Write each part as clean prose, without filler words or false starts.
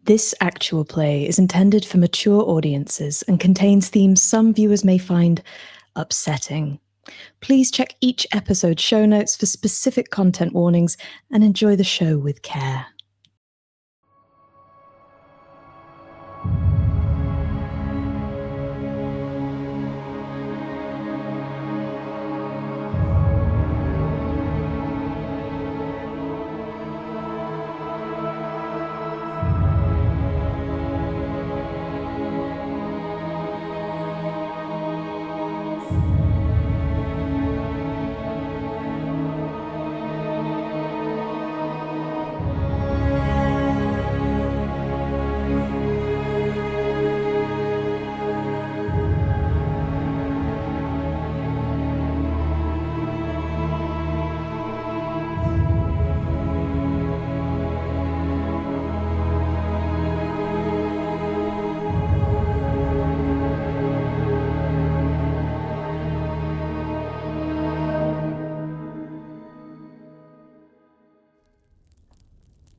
This actual play is intended for mature audiences and contains themes some viewers may find upsetting. Please check each episode's show notes for specific content warnings and enjoy the show with care.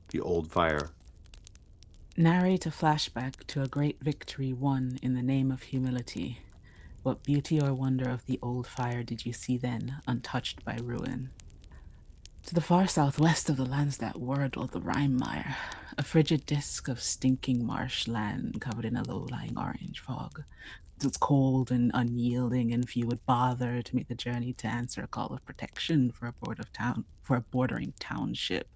The old fire. Narrate a flashback to a great victory won in the name of humility. What beauty or wonder of the old fire did you see then, untouched by ruin? To the far southwest of the lands that wordle the Rime Mire, a frigid disk of stinking marsh land covered in a low-lying orange fog. It was cold and unyielding, and few would bother to make the journey to answer a call of protection for a bordering township.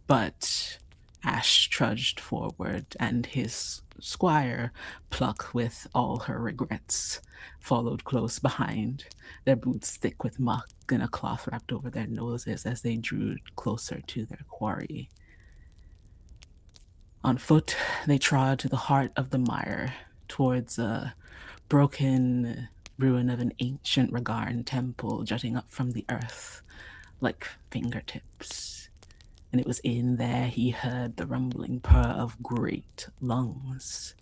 But Ash trudged forward, and his squire, Pluck, with all her regrets, followed close behind, their boots thick with muck and a cloth wrapped over their noses as they drew closer to their quarry. On foot, they trod to the heart of the mire, towards a broken ruin of an ancient Regarn temple jutting up from the earth like fingertips. And it was in there he heard the rumbling purr of great lungs.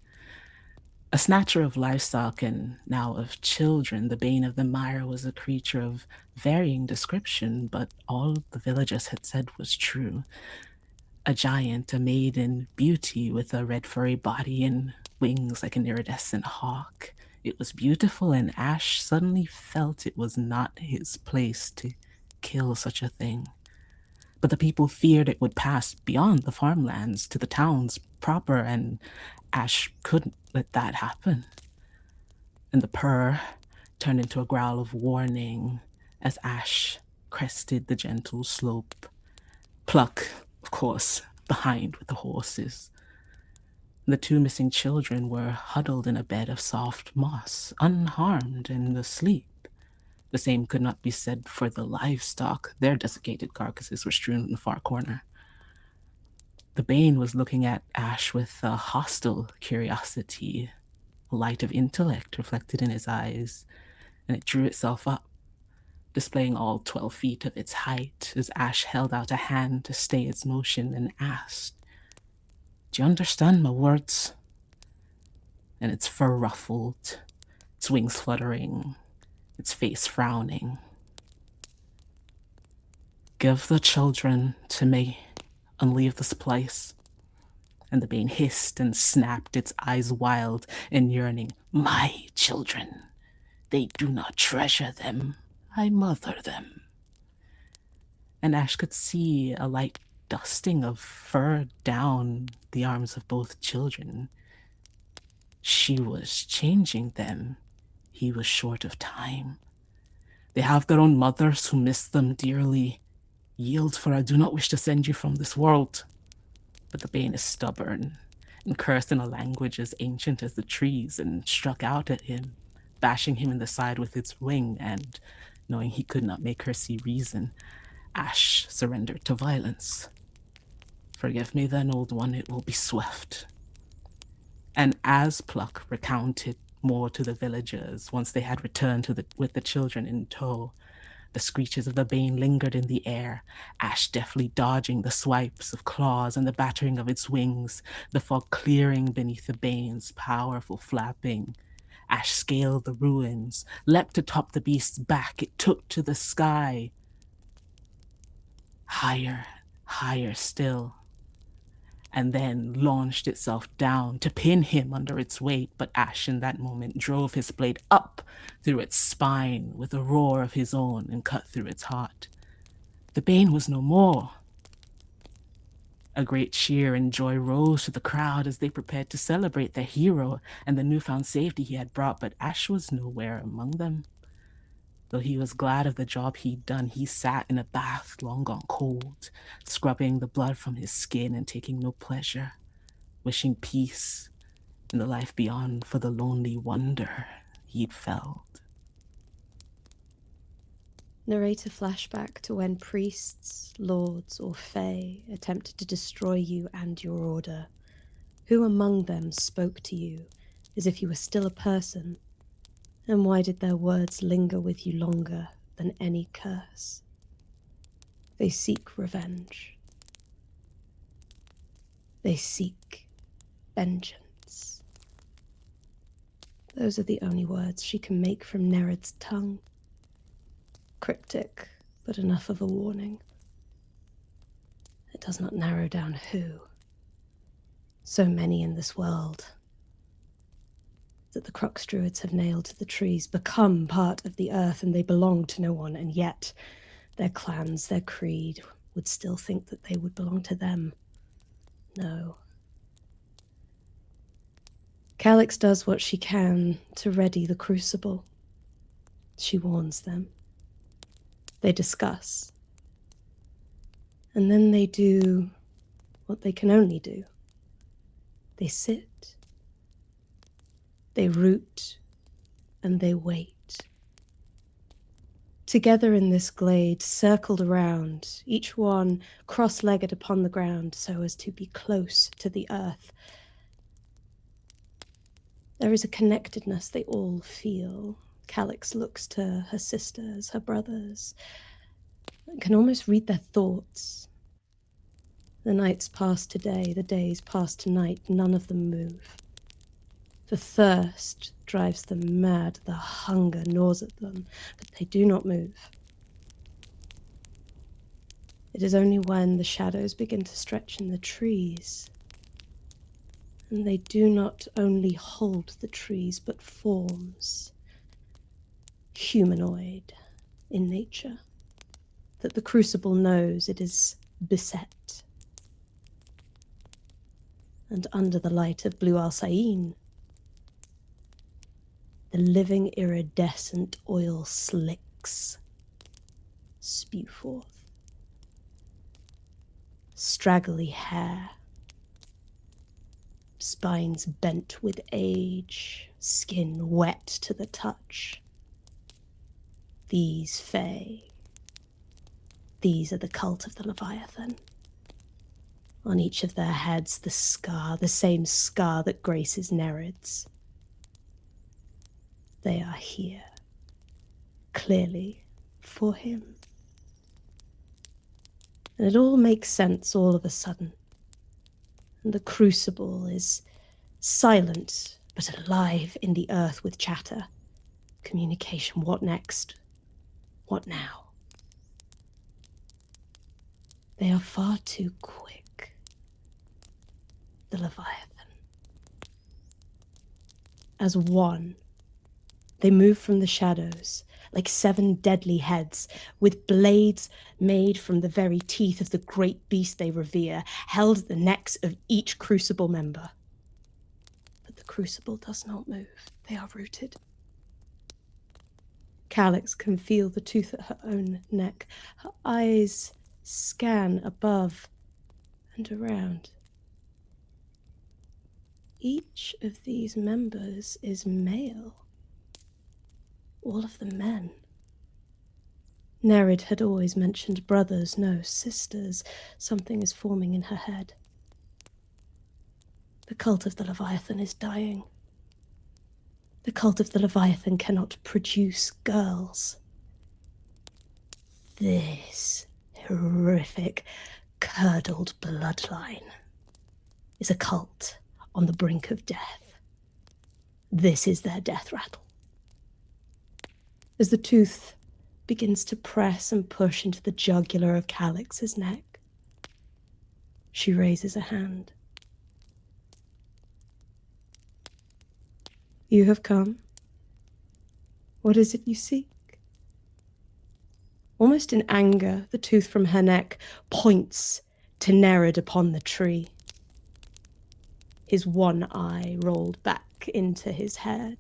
A snatcher of livestock and now of children, the bane of the mire was a creature of varying description, but all the villagers had said was true. A giant, a maiden beauty with a red furry body and wings like an iridescent hawk. It was beautiful, and Ash suddenly felt it was not his place to kill such a thing. But the people feared it would pass beyond the farmlands to the towns proper, and Ash couldn't let that happen. And the purr turned into a growl of warning as Ash crested the gentle slope. Pluck, of course, behind with the horses. The two missing children were huddled in a bed of soft moss, unharmed and asleep. The same could not be said for the livestock. Their desiccated carcasses were strewn in the far corner. The Bane was looking at Ash with a hostile curiosity, a light of intellect reflected in his eyes, and it drew itself up, displaying all 12 feet of its height as Ash held out a hand to stay its motion and asked, "Do you understand my words?" And its fur ruffled, its wings fluttering, its face frowning. "Give the children to me and leave this place." And the Bane hissed and snapped, its eyes wild and yearning. "My children. They do not treasure them. I mother them." And Ash could see a light dusting of fur down the arms of both children. She was changing them. He was short of time. They have their own mothers who miss them dearly. Yield, for I do not wish to send you from this world. But the Bane is stubborn and cursed in a language as ancient as the trees and struck out at him, bashing him in the side with its wing, and, knowing he could not make her see reason, Ash surrendered to violence. "Forgive me then, old one, it will be swift." And as Pluck recounted more to the villagers, once they had returned with the children in tow, the screeches of the Bane lingered in the air, Ash deftly dodging the swipes of claws and the battering of its wings, the fog clearing beneath the Bane's powerful flapping. Ash scaled the ruins, leapt atop the beast's back, it took to the sky. Higher, higher still. and then launched itself down to pin him under its weight, but Ash in that moment drove his blade up through its spine with a roar of his own and cut through its heart. The Bane was no more. A great cheer and joy rose to the crowd as they prepared to celebrate their hero and the newfound safety he had brought, but Ash was nowhere among them. Though he was glad of the job he'd done, he sat in a bath long gone cold, scrubbing the blood from his skin and taking no pleasure, wishing peace in the life beyond for the lonely wonder he'd felt. Narrator flashback to when priests, lords, or fae attempted to destroy you and your order. Who among them spoke to you as if you were still a person? And why did their words linger with you longer than any curse? They seek revenge. They seek vengeance. Those are the only words she can make from Nereid's tongue. Cryptic, but enough of a warning. It does not narrow down who. So many in this world that the Crux Druids have nailed to the trees become part of the earth, and they belong to no one, and yet their clans, their creed, would still think that they would belong to them. No. Calyxe does what she can to ready the Crucible. She warns them. They discuss. And then they do what they can only do. They sit. They root. And they wait. Together in this glade, circled around, each one cross-legged upon the ground so as to be close to the earth. There is a connectedness they all feel. Calyxe looks to her sisters, her brothers, and can almost read their thoughts. The nights pass to day, the days pass to night, none of them move. The thirst drives them mad, the hunger gnaws at them, but they do not move. It is only when the shadows begin to stretch in the trees, and they do not only hold the trees, but forms, humanoid in nature, that the Crucible knows it is beset. And under the light of blue alcine, the living iridescent oil slicks spew forth. Straggly hair, spines bent with age, skin wet to the touch. These fae, these are the cult of the Leviathan. On each of their heads the scar, the same scar that graces Nereid's. They are here, clearly, for him. And it all makes sense all of a sudden. And the Crucible is silent, but alive in the earth with chatter. Communication, what next? What now? They are far too quick. The Leviathan. As one, they move from the shadows, like 7 deadly heads, with blades made from the very teeth of the great beast they revere, held at the necks of each Crucible member. But the Crucible does not move. They are rooted. Calyxe can feel the tooth at her own neck. Her eyes scan above and around. Each of these members is male. All of them men. Nereid had always mentioned brothers, no, sisters. Something is forming in her head. The cult of the Leviathan is dying. The cult of the Leviathan cannot produce girls. This horrific, curdled bloodline is a cult on the brink of death. This is their death rattle. As the tooth begins to press and push into the jugular of Calyxe's neck, she raises a hand. You have come. What is it you seek? Almost in anger, the tooth from her neck points to Nerid upon the tree. His one eye rolled back into his head.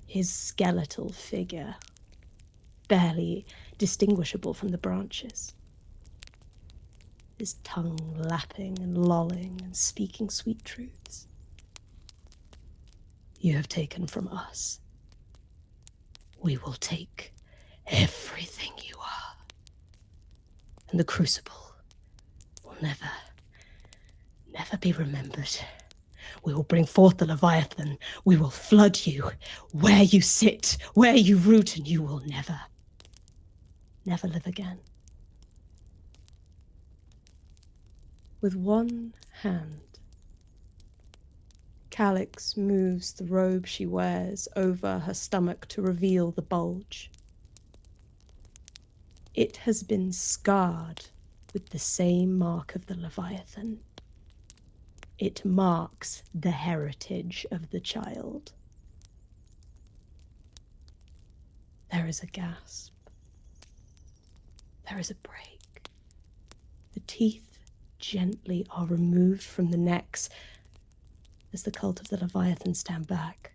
His skeletal figure, barely distinguishable from the branches. His tongue lapping and lolling and speaking sweet truths. You have taken from us. We will take everything you are. And the Crucible will never be remembered. We will bring forth the Leviathan. We will flood you where you sit, where you root, and you will never live again. With one hand, Calyxe moves the robe she wears over her stomach to reveal the bulge. It has been scarred with the same mark of the Leviathan. It marks the heritage of the child. There is a gasp. There is a break. The teeth gently are removed from the necks as the cult of the Leviathan stand back.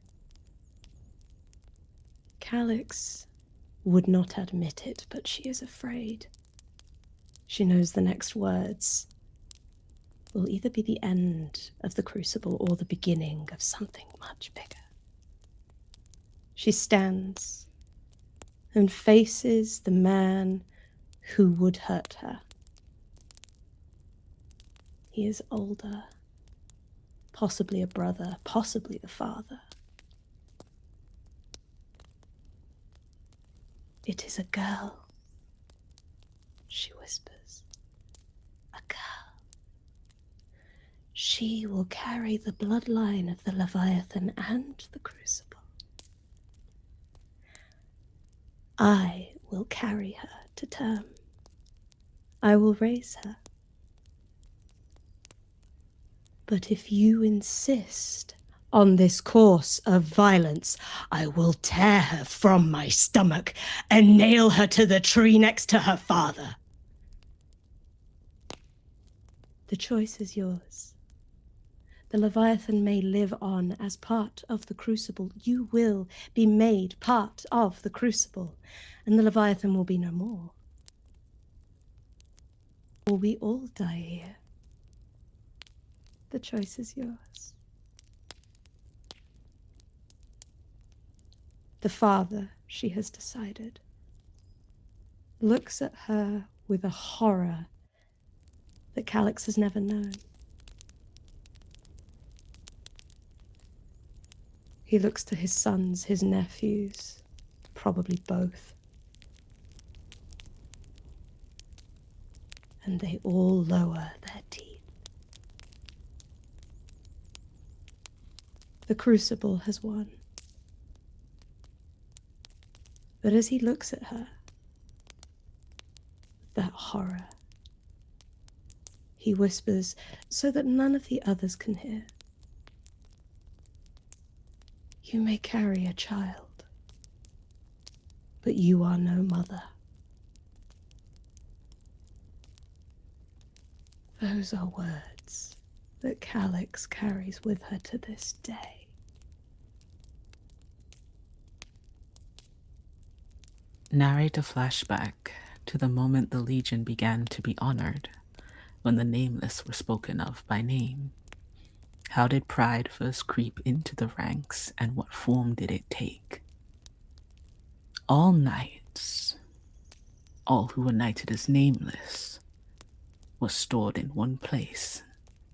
Calyxe would not admit it, but she is afraid. She knows the next words will either be the end of the Crucible or the beginning of something much bigger. She stands and faces the man who would hurt her. He is older, possibly a brother, possibly the father. It is a girl, she whispers. A girl. She will carry the bloodline of the Leviathan and the Crucible. I will carry her to term. I will raise her. But if you insist on this course of violence, I will tear her from my stomach and nail her to the tree next to her father. The choice is yours. The Leviathan may live on as part of the Crucible. You will be made part of the Crucible, and the Leviathan will be no more. Or we all die here. The choice is yours. The father, she has decided, looks at her with a horror that Calyxe has never known. He looks to his sons, his nephews, probably both. And they all lower their teeth. The Crucible has won. But as he looks at her, that horror, he whispers so that none of the others can hear. You may carry a child, but you are no mother. Those are words that Calyxe carries with her to this day. Narrate a flashback to the moment the Legion began to be honored, when the Nameless were spoken of by name. How did pride first creep into the ranks, and what form did it take? All knights, all who were knighted as Nameless, were stored in one place,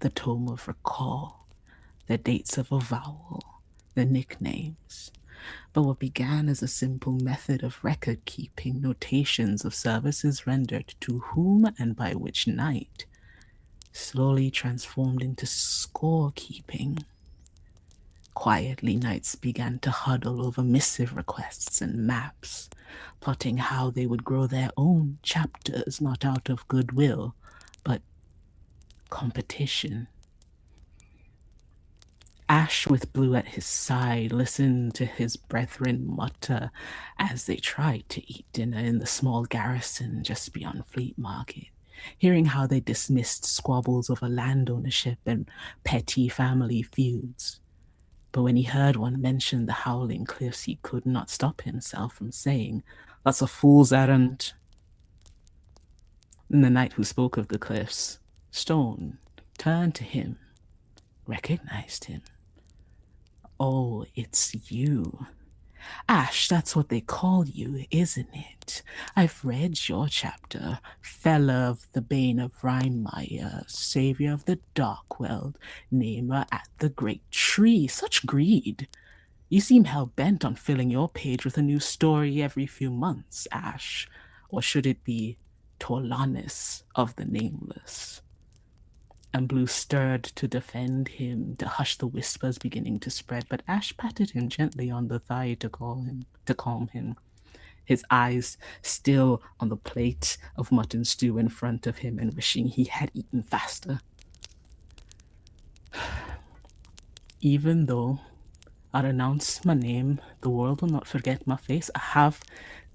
the Tome of Recall, their dates of avowal, their nicknames. But what began as a simple method of record-keeping, notations of services rendered to whom and by which knight, slowly transformed into score-keeping. Quietly, knights began to huddle over missive requests and maps, plotting how they would grow their own chapters, not out of goodwill, but competition. Ash with Blue at his side listened to his brethren mutter as they tried to eat dinner in the small garrison just beyond Fleet Market, hearing how they dismissed squabbles over land ownership and petty family feuds. But when he heard one mention the Howling Cliffs, he could not stop himself from saying, "That's a fool's errand." And the knight who spoke of the cliffs, Stone, turned to him, recognized him. "Oh, it's you. Ash, that's what they call you, isn't it? I've read your chapter. Fella of the Bane of Rhymire, Savior of the Darkweald, Namer at the Great Tree. Such greed. You seem hell-bent on filling your page with a new story every few months, Ash. Or should it be Torlanis of the Nameless?" And Blue stirred to defend him, to hush the whispers beginning to spread, but Ash patted him gently on the thigh to calm him, his eyes still on the plate of mutton stew in front of him and wishing he had eaten faster. "Even though I renounce my name, the world will not forget my face. I have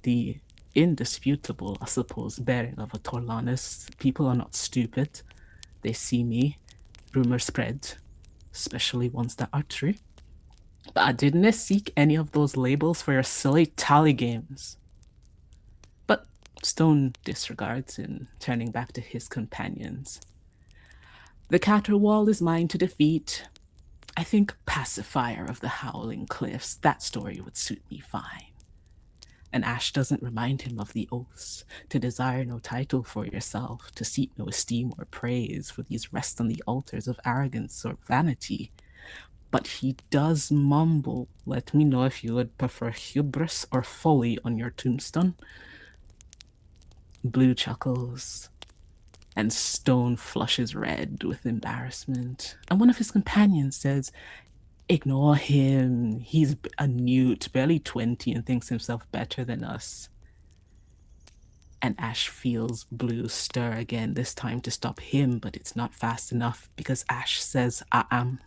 the indisputable, I suppose, bearing of a Torlanis. People are not stupid. They see me, rumors spread, especially ones that are true. But I didn't seek any of those labels for your silly tally games." But Stone disregards him, turning back to his companions. "The Caterwall is mine to defeat. I think Pacifier of the Howling Cliffs, that story would suit me fine. And Ash doesn't remind him of the oaths, to desire no title for yourself, to seek no esteem or praise, for these rest on the altars of arrogance or vanity. But he does mumble, 'Let me know if you would prefer hubris or folly on your tombstone.'" Blue chuckles, and Stone flushes red with embarrassment. And one of his companions says, "Ignore him. He's a newt, barely 20, and thinks himself better than us." And Ash feels Blue stir again, this time to stop him, but it's not fast enough because Ash says, "I am."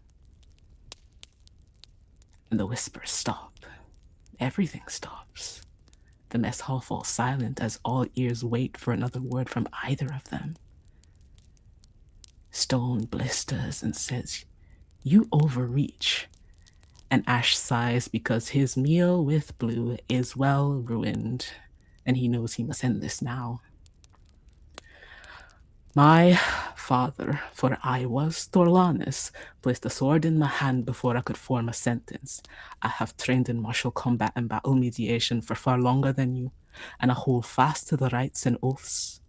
And the whispers stop. Everything stops. The mess hall falls silent as all ears wait for another word from either of them. Stone blisters and says, "You overreach." And Ash sighs because his meal with Blue is well ruined, and he knows he must end this now. "My father, for I was Torlanis, placed a sword in my hand before I could form a sentence. I have trained in martial combat and battle mediation for far longer than you, and I hold fast to the rites and oaths.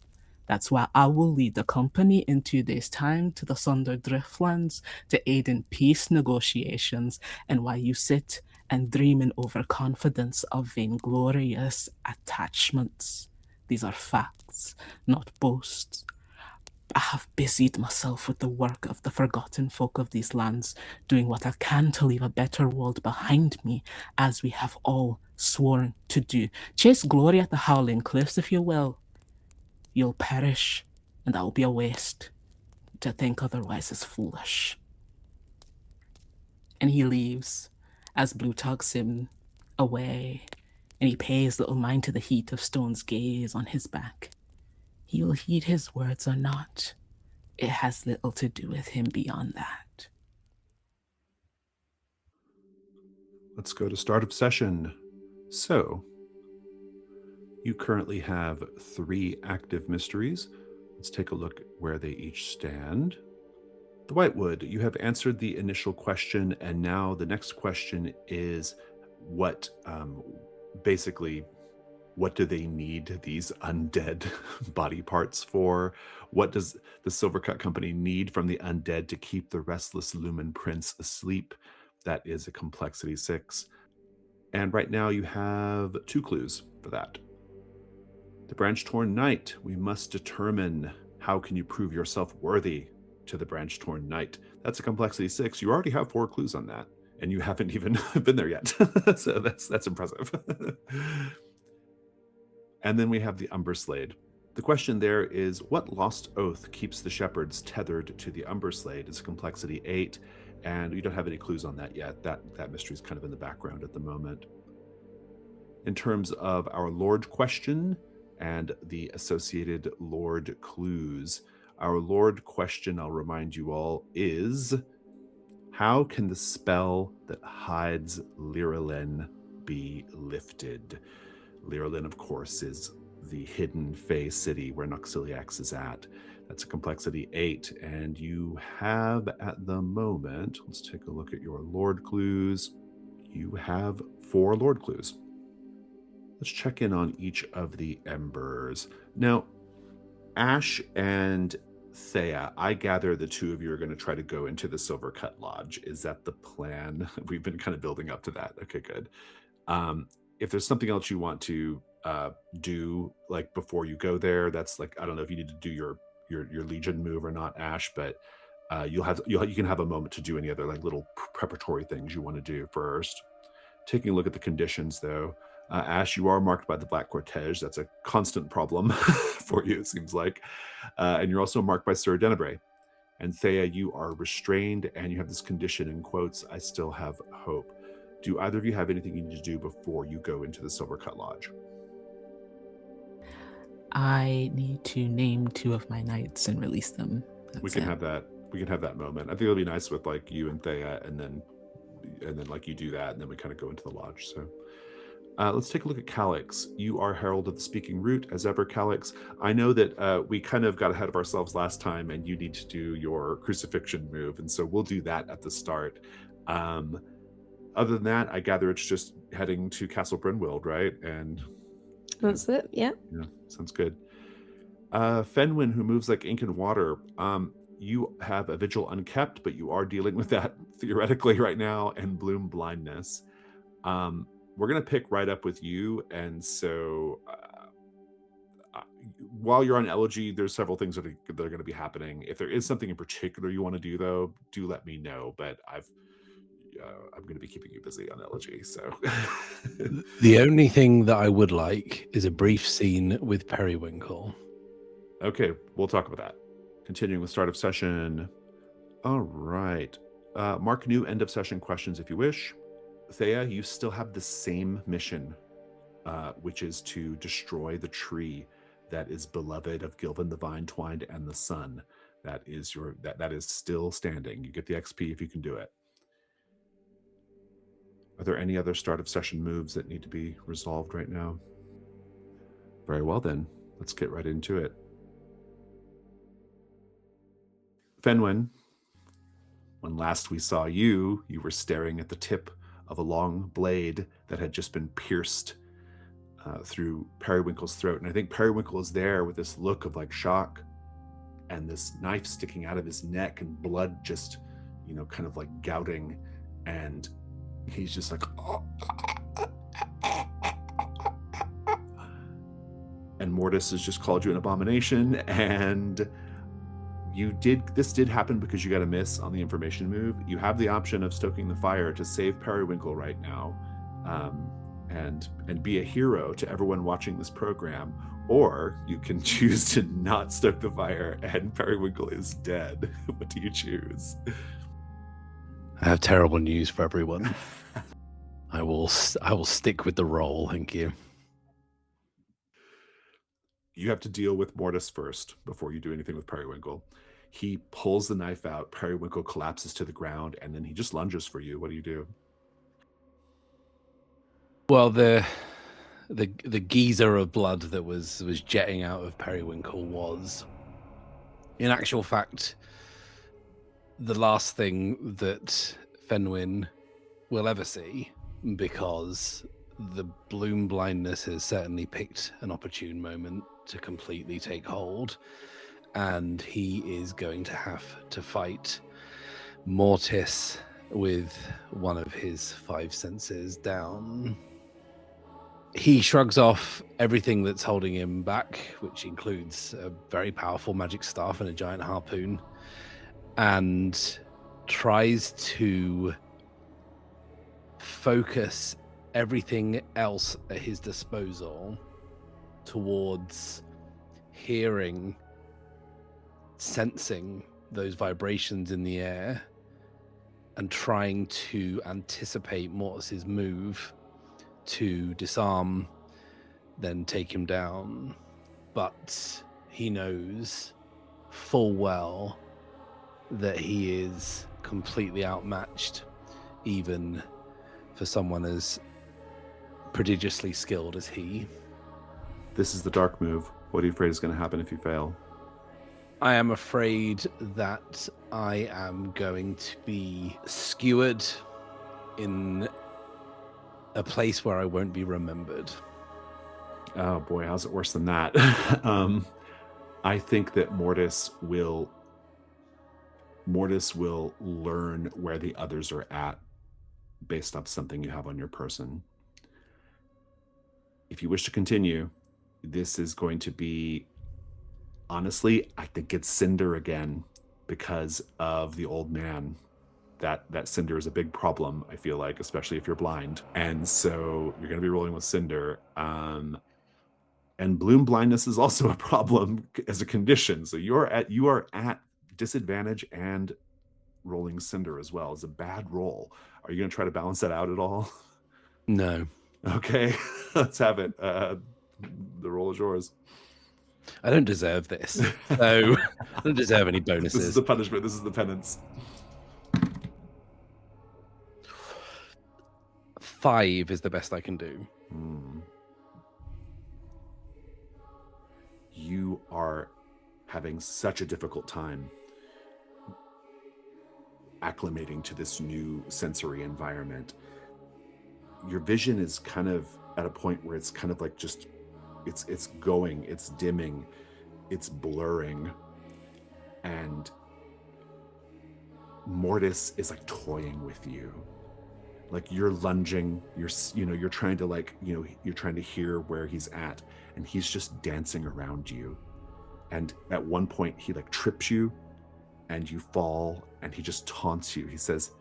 That's why I will lead the company in 2 days' time to the Sunder Driftlands to aid in peace negotiations, and why you sit and dream in overconfidence of vainglorious attachments. These are facts, not boasts. I have busied myself with the work of the forgotten folk of these lands, doing what I can to leave a better world behind me, as we have all sworn to do. Chase glory at the Howling Cliffs, if you will. You'll perish, and that will be a waste. To think otherwise is foolish." And he leaves, as Blue tugs him away, and he pays little mind to the heat of Stone's gaze on his back. He will heed his words or not. It has little to do with him beyond that. Let's go to start of session. So, you currently have 3 active mysteries. Let's take a look at where they each stand. The Whitewood, you have answered the initial question, and now the next question is what do they need these undead body parts for? What does the Silvercut Company need from the undead to keep the restless Lumen Prince asleep? That is a complexity 6. And right now you have 2 clues for that. The Branch-Torn Knight, we must determine how can you prove yourself worthy to the Branch-Torn Knight. That's a complexity 6. You already have 4 clues on that, and you haven't even been there yet. So that's impressive. And then we have the Umber Slade. The question there is, what lost oath keeps the shepherds tethered to the Umberslade? It's complexity 8, and we don't have any clues on that yet. That mystery is kind of in the background at the moment. In terms of our Lord question and the associated Lord clues, our Lord question, I'll remind you all, is how can the spell that hides Lyrillin be lifted? Lyrillin, of course, is the hidden Fey city where Noxiliax is at. That's a complexity 8, and you have at the moment, let's take a look at your Lord clues. You have 4 Lord clues. Let's check in on each of the embers. Now, Ash and Theia, I gather the two of you are going to try to go into the Silvercut Lodge. Is that the plan? We've been kind of building up to that. Okay, good. If there's something else you want to do, like before you go there, that's like, I don't know if you need to do your Legion move or not, Ash, but you can have a moment to do any other like little preparatory things you want to do first. Taking a look at the conditions, though, Ash, you are marked by the Black Cortege. That's a constant problem for you, it seems like. And you're also marked by Sir Denebrae. And Theia, you are restrained, and you have this condition in quotes, I still have hope. Do either of you have anything you need to do before you go into the Silvercut Lodge? I need to name 2 of my knights and release them. We can have that. We can have that moment. I think it'll be nice with like you and Theia, and then like you do that, and then we kind of go into the lodge. So let's take a look at Calyxe. You are Herald of the Speaking Root, as ever, Calyxe. I know that we kind of got ahead of ourselves last time, and you need to do your crucifixion move, and so we'll do that at the start. Other than that, I gather it's just heading to Castle Brynwild, right? And that's it. Yeah. Yeah, sounds good. Fenwyn, who moves like ink and water. You have a vigil unkept, but you are dealing with that theoretically right now, and bloom blindness. We're going to pick right up with you. And so while you're on Elegy, there's several things that are going to be happening. If there is something in particular you want to do, though, do let me know. But I'm going to be keeping you busy on Elegy. So the only thing that I would like is a brief scene with Periwinkle. Okay, we'll talk about that. Continuing with start of session. All right. Mark new end of session questions if you wish. Theia, you still have the same mission, which is to destroy the tree that is beloved of Gilvin the Vine-Twined and the Sun. That is that is still standing. You get the XP if you can do it. Are there any other start of session moves that need to be resolved right now? Very well then, let's get right into it. Fenwyn, when last we saw you, you were staring at the tip of a long blade that had just been pierced through Periwinkle's throat. And I think Periwinkle is there with this look of like shock and this knife sticking out of his neck and blood just, kind of like gouting. And he's just like, oh. And Mortis has just called you an abomination. And this did happen because you got a miss on the information move. You have the option of stoking the fire to save Periwinkle right now, and be a hero to everyone watching this program, or you can choose to not stoke the fire and Periwinkle is dead. What do you choose? I have terrible news for everyone. I will stick with the roll, thank you. You have to deal with Mortis first before you do anything with Periwinkle. He pulls the knife out, Periwinkle collapses to the ground, and then he just lunges for you. What do you do? Well, the geyser of blood that was jetting out of Periwinkle was, in actual fact, the last thing that Fenwyn will ever see, because the bloom blindness has certainly picked an opportune moment to completely take hold, and he is going to have to fight Mortis with one of his 5 senses down. He shrugs off everything that's holding him back, which includes a very powerful magic staff and a giant harpoon, and tries to focus everything else at his disposal towards hearing, sensing those vibrations in the air and trying to anticipate Mortis's move to disarm, then take him down. But he knows full well that he is completely outmatched, even for someone as prodigiously skilled as he. This is the dark move. What are you afraid is going to happen if you fail? I am afraid that I am going to be skewered in a place where I won't be remembered. Oh boy, how's it worse than that? I think that Mortis will learn where the others are at based off something you have on your person. If you wish to continue, this is going to be, honestly, I think it's Cinder again because of the old man. That Cinder is a big problem, I feel like, especially if you're blind. And so you're going to be rolling with Cinder. And bloom blindness is also a problem as a condition. So you are at disadvantage, and rolling Cinder as well is a bad roll. Are you going to try to balance that out at all? No. Okay, let's have it. The roll is yours. I don't deserve this. So I don't deserve any bonuses. This is the punishment. This is the penance. 5 is the best I can do. You are having such a difficult time acclimating to this new sensory environment. Your vision is kind of at a point where it's kind of like just it's going, it's dimming, it's blurring, and Mortis is like toying with you. Like you're lunging, you're trying to you're trying to hear where he's at, and he's just dancing around you. And at one point he like trips you and you fall, and he just taunts you. He says,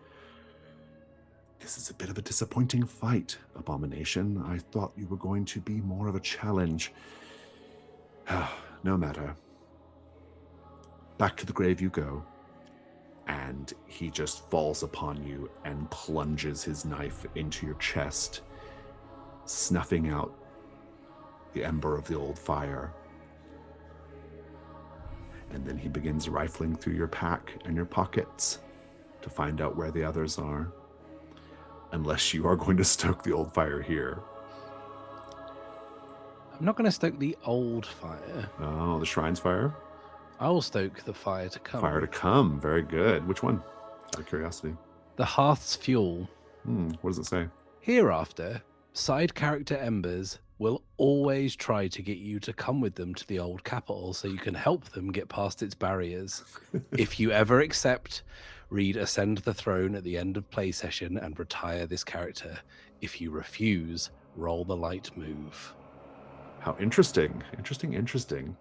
"This is a bit of a disappointing fight, Abomination. I thought you were going to be more of a challenge." No matter. Back to the grave you go. And he just falls upon you and plunges his knife into your chest, snuffing out the ember of the old fire. And then he begins rifling through your pack and your pockets to find out where the others are. Unless you are going to stoke the old fire here. I'm not going to stoke the old fire. Oh, the shrine's fire? I will stoke the fire to come. Fire to come. Very good. Which one? Out of curiosity. The hearth's fuel. What does it say? Hereafter, side character embers will always try to get you to come with them to the old capital so you can help them get past its barriers. If you ever accept, read Ascend the Throne at the end of play session and retire this character. If you refuse, roll the light move. How interesting. Interesting.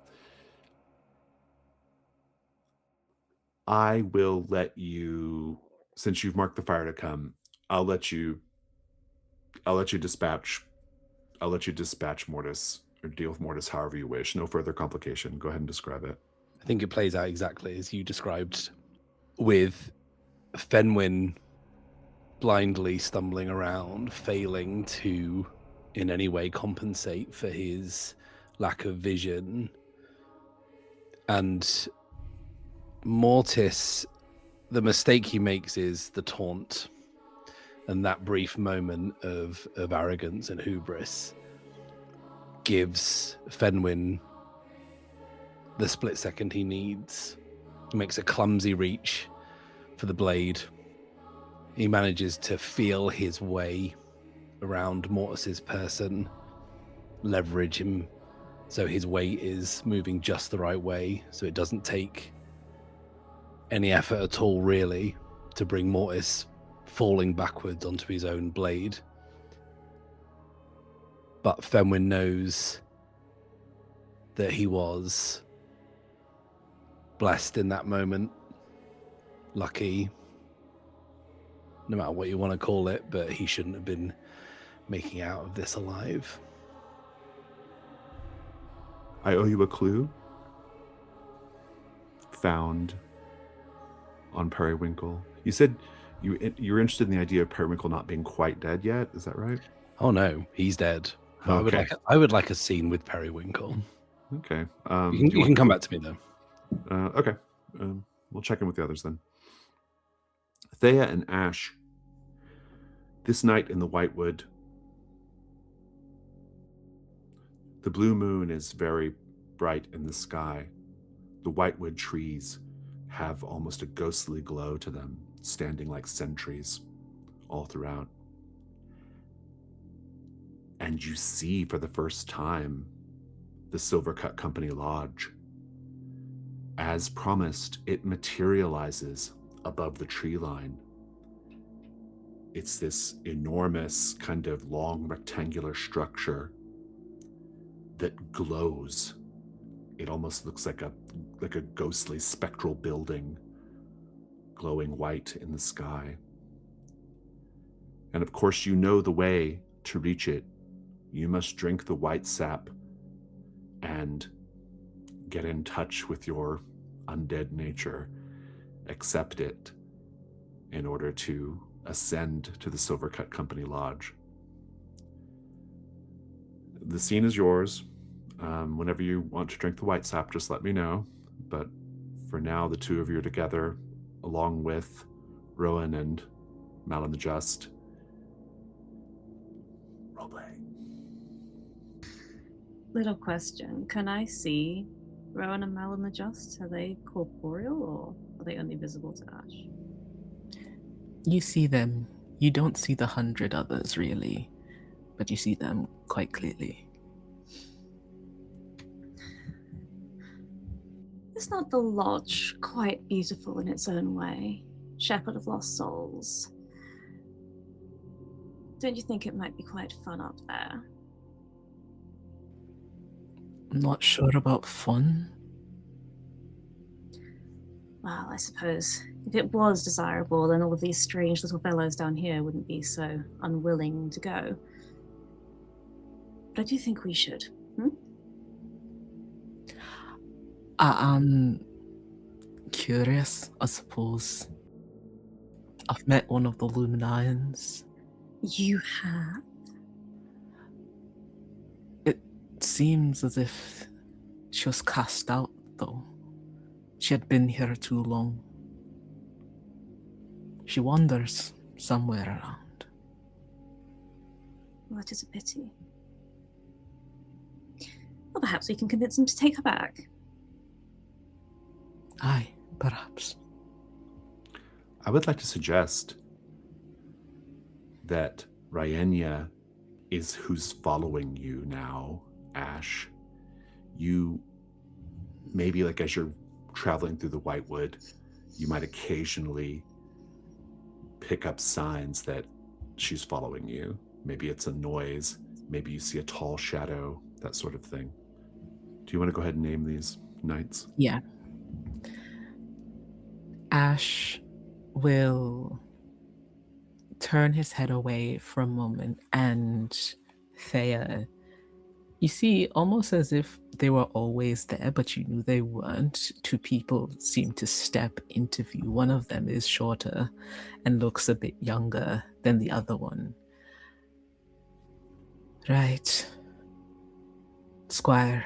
I will let you, since you've marked the fire to come, I'll let you dispatch Mortis, or deal with Mortis however you wish. No further complication. Go ahead and describe it. I think it plays out exactly as you described, with Fenwyn blindly stumbling around, failing to in any way compensate for his lack of vision. And Mortis, the mistake he makes is the taunt, and that brief moment of arrogance and hubris gives Fenwyn the split second he needs. He makes a clumsy reach for the blade. He manages to feel his way around Mortis's person, leverage him so his weight is moving just the right way, so it doesn't take any effort at all, really, to bring Mortis falling backwards onto his own blade. But Fenwyn knows that he was blessed in that moment, lucky, no matter what you want to call it, but he shouldn't have been making out of this alive. I owe you a clue. found on Periwinkle? You said you're interested in the idea of Periwinkle not being quite dead yet. Is that right? Oh no, he's dead. But Okay. I would like a scene with Periwinkle. Okay. You can come back to me though. Okay. We'll check in with the others then. Theia and Ash. This night in the Whitewood, the blue moon is very bright in the sky. The Whitewood trees have almost a ghostly glow to them, standing like sentries all throughout. And you see for the first time the Silvercut Company Lodge. As promised, it materializes above the tree line. It's this enormous kind of long rectangular structure that glows. It almost looks like a ghostly spectral building glowing white in the sky. And of course, you know the way to reach it. You must drink the white sap and get in touch with your undead nature, accept it in order to ascend to the Silvercut Company Lodge. The scene is yours. Whenever you want to drink the white sap, just let me know. But for now, the two of you are together, along with Rowan and Malin the Just. Roleplay. Little question. Can I see Rowan and Malin the Just? Are they corporeal or are they only visible to Ash? You see them. You don't see the 100 others, really, but you see them quite clearly. Is not the lodge quite beautiful in its own way? Shepherd of Lost Souls. Don't you think it might be quite fun up there? I'm not sure about fun. Well, I suppose if it was desirable, then all of these strange little fellows down here wouldn't be so unwilling to go. But I do think we should. I'm curious, I suppose. I've met one of the Luminians. You have? It seems as if she was cast out, though. She had been here too long. She wanders somewhere around. Well, that is a pity. Well, perhaps we can convince them to take her back. Aye, perhaps. I would like to suggest that Ryenia is who's following you now, Ash. You maybe, like, as you're traveling through the Whitewood, you might occasionally pick up signs that she's following you. Maybe it's a noise, maybe you see a tall shadow, that sort of thing. Do you want to go ahead and name these knights? Yeah. Ash will turn his head away for a moment, and Theia, you see, almost as if they were always there, but you knew they weren't. Two people seem to step into view. One of them is shorter and looks a bit younger than the other one. Right. Squire,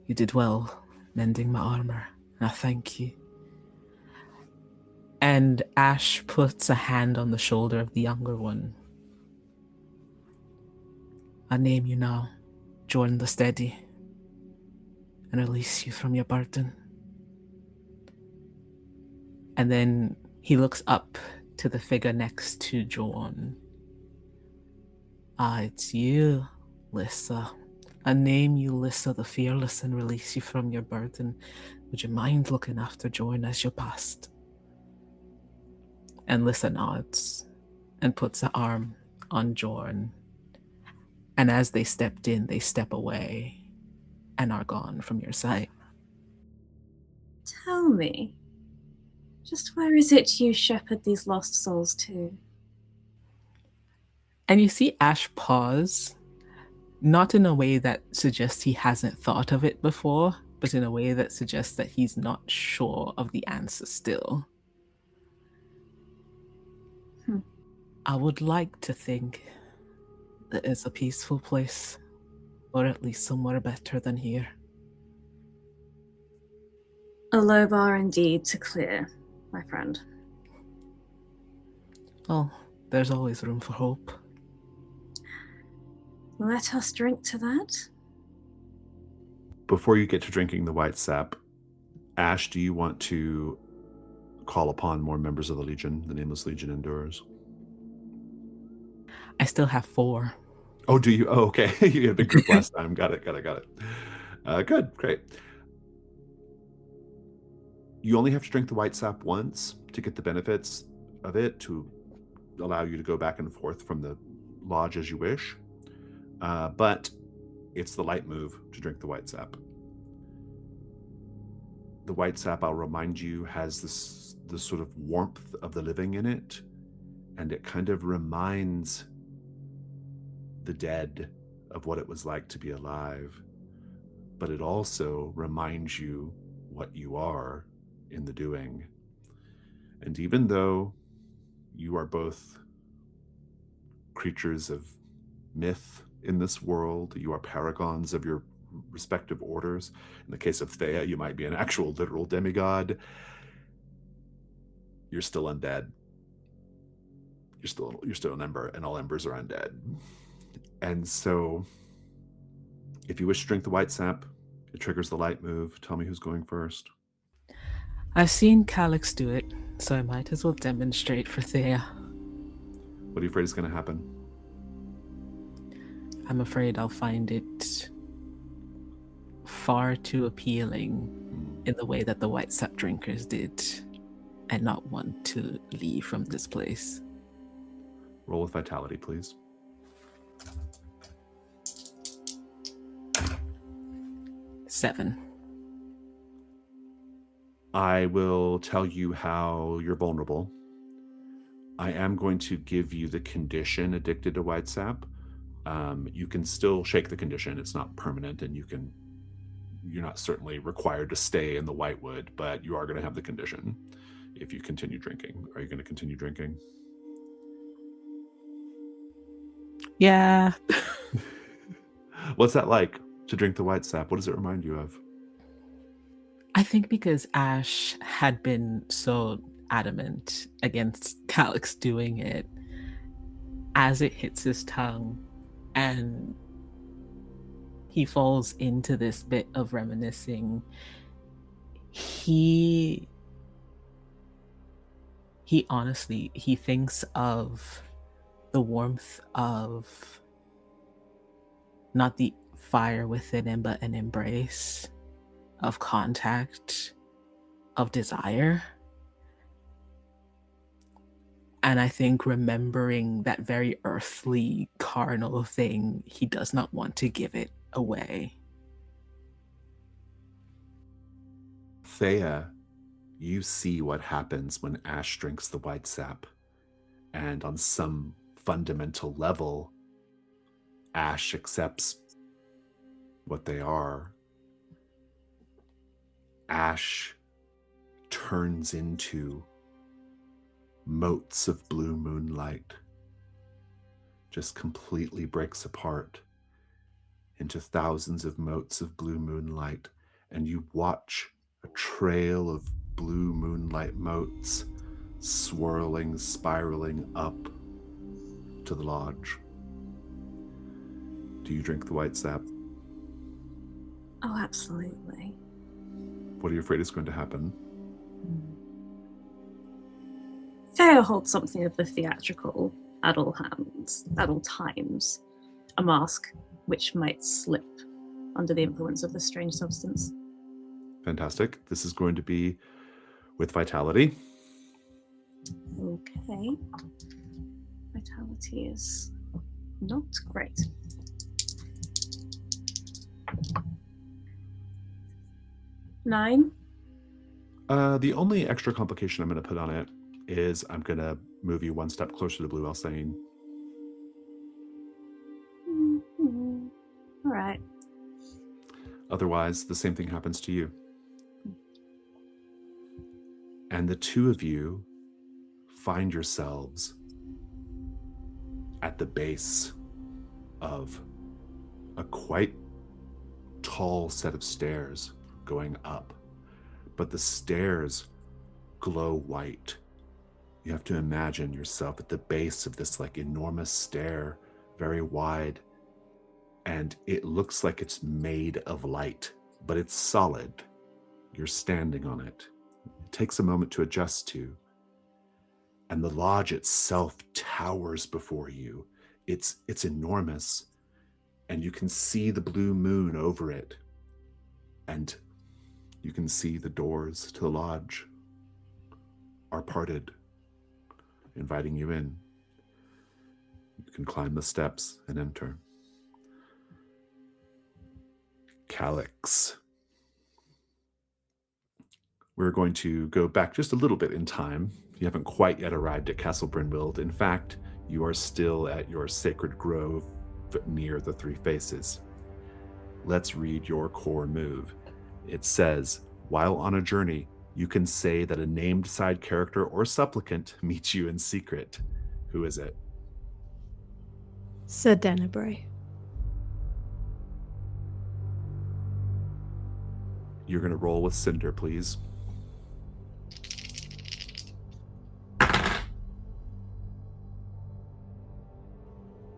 you did well mending my armor. I thank you. And Ash puts a hand on the shoulder of the younger one. I name you now, Jordan the Steady, and release you from your burden. And then he looks up to the figure next to Jordan. Ah, it's you, Lissa. I name you Lissa the Fearless and release you from your burden. Would you mind looking after Jordan as you passed? And Lissa nods and puts an arm on Jordan. And as they stepped in, they step away and are gone from your sight. Tell me, just where is it you shepherd these lost souls to? And you see Ash pause, not in a way that suggests he hasn't thought of it before, but in a way that suggests that he's not sure of the answer still. I would like to think that it's a peaceful place, or at least somewhere better than here. A low bar indeed to clear, my friend. Well, there's always room for hope. Let us drink to that. Before you get to drinking the white sap, Ash, do you want to call upon more members of the Legion? The Nameless Legion endures. I still have 4. Oh, do you? Oh, okay. You had a big group last time. Got it. Good, great. You only have to drink the white sap once to get the benefits of it, to allow you to go back and forth from the lodge as you wish. But it's the light move to drink the white sap. The white sap, I'll remind you, has this sort of warmth of the living in it, and it kind of reminds the dead of what it was like to be alive. But it also reminds you what you are in the doing. And even though you are both creatures of myth in this world, you are paragons of your respective orders. In the case of Theia, you might be an actual literal demigod. You're still undead. You're still an ember, and all embers are undead. And so, if you wish to drink the white sap, it triggers the light move. Tell me who's going first. I've seen Calyxe do it, so I might as well demonstrate for Theia. What are you afraid is going to happen? I'm afraid I'll find it far too appealing in the way that the white sap drinkers did, and not want to leave from this place. Roll with vitality, please. 7. I will tell you how you're vulnerable. I am going to give you the condition addicted to white sap. You can still shake the condition. It's not permanent, and you're not certainly required to stay in the whitewood, but you are going to have the condition if you continue drinking. Are you going to continue drinking? Yeah. What's that like to drink the white sap? What does it remind you of? I think because Ash had been so adamant against Calyxe doing it, as it hits his tongue and he falls into this bit of reminiscing, he honestly, he thinks of the warmth of not the fire within him, but an embrace of contact, of desire. And I think remembering that very earthly, carnal thing, he does not want to give it away. Theia, you see what happens when Ash drinks the white sap. And on some fundamental level, Ash accepts what they are. Ash turns into motes of blue moonlight, just completely breaks apart into thousands of motes of blue moonlight, and you watch a trail of blue moonlight motes swirling, spiraling up to the lodge. Do you drink the white sap? Oh, absolutely. What are you afraid is going to happen? Theo holds something of the theatrical at all times. A mask which might slip under the influence of this strange substance. Fantastic. This is going to be with vitality. Okay. Vitality is not great. Nine. The only extra complication I'm going to put on it is I'm going to move you one step closer to Blue Elsane. Mm-hmm. All right. Otherwise, the same thing happens to you. And the two of you find yourselves at the base of a quite tall set of stairs going up. But the stairs glow white. You have to imagine yourself at the base of this like enormous stair, very wide, and it looks like it's made of light, but it's solid. You're standing on it. It takes a moment to adjust to. And the lodge itself towers before you. It's enormous, and you can see the blue moon over it. And you can see the doors to the lodge are parted, inviting you in. You can climb the steps and enter. Calyxe. We're going to go back just a little bit in time. You haven't quite yet arrived at Castle Brynwild. In fact, you are still at your sacred grove near the Three Faces. Let's read your core move. It says, while on a journey, you can say that a named side character or supplicant meets you in secret. Who is it? Sir Denebray. You're going to roll with Cinder, please.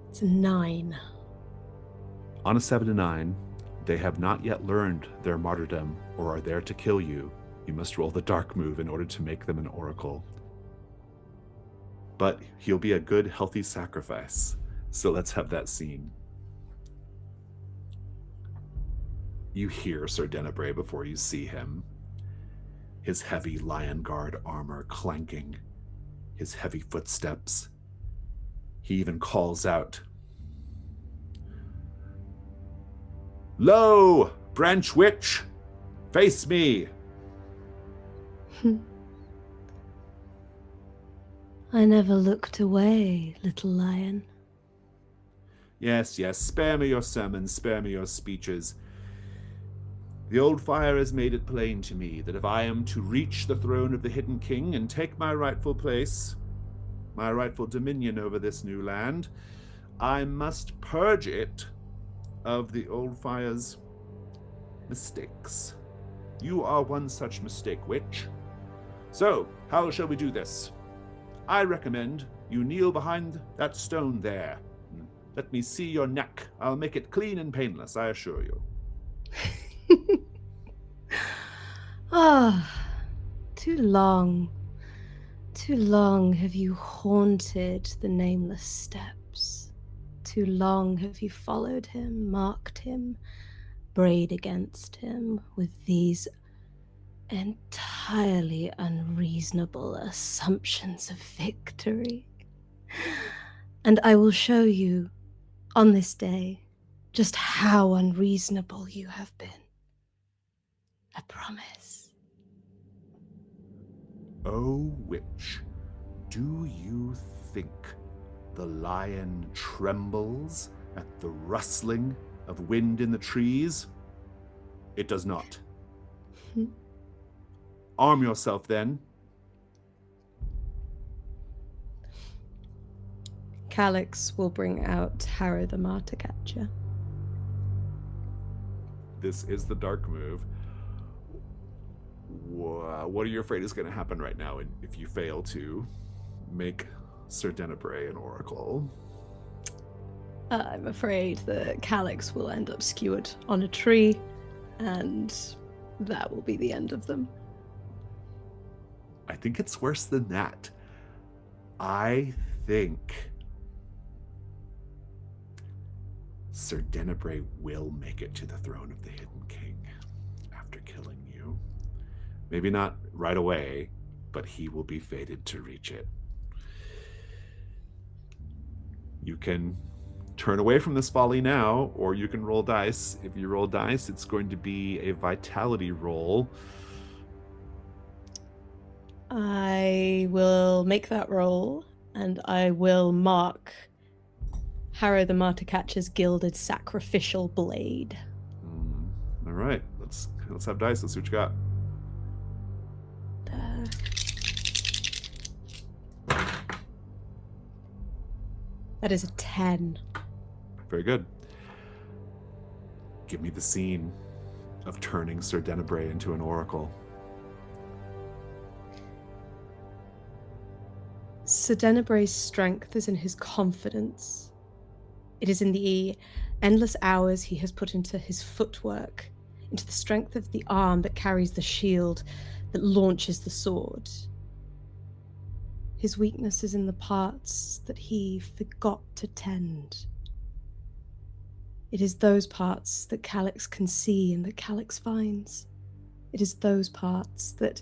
It's a 9. On a 7 to 9, they have not yet learned their martyrdom or are there to kill you. You must roll the dark move in order to make them an oracle. But he'll be a good, healthy sacrifice. So let's have that scene. You hear Sir Denebray before you see him. His heavy lion guard armor clanking, his heavy footsteps. He even calls out, "Lo, branch witch, face me!" I never looked away, little lion. Yes, spare me your sermons, spare me your speeches. The old fire has made it plain to me that if I am to reach the throne of the Hidden King and take my rightful place, my rightful dominion over this new land, I must purge it of the old fire's mistakes. You are one such mistake, witch. So, how shall we do this? I recommend you kneel behind that stone there. Let me see your neck. I'll make it clean and painless, I assure you. Too long have you haunted the nameless steps. Too long have you followed him, marked him, brayed against him with these entirely unreasonable assumptions of victory. And I will show you on this day just how unreasonable you have been. I promise. Oh, witch, do you think the lion trembles at the rustling of wind in the trees? It does not. Arm yourself, then. Calyxe will bring out Harrow the Martyr Catcher. This is the dark move. What are you afraid is going to happen right now if you fail to make Sir Denebray an oracle? I'm afraid that Calyxe will end up skewered on a tree, and that will be the end of them. I think it's worse than that. I think Sir Denebray will make it to the throne of the Hidden King after killing you. Maybe not right away, but he will be fated to reach it. You can turn away from this folly now, or you can roll dice. If you roll dice, it's going to be a vitality roll. I will make that roll, and I will mark Harrow the Martyr Catcher's gilded sacrificial blade. All right, let's have dice. Let's see what you got. That is a 10. Very good. Give me the scene of turning Sir Denebray into an oracle. Sir Denebray's strength is in his confidence. It is in the endless hours he has put into his footwork, into the strength of the arm that carries the shield, that launches the sword. His weakness is in the parts that he forgot to tend. It is those parts that Calyxe can see and that Calyxe finds. It is those parts that,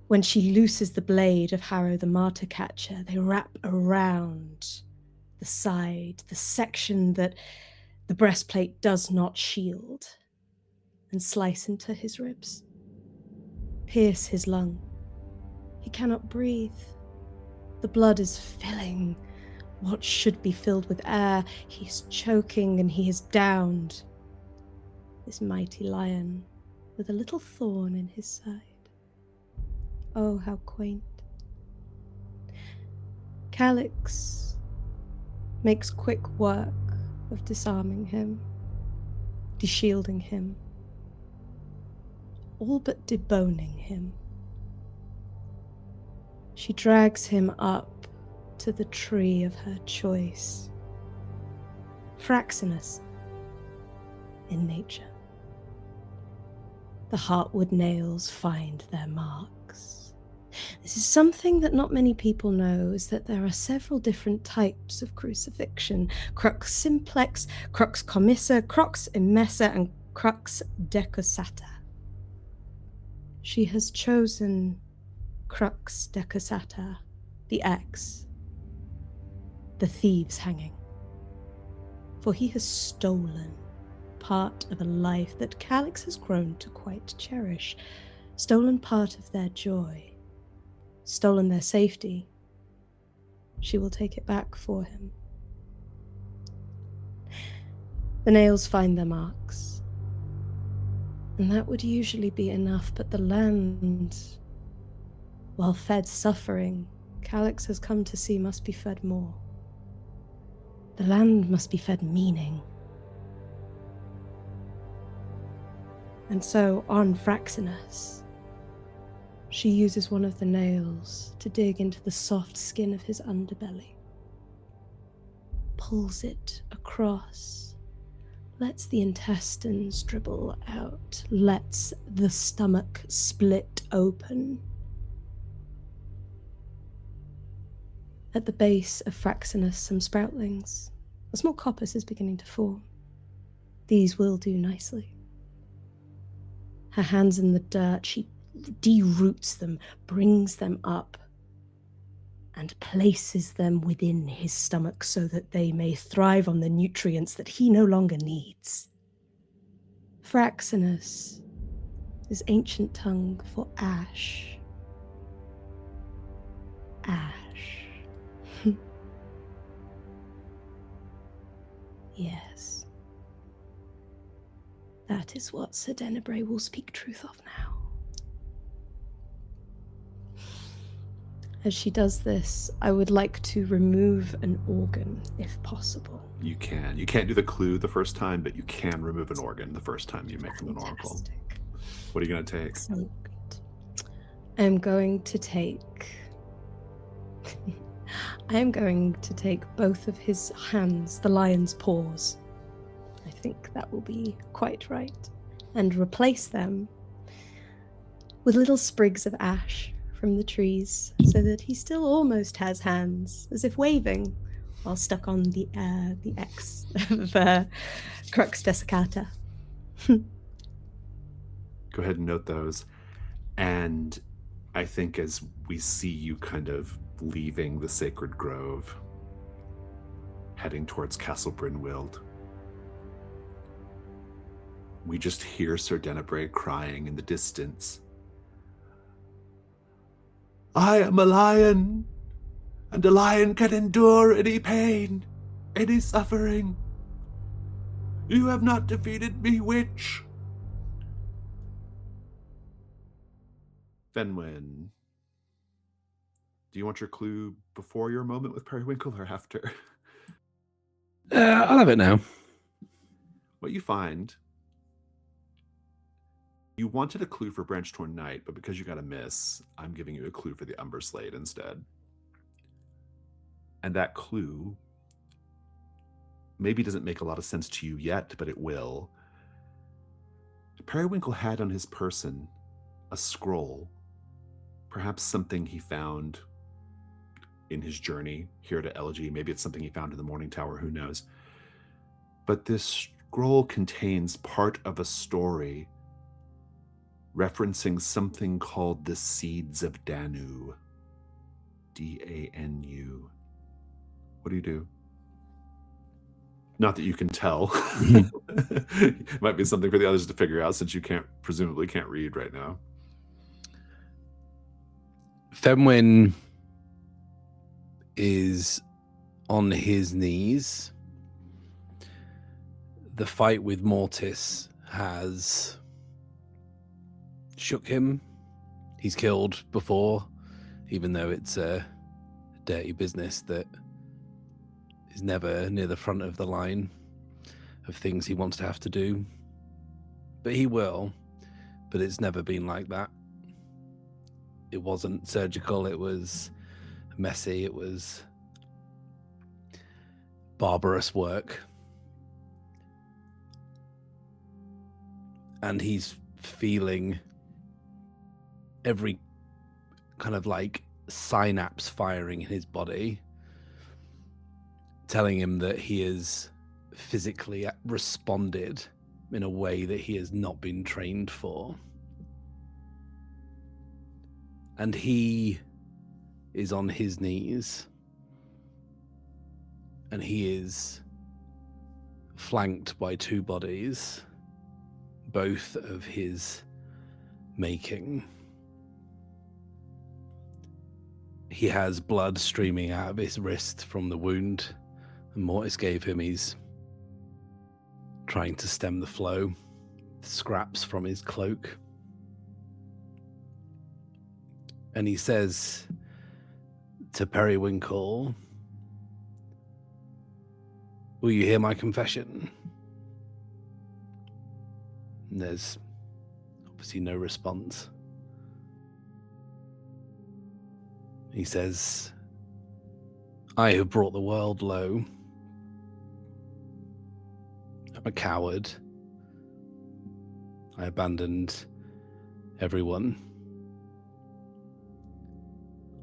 when she looses the blade of Harrow the Martyr Catcher, they wrap around the side, the section that the breastplate does not shield, and slice into his ribs, pierce his lung. He cannot breathe. The blood is filling what should be filled with air. He is choking and he is downed. This mighty lion with a little thorn in his side. Oh, how quaint. Calyxe makes quick work of disarming him, deshielding him, all but deboning him. She drags him up to the tree of her choice. Fraxinus in nature. The heartwood nails find their marks. This is something that not many people know, is that there are several different types of crucifixion. Crux simplex, crux commissa, crux immessa, and crux decussata. She has chosen crux decussata, the X, the thieves hanging. For he has stolen part of a life that Calyxe has grown to quite cherish, stolen part of their joy, stolen their safety. She will take it back for him. The nails find their marks, and that would usually be enough, but the land, while fed suffering, Calyxe has come to see must be fed more. The land must be fed meaning. And so, on Fraxinus, she uses one of the nails to dig into the soft skin of his underbelly, pulls it across, lets the intestines dribble out, lets the stomach split open. At the base of Fraxinus, some sproutlings. A small coppice is beginning to form. These will do nicely. Her hands in the dirt, she deroots them, brings them up, and places them within his stomach so that they may thrive on the nutrients that he no longer needs. Fraxinus is ancient tongue for ash. Ash. Yes. That is what Sir Denebray will speak truth of now. As she does this, I would like to remove an organ, if possible. You can. You can't do the clue the first time, but you can remove an organ the first time you make them an oracle. Fantastic. What are you going to take? Excellent. I'm going to take both of his hands, the lion's paws. I think that will be quite right. And replace them with little sprigs of ash from the trees, so that he still almost has hands, as if waving, while stuck on the X of Crux Desiccata. Go ahead and note those. And I think as we see you kind of leaving the sacred grove, heading towards Castle Brynwild, we just hear Sir Denebray crying in the distance. I am a lion, and a lion can endure any pain, any suffering. You have not defeated me, witch. Fenwyn, do you want your clue before your moment with Periwinkle or after? I'll have it now. What you find, you wanted a clue for Branch Torn Knight, but because you got a miss, I'm giving you a clue for the Umber Slade instead. And that clue maybe doesn't make a lot of sense to you yet, but it will. Periwinkle had on his person a scroll, perhaps something he found in his journey here to Elegy. Maybe it's something he found in the Morning Tower, who knows. But this scroll contains part of a story referencing something called the Seeds of Danu. D-A-N-U. What do you do? Not that you can tell. It might be something for the others to figure out, since you presumably can't read right now. Fenwyn is on his knees. The fight with Mortis has shook him. He's killed before, even though it's a dirty business that is never near the front of the line of things he wants to have to do. But he will, but it's never been like that. It wasn't surgical, it was messy, it was barbarous work. And he's feeling every kind of like synapse firing in his body, telling him that he has physically responded in a way that he has not been trained for. And he is on his knees, and he is flanked by two bodies, both of his making. He has blood streaming out of his wrist from the wound and Mortis gave him. He's trying to stem the flow, scraps from his cloak. And he says to Periwinkle, "Will you hear my confession?" And there's obviously no response. He says, "I have brought the world low. I'm a coward. I abandoned everyone.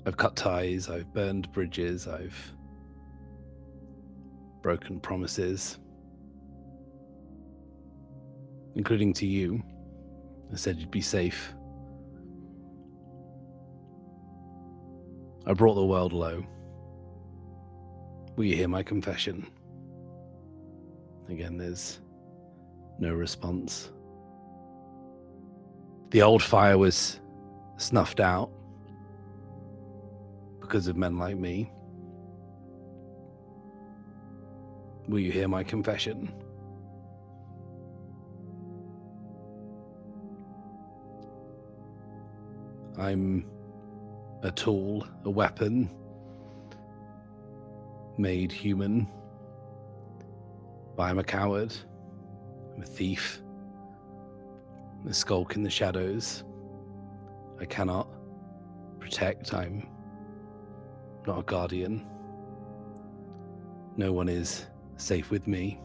I've cut ties, I've burned bridges, I've broken promises, including to you. I said you'd be safe. I brought the world low. Will you hear my confession?" Again, there's no response. The old fire was snuffed out because of men like me. Will you hear my confession? I'm a tool, a weapon, made human. But I'm a coward. I'm a thief. I skulk in the shadows. I cannot protect. I'm not a guardian. No one is safe with me.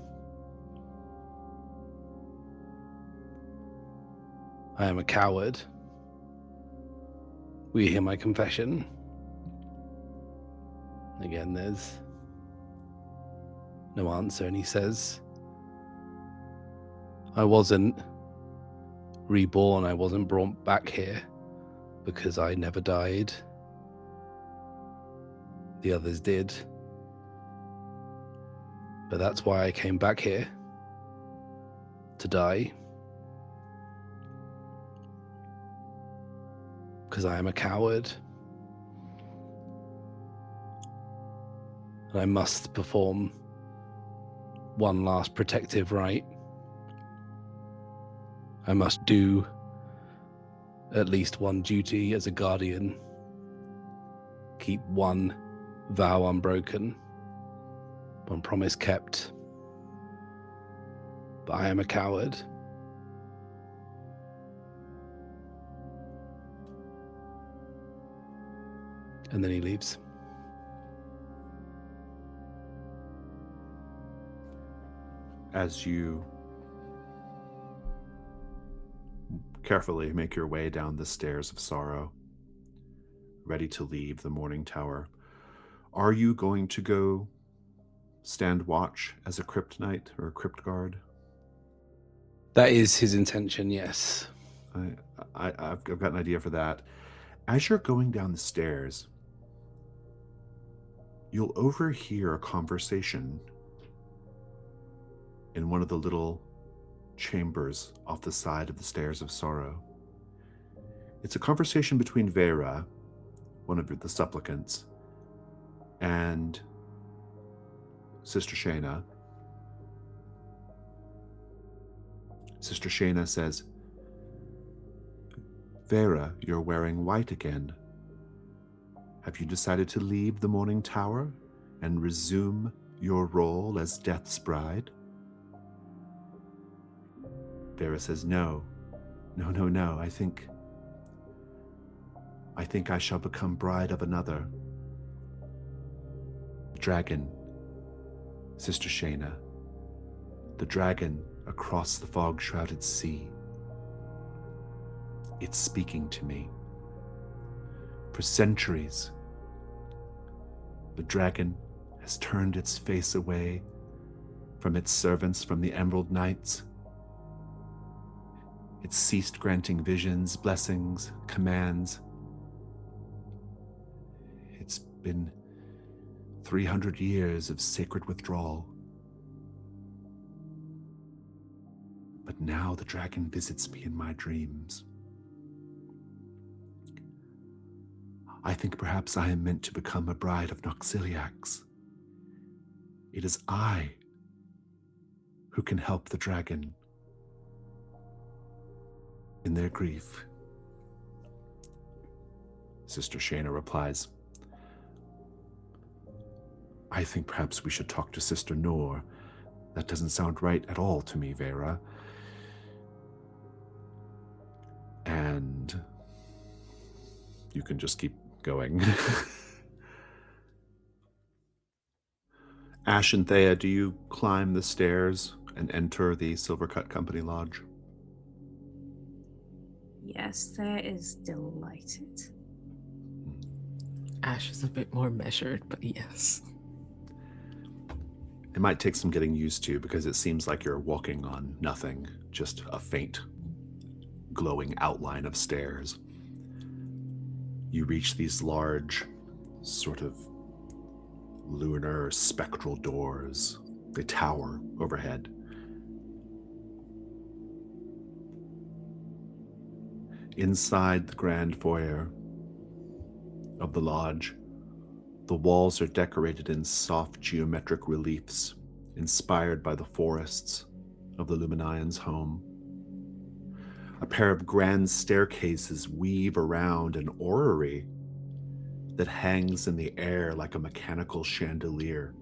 I am a coward. Will you hear my confession? Again, there's no answer, and he says, I wasn't reborn, I wasn't brought back here because I never died. The others did. But that's why I came back here, to die. Because I am a coward. And I must perform one last protective rite. I must do at least one duty as a guardian. Keep one vow unbroken, one promise kept. But I am a coward. And then he leaves. As you carefully make your way down the stairs of sorrow, ready to leave the Morning Tower, are you going to go stand watch as a crypt knight or a crypt guard? That is his intention, yes. I've got an idea for that. As you're going down the stairs, you'll overhear a conversation in one of the little chambers off the side of the Stairs of Sorrow. It's a conversation between Vera, one of the supplicants, and Sister Shayna. Sister Shayna says, "Vera, you're wearing white again. Have you decided to leave the Morning Tower and resume your role as Death's bride?" Vera says, No. I think I shall become bride of another. Dragon, Sister Shayna. The dragon across the fog-shrouded sea. It's speaking to me. For centuries, the dragon has turned its face away from its servants, from the Emerald Knights. It ceased granting visions, blessings, commands. It's been 300 years of sacred withdrawal. But now the dragon visits me in my dreams. I think perhaps I am meant to become a bride of Noxiliacs. It is I who can help the dragon in their grief. Sister Shayna replies, I think perhaps we should talk to Sister Noor. That doesn't sound right at all to me, Vera. And you can just keep going. Ash and Theia, do you climb the stairs and enter the Silvercut Company Lodge? Yes, Theia is delighted. Ash is a bit more measured, but yes. It might take some getting used to because it seems like you're walking on nothing, just a faint, glowing outline of stairs. You reach these large, sort of lunar spectral doors. They tower overhead. Inside the grand foyer of the lodge, the walls are decorated in soft geometric reliefs inspired by the forests of the Luminian's home. A pair of grand staircases weave around an orrery that hangs in the air like a mechanical chandelier,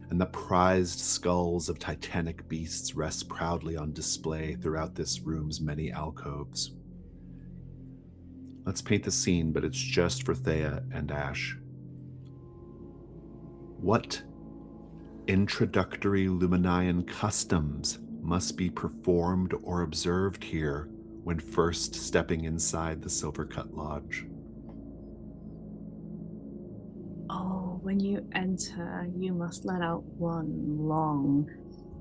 and the prized skulls of titanic beasts rest proudly on display throughout this room's many alcoves. Let's paint the scene, but it's just for Theia and Ash. What introductory Luminian customs must be performed or observed here when first stepping inside the Silvercut Lodge? Oh, when you enter, you must let out one long,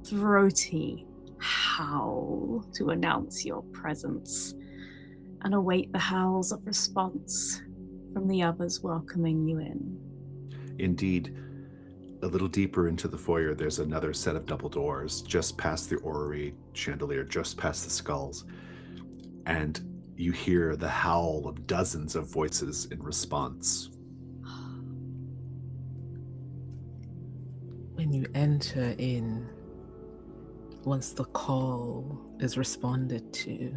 throaty howl to announce your presence, and await the howls of response from the others welcoming you in. Indeed, a little deeper into the foyer, there's another set of double doors, just past the orrery chandelier, just past the skulls. And you hear the howl of dozens of voices in response. When you enter in, once the call is responded to,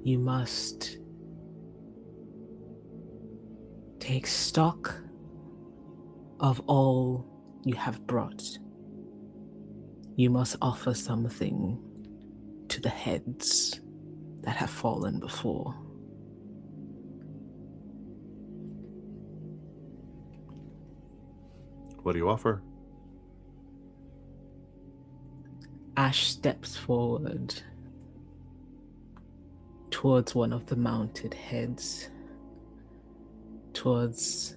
You must take stock of all you have brought. You must offer something to the heads that have fallen before. What do you offer? Ash steps forward towards one of the mounted heads, towards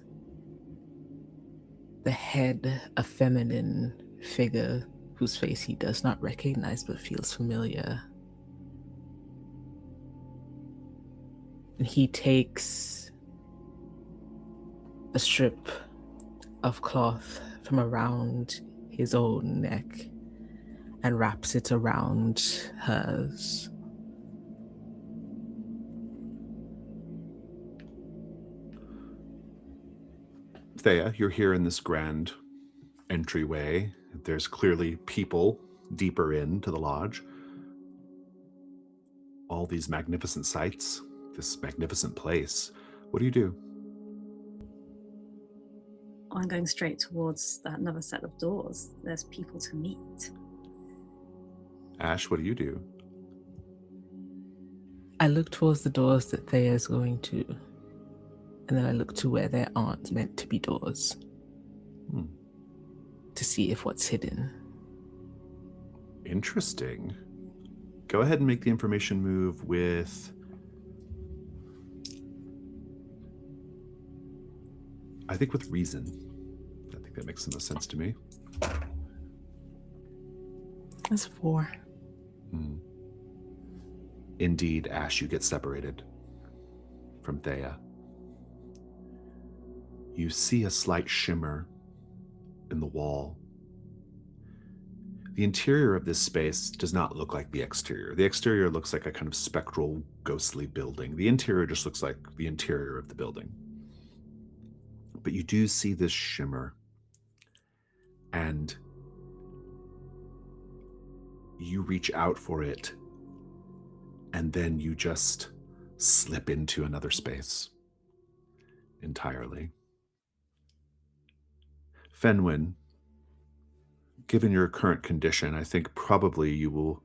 the head, a feminine figure whose face he does not recognize but feels familiar. And he takes a strip of cloth from around his own neck and wraps it around hers. Theia, you're here in this grand entryway. There's clearly people deeper into the lodge. All these magnificent sights, this magnificent place. What do you do? I'm going straight towards another set of doors. There's people to meet. Ash, what do you do? I look towards the doors that Theia is going to, and then I look to where there aren't meant to be doors to see if what's hidden. Interesting. Go ahead and make the information move with... I think with reason. I think that makes the most sense to me. That's 4. Indeed, Ash, you get separated from Theia. You see a slight shimmer in the wall. The interior of this space does not look like the exterior. The exterior looks like a kind of spectral, ghostly building. The interior just looks like the interior of the building. But you do see this shimmer, and you reach out for it, and then you just slip into another space entirely. Fenwyn, given your current condition, I think probably you will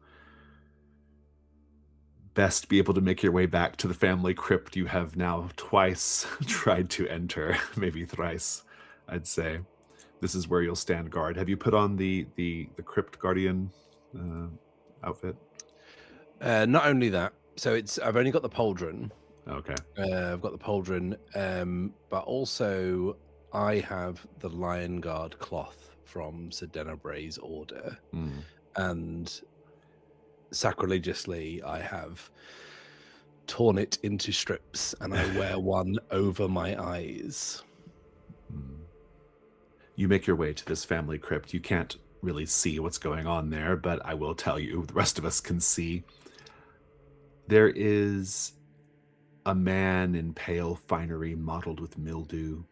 best be able to make your way back to the family crypt you have now twice tried to enter, maybe thrice, I'd say. This is where you'll stand guard. Have you put on the crypt guardian outfit? Not only that, so I've only got the pauldron. Okay. I've got the pauldron, but also I have the Lion Guard cloth from Sir Denabray's order, and sacrilegiously I have torn it into strips, and I wear one over my eyes. You make your way to this family crypt. You can't really see what's going on there, but I will tell you, the rest of us can see. There is a man in pale finery mottled with mildew.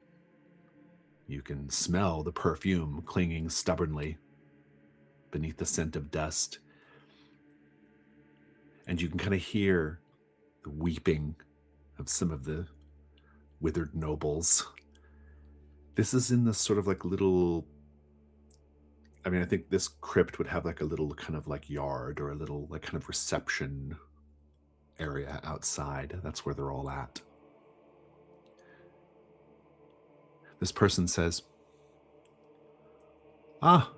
You can smell the perfume clinging stubbornly beneath the scent of dust. And you can kind of hear the weeping of some of the withered nobles. This is in this sort of like little... I mean, I think this crypt would have like a little kind of like yard or a little like kind of reception area outside. That's where they're all at. This person says, "Ah,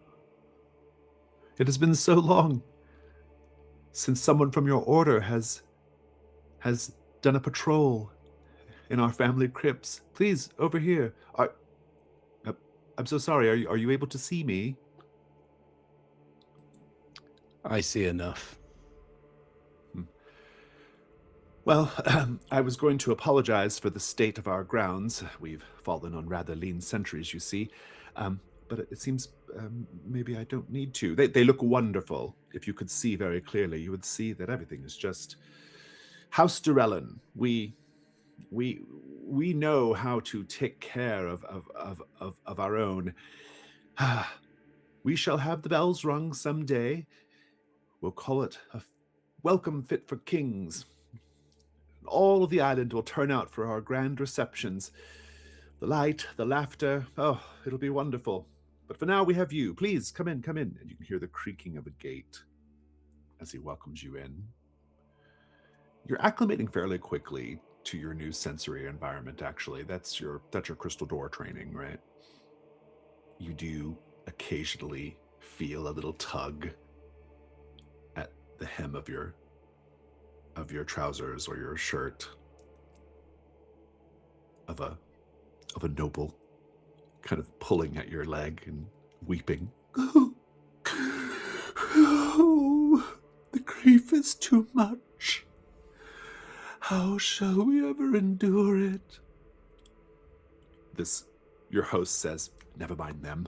it has been so long since someone from your order has done a patrol in our family crypts. Please, over here. I'm so sorry. Are you able to see me?" I see enough. Well, I was going to apologize for the state of our grounds. We've fallen on rather lean sentries, you see. But it seems maybe I don't need to. They look wonderful. If you could see very clearly, you would see that everything is just... House Durellen, we know how to take care of our own. We shall have the bells rung someday. We'll call it a welcome fit for kings. all of the island will turn out for our grand receptions. The light, the laughter, oh, it'll be wonderful. But for now, we have you. Please, come in, come in. And you can hear the creaking of a gate as he welcomes you in. You're acclimating fairly quickly to your new sensory environment, actually. That's your crystal door training, right? You do occasionally feel a little tug at the hem of your trousers or your shirt of a noble kind of pulling at your leg and weeping. Oh, the grief is too much. How shall we ever endure it? Your host says, never mind them.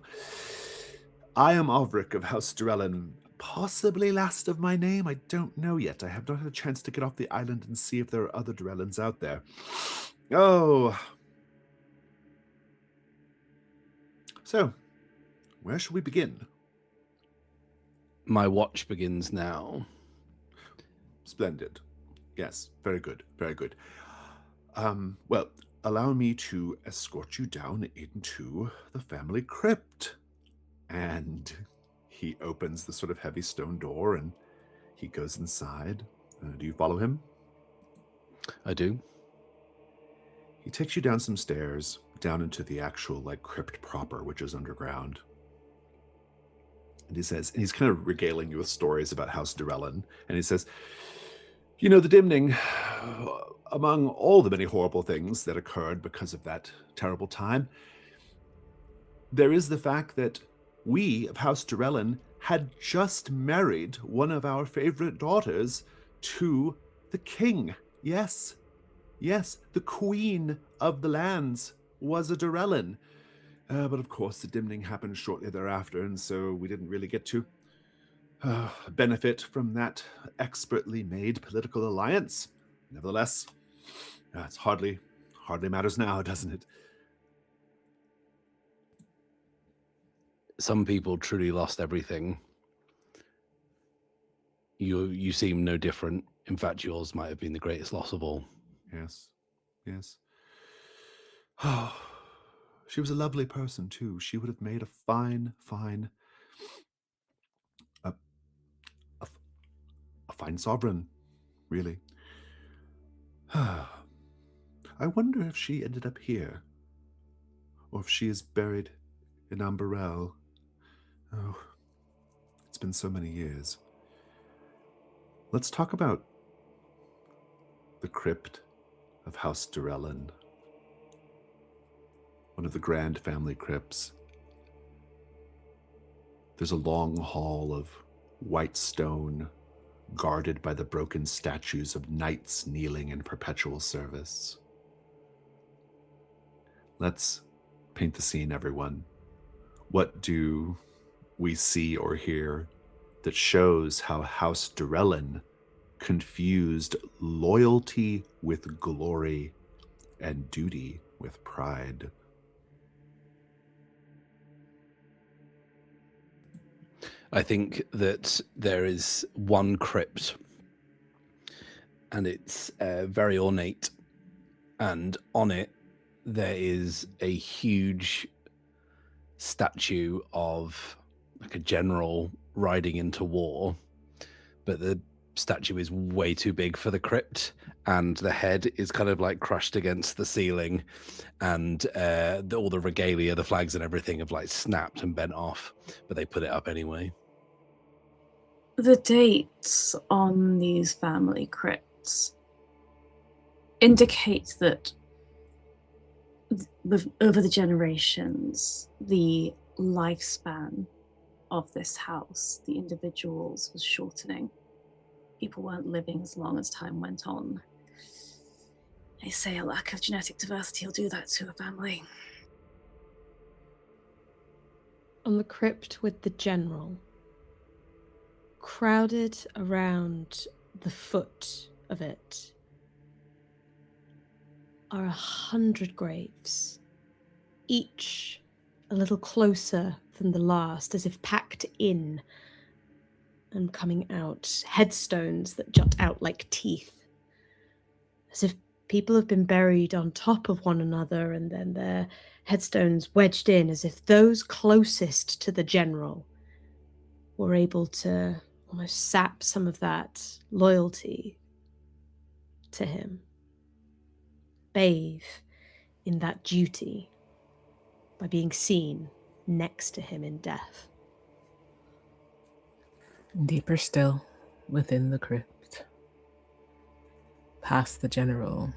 I am Alvric of House Durellin, possibly last of my name. I don't know yet. I have not had a chance to get off the island and see if there are other Durellins out there. Oh. So, where shall we begin? My watch begins now. Splendid. Yes, very good, very good. Well, allow me to escort you down into the family crypt. And he opens the sort of heavy stone door and he goes inside. Do you follow him? I do. He takes you down some stairs, down into the actual crypt proper, which is underground. And he says, and he's kind of regaling you with stories about House Durellin. And he says, you know, the Dimning, among all the many horrible things that occurred because of that terrible time, there is the fact that we of House Durellin had just married one of our favorite daughters to the king. Yes, the queen of the lands was a Durellin. But of course, the Dimning happened shortly thereafter, and so we didn't really get to benefit from that expertly made political alliance. Nevertheless, it's hardly matters now, doesn't it? Some people truly lost everything. You seem no different. In fact, yours might have been the greatest loss of all. Yes. Oh, she was a lovely person too. She would have made a fine sovereign, really. I wonder if she ended up here, or if she is buried in Umberell. Oh, it's been so many years. Let's talk about the crypt of House Durellin, one of the grand family crypts. There's a long hall of white stone, guarded by the broken statues of knights kneeling in perpetual service. Let's paint the scene, everyone. What do we see or hear that shows how House Durellin confused loyalty with glory and duty with pride? I think that there is one crypt, and it's very ornate, and on it there is a huge statue of a general riding into war, but the statue is way too big for the crypt, and the head is kind of crushed against the ceiling, and all the regalia, the flags and everything have snapped and bent off, but they put it up anyway. The dates on these family crypts indicate that over the generations, the lifespan of this house, the individuals, was shortening. People weren't living as long as time went on. They say a lack of genetic diversity will do that to a family. On the crypt with the general, crowded around the foot of it, are 100 graves, each a little closer than the last, as if packed in and coming out, headstones that jut out like teeth. as if people have been buried on top of one another and then their headstones wedged in, as if those closest to the general were able to almost sap some of that loyalty to him, bathe in that duty by being seen next to him in death. Deeper still, within the crypt, past the general,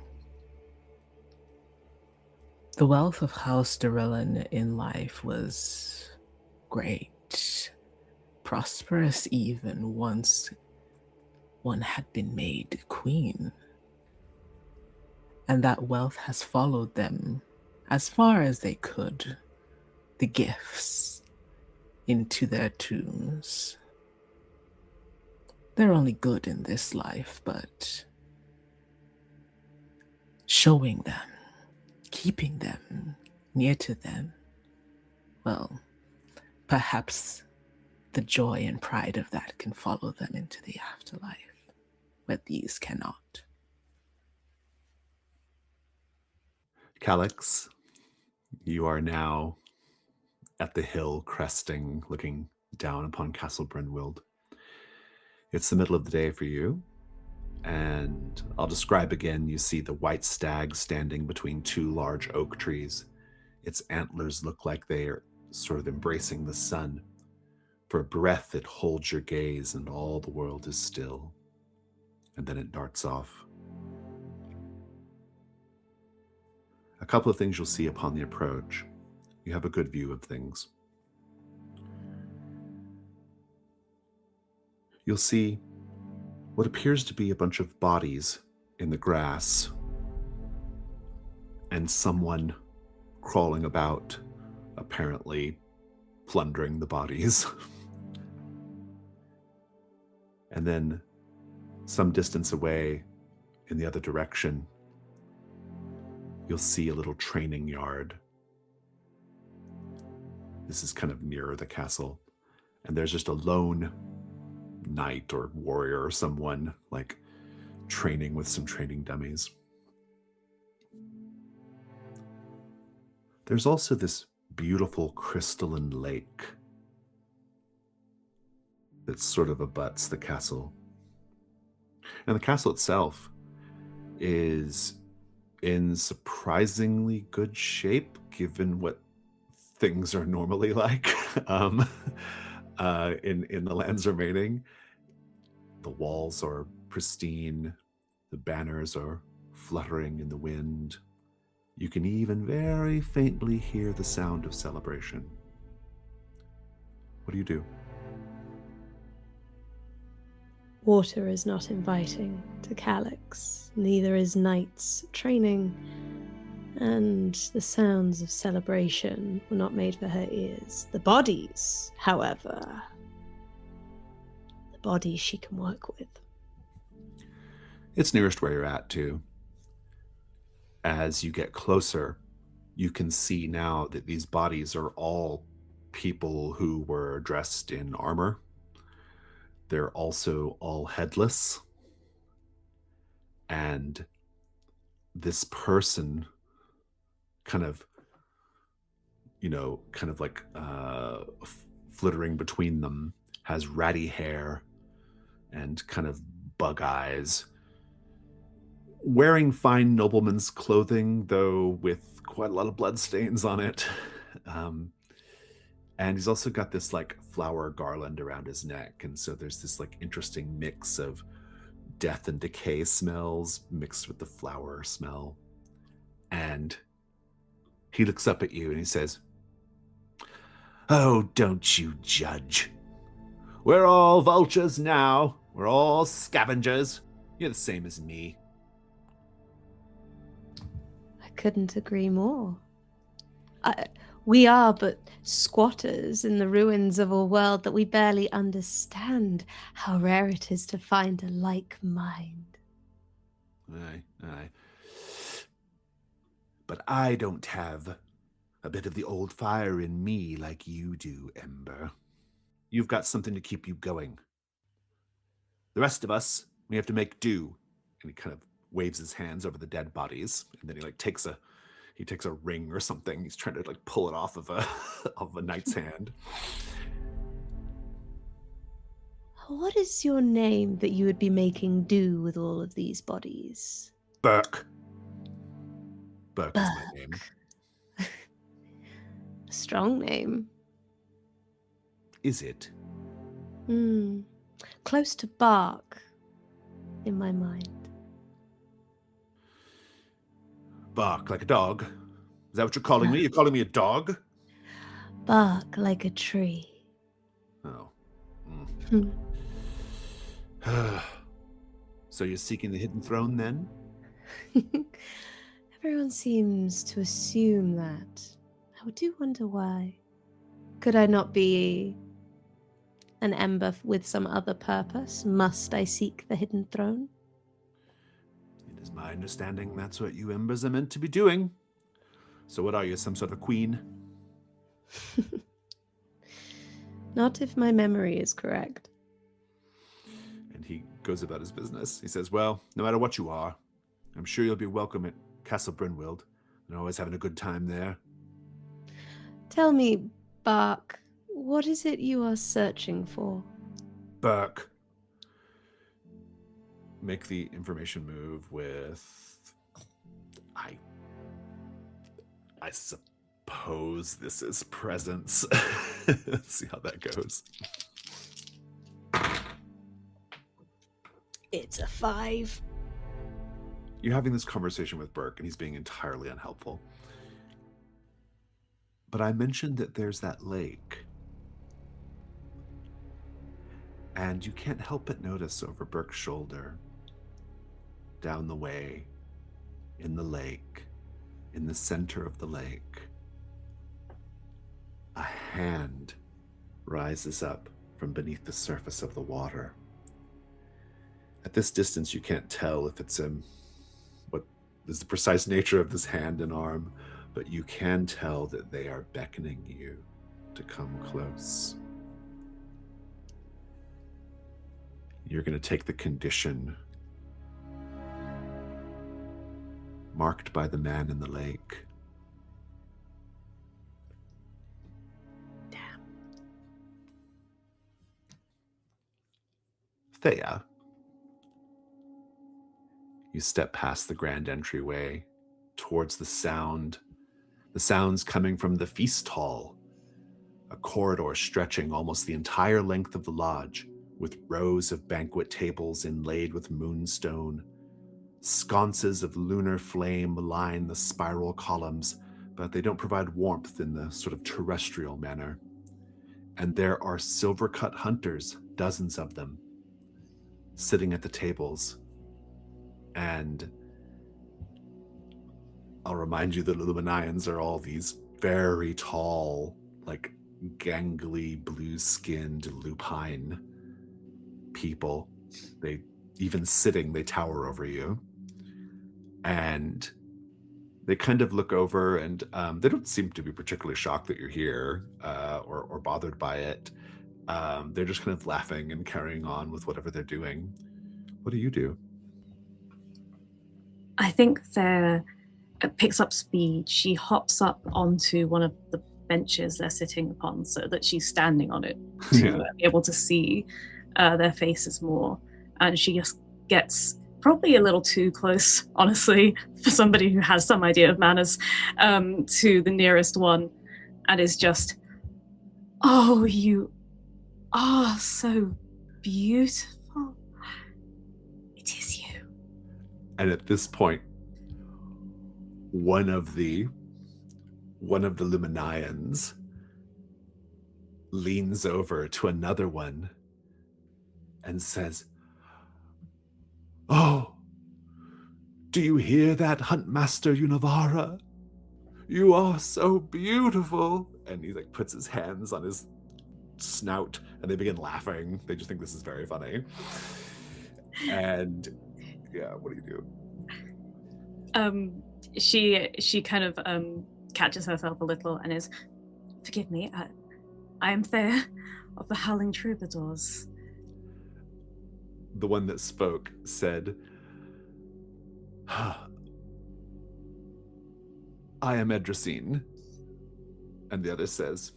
the wealth of House Durellan in life was great, prosperous even once one had been made queen. And that wealth has followed them as far as they could, the gifts, into their tombs. They're only good in this life, but showing them, keeping them near to them, well, perhaps the joy and pride of that can follow them into the afterlife, where these cannot. Calyxe, you are now at the hill cresting, looking down upon Castle Brynwild. It's the middle of the day for you, and I'll describe again. You see the white stag standing between two large oak trees. Its antlers look like they are sort of embracing the sun. For a breath, it holds your gaze, and all the world is still. And then it darts off. A couple of things you'll see upon the approach. You have a good view of things. You'll see what appears to be a bunch of bodies in the grass and someone crawling about, apparently plundering the bodies. And then some distance away in the other direction, you'll see a little training yard. This is kind of nearer the castle. And there's just a lone knight or warrior or someone like training with some training dummies. There's also this beautiful crystalline lake that sort of abuts the castle. And the castle itself is in surprisingly good shape, given what things are normally like in the lands remaining. The walls are pristine. The banners are fluttering in the wind. You can even very faintly hear the sound of celebration. What do you do? Water is not inviting to Calyxe, neither is Knight's training, and the sounds of celebration were not made for her ears. The bodies, however, the bodies she can work with. It's nearest where you're at, too. As you get closer, you can see now that these bodies are all people who were dressed in armor. They're also all headless. And this person kind of like flittering between them has ratty hair and kind of bug eyes. Wearing fine nobleman's clothing, though with quite a lot of bloodstains on it. And he's also got this like flower garland around his neck. And so there's this like interesting mix of death and decay smells mixed with the flower smell. And he looks up at you and he says, "Oh, don't you judge. We're all vultures now. We're all scavengers. You're the same as me." I couldn't agree more. We are but squatters in the ruins of a world that we barely understand. How rare it is to find a like mind. Aye. But I don't have a bit of the old fire in me like you do, Ember. You've got something to keep you going. The rest of us, we have to make do. And he kind of waves his hands over the dead bodies, and then he takes a ring or something. He's trying to pull it off of a of a knight's hand. What is your name that you would be making do with all of these bodies? Burke. Burke is my name. A strong name. Is it? Close to bark, in my mind. Bark like a dog? Is that what you're calling me? You're calling me a dog? Bark like a tree. Oh. So you're seeking the hidden throne then? Everyone seems to assume that. I do wonder why. Could I not be an ember with some other purpose? Must I seek the hidden throne? It is my understanding that's what you embers are meant to be doing. So what are you, some sort of queen? Not if my memory is correct. And he goes about his business. He says, well, no matter what you are, I'm sure you'll be welcome at Castle Brynwild and always having a good time there. Tell me, Bark, what is it you are searching for? Burke. Make the information move with... I suppose this is presence. Let's see how that goes. It's a 5. You're having this conversation with Burke, and he's being entirely unhelpful. But I mentioned that there's that lake. And you can't help but notice over Burke's shoulder, down the way, in the lake, in the center of the lake, a hand rises up from beneath the surface of the water. At this distance, you can't tell if it's what is the precise nature of this hand and arm, but you can tell that they are beckoning you to come close. You're going to take the condition marked by the man in the lake. Damn. Theia. You step past the grand entryway towards the sounds coming from the feast hall, a corridor stretching almost the entire length of the lodge, with rows of banquet tables inlaid with moonstone. Sconces of lunar flame line the spiral columns, but they don't provide warmth in the sort of terrestrial manner. And there are silver-cut hunters, dozens of them, sitting at the tables. And I'll remind you that the Luminians are all these very tall, gangly, blue-skinned, lupine people. They, even sitting, they tower over you. And they kind of look over, and they don't seem to be particularly shocked that you're here or bothered by it. They're just kind of laughing and carrying on with whatever they're doing. What do you do? I think Theia picks up speed. She hops up onto one of the benches they're sitting upon so that she's standing on it to be able to see their faces more. And she just gets probably a little too close, honestly, for somebody who has some idea of manners, to the nearest one, and is just, oh, you are so beautiful. It is you. And at this point, one of the Luminians leans over to another one and says, "Oh, do you hear that, Huntmaster Univara? You are so beautiful." And he puts his hands on his snout, and they begin laughing. They just think this is very funny. And yeah, what do you do? She kind of catches herself a little and is, "Forgive me, I am Theia of the Howling Troubadours." The one that spoke said, I am Edrasine. And the other says,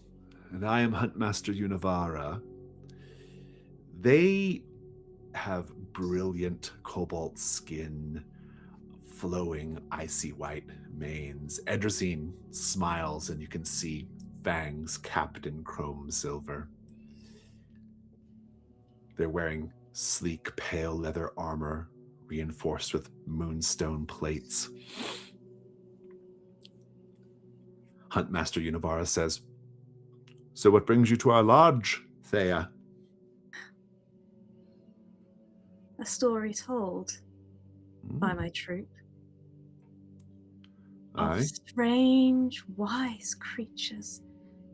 and I am Huntmaster Univara. They have brilliant cobalt skin, flowing icy white manes. Edrasine smiles and you can see fangs capped in chrome silver. They're wearing sleek pale leather armor reinforced with moonstone plates. Huntmaster Univara says, so what brings you to our lodge, Theia? A story told by my troop Aye. of strange, wise creatures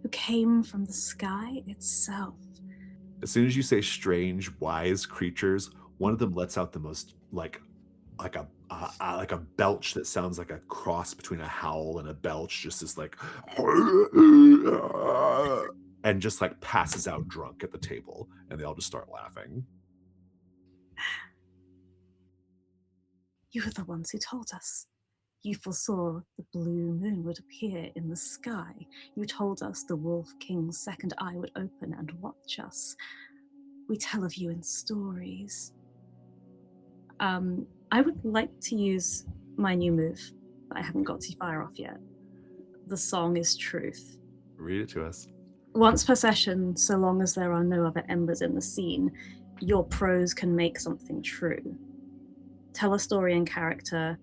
who came from the sky itself. As soon as you say strange, wise creatures, one of them lets out the most like a belch that sounds like a cross between a howl and a belch, just this like, and just like passes out drunk at the table, and they all just start laughing. You were the ones who told us. You foresaw the blue moon would appear in the sky. You told us the Wolf King's second eye would open and watch us. We tell of you in stories. I would like to use my new move that I haven't got to fire off yet. The song is truth. Read it to us. Once per session, so long as there are no other embers in the scene, your prose can make something true. Tell a story in character,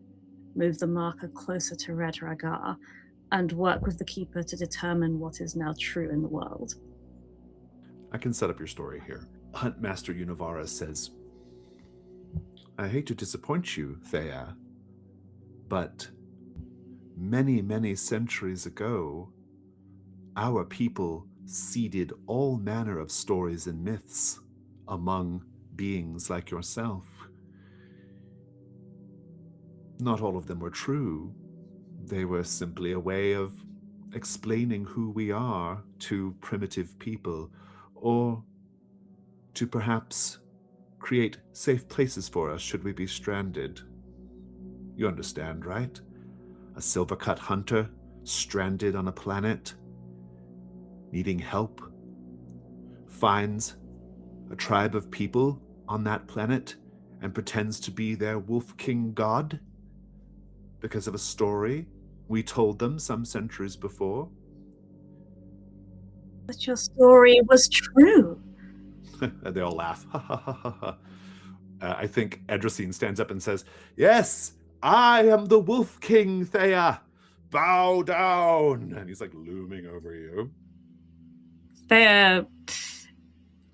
move the marker closer to Red Ragar, and work with the Keeper to determine what is now true in the world. I can set up your story here. Huntmaster Univara says, I hate to disappoint you, Theia, but many, many centuries ago, our people seeded all manner of stories and myths among beings like yourself. Not all of them were true. They were simply a way of explaining who we are to primitive people, or to perhaps create safe places for us should we be stranded. You understand, right? A silver-cut hunter stranded on a planet, needing help, finds a tribe of people on that planet and pretends to be their Wolf King god because of a story we told them some centuries before. But your story was true. And they all laugh. I think Edrasine stands up and says, yes, I am the Wolf King, Theia. Bow down. And he's like looming over you. Theia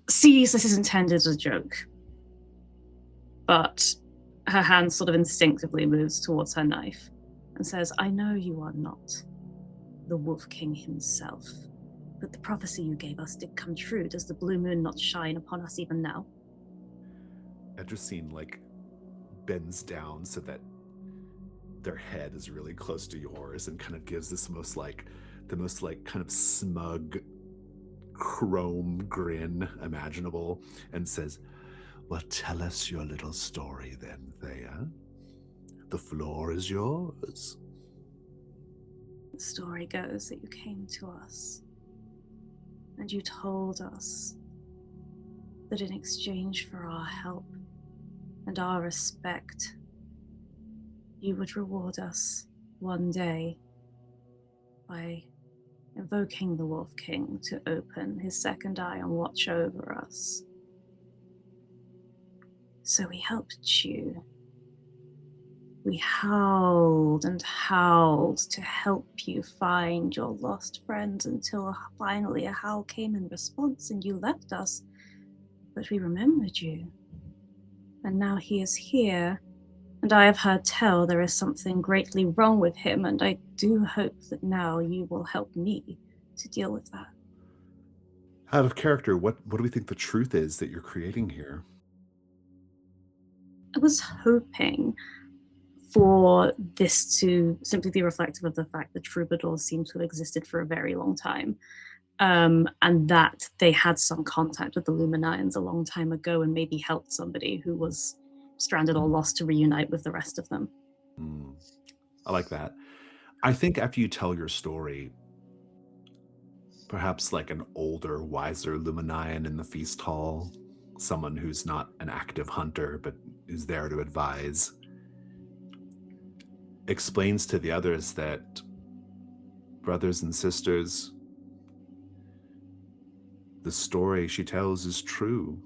sees this is intended as a joke, but her hand sort of instinctively moves towards her knife and says, I know you are not the Wolf King himself, but the prophecy you gave us did come true. Does the blue moon not shine upon us even now? Edrasine like bends down so that their head is really close to yours and kind of gives this the most kind of smug chrome grin imaginable and says, well, tell us your little story then, Theia. The floor is yours. The story goes that you came to us and you told us that in exchange for our help and our respect, you would reward us one day by invoking the Wolf King to open his second eye and watch over us. So we helped you. We howled and howled to help you find your lost friends until finally a howl came in response and you left us. But we remembered you. And now he is here, and I have heard tell there is something greatly wrong with him, and I do hope that now you will help me to deal with that. Out of character, what do we think the truth is that you're creating here? I was hoping for this to simply be reflective of the fact that troubadours seem to have existed for a very long time, and that they had some contact with the Luminarians a long time ago and maybe helped somebody who was stranded or lost to reunite with the rest of them. I like that. I think after you tell your story, perhaps like an older, wiser Luminian in the feast hall, someone who's not an active hunter but is there to advise, explains to the others that, brothers and sisters, the story she tells is true.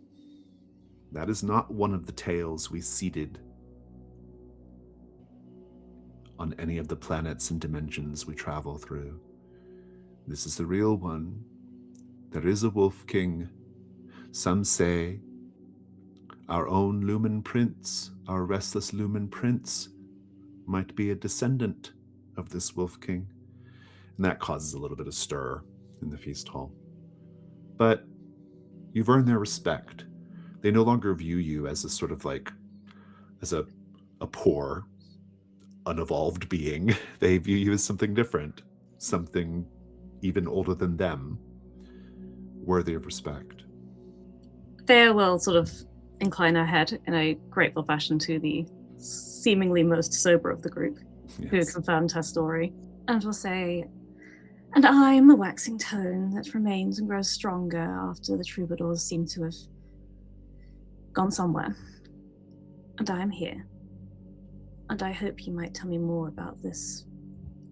That is not one of the tales we seeded on any of the planets and dimensions we travel through. This is the real one. There is a Wolf King. Some say our own Lumen Prince, our restless Lumen Prince, might be a descendant of this Wolf King. And that causes a little bit of stir in the feast hall. But you've earned their respect. They no longer view you as a sort of like, as a poor, unevolved being. They view you as something different, something even older than them, worthy of respect. Theia will sort of incline her head in a grateful fashion to the seemingly most sober of the group, who confirmed her story, and will say, "And I am the waxing tone that remains and grows stronger after the troubadours seem to have gone somewhere. And I am here. And I hope you might tell me more about this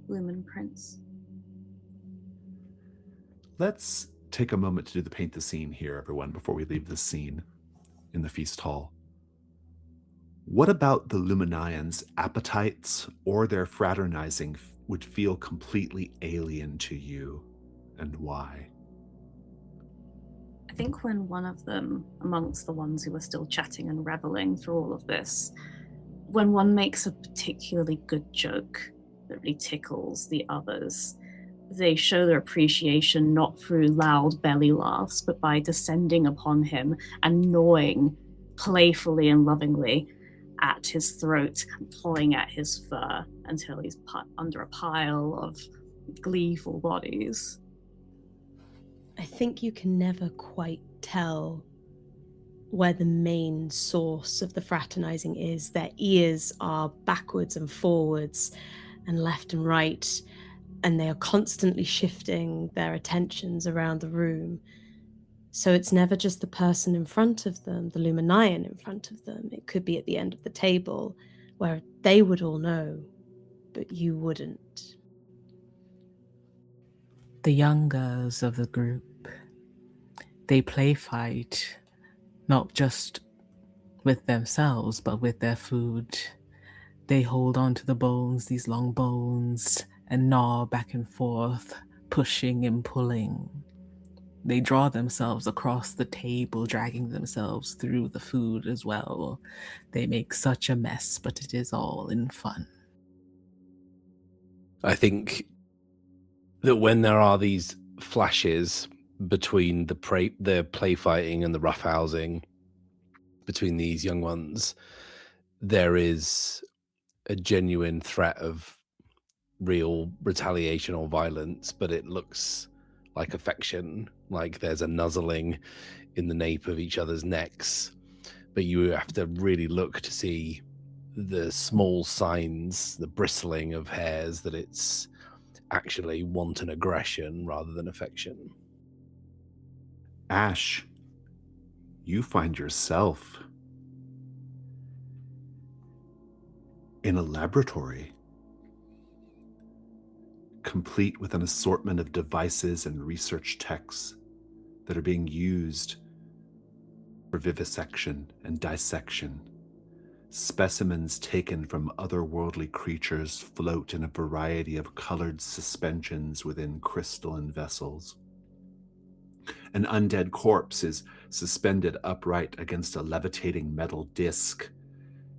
Lumen Prince." Let's take a moment to do the paint the scene here, everyone, before we leave this scene in the feast hall. What about the Luminians' appetites or their fraternizing would feel completely alien to you, and why? I think when one of them, amongst the ones who were still chatting and reveling through all of this, when one makes a particularly good joke that really tickles the others, they show their appreciation not through loud belly laughs, but by descending upon him and gnawing playfully and lovingly at his throat and pulling at his fur until he's put under a pile of gleeful bodies. I think you can never quite tell where the main source of the fraternizing is. Their ears are backwards and forwards and left and right, and they are constantly shifting their attentions around the room. So it's never just the person in front of them, the Luminian in front of them. It could be at the end of the table where they would all know, but you wouldn't. The youngers of the group, they play fight, not just with themselves, but with their food. They hold on to the bones, these long bones, and gnaw back and forth, pushing and pulling. They draw themselves across the table, dragging themselves through the food as well. They make such a mess, but it is all in fun. I think that when there are these flashes between the play fighting and the roughhousing between these young ones, there is a genuine threat of real retaliation or violence, but it looks like affection, like there's a nuzzling in the nape of each other's necks, but you have to really look to see the small signs, the bristling of hairs, that it's actually wanton aggression rather than affection. Ash, you find yourself in a laboratory, complete with an assortment of devices and research texts that are being used for vivisection and dissection. Specimens taken from otherworldly creatures float in a variety of colored suspensions within crystalline vessels. An undead corpse is suspended upright against a levitating metal disc,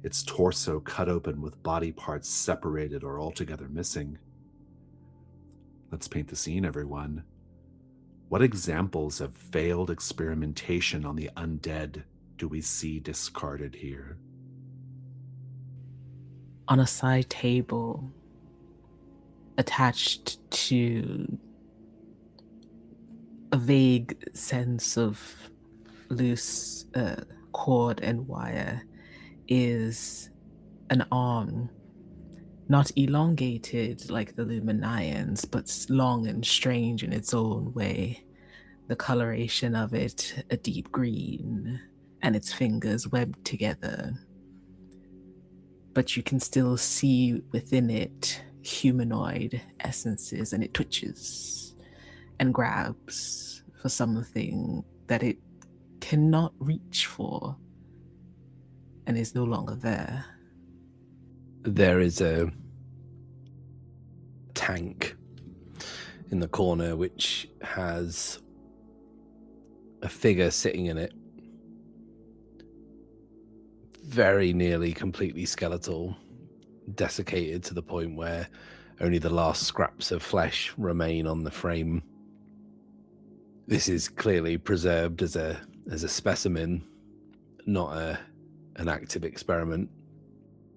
its torso cut open with body parts separated or altogether missing. Let's paint the scene, everyone. What examples of failed experimentation on the undead do we see discarded here? On a side table, attached to a vague sense of loose cord and wire, is an arm not elongated like the Luminians, but long and strange in its own way. The coloration of it, a deep green, and its fingers webbed together. But you can still see within it humanoid essences, and it twitches and grabs for something that it cannot reach for and is no longer there. There is a tank in the corner which has a figure sitting in it, very nearly completely skeletal, desiccated to the point where only the last scraps of flesh remain on the frame. This is clearly preserved as a specimen, not an active experiment.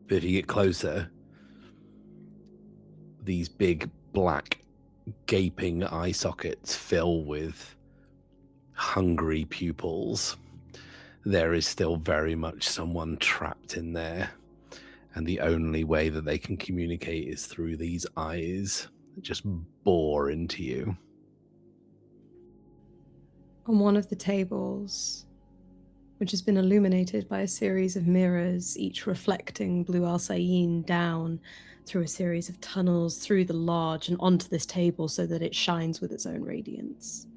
But if you get closer, these big black gaping eye sockets fill with hungry pupils. There is still very much someone trapped in there, and the only way that they can communicate is through these eyes that just bore into you. On one of the tables, which has been illuminated by a series of mirrors, each reflecting Blue Alcayne down through a series of tunnels through the lodge and onto this table so that it shines with its own radiance.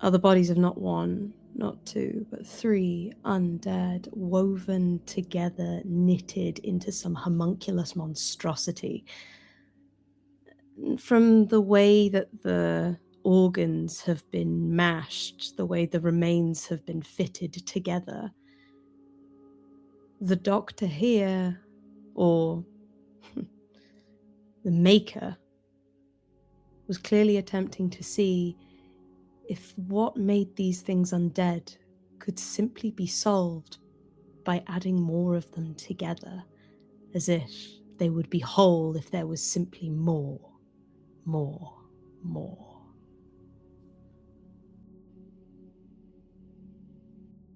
Other bodies of not one, not two, but three undead, woven together, knitted into some homunculus monstrosity. From the way that the organs have been mashed, the way the remains have been fitted together, the doctor here, or the maker, was clearly attempting to see if what made these things undead could simply be solved by adding more of them together, as if they would be whole if there was simply more.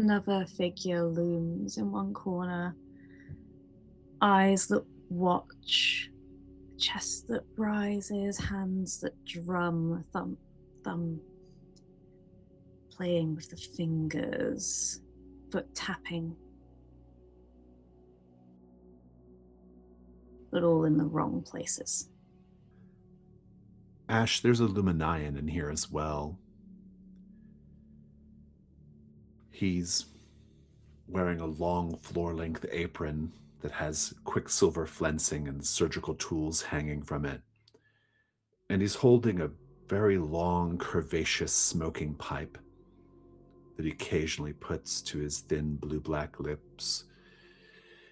Another figure looms in one corner. Eyes that watch, chest that rises, hands that drum, thumb playing with the fingers, foot tapping. But all in the wrong places. Ash, there's a Luminian in here as well. He's wearing a long floor-length apron that has quicksilver flensing and surgical tools hanging from it. And he's holding a very long, curvaceous smoking pipe that he occasionally puts to his thin blue-black lips.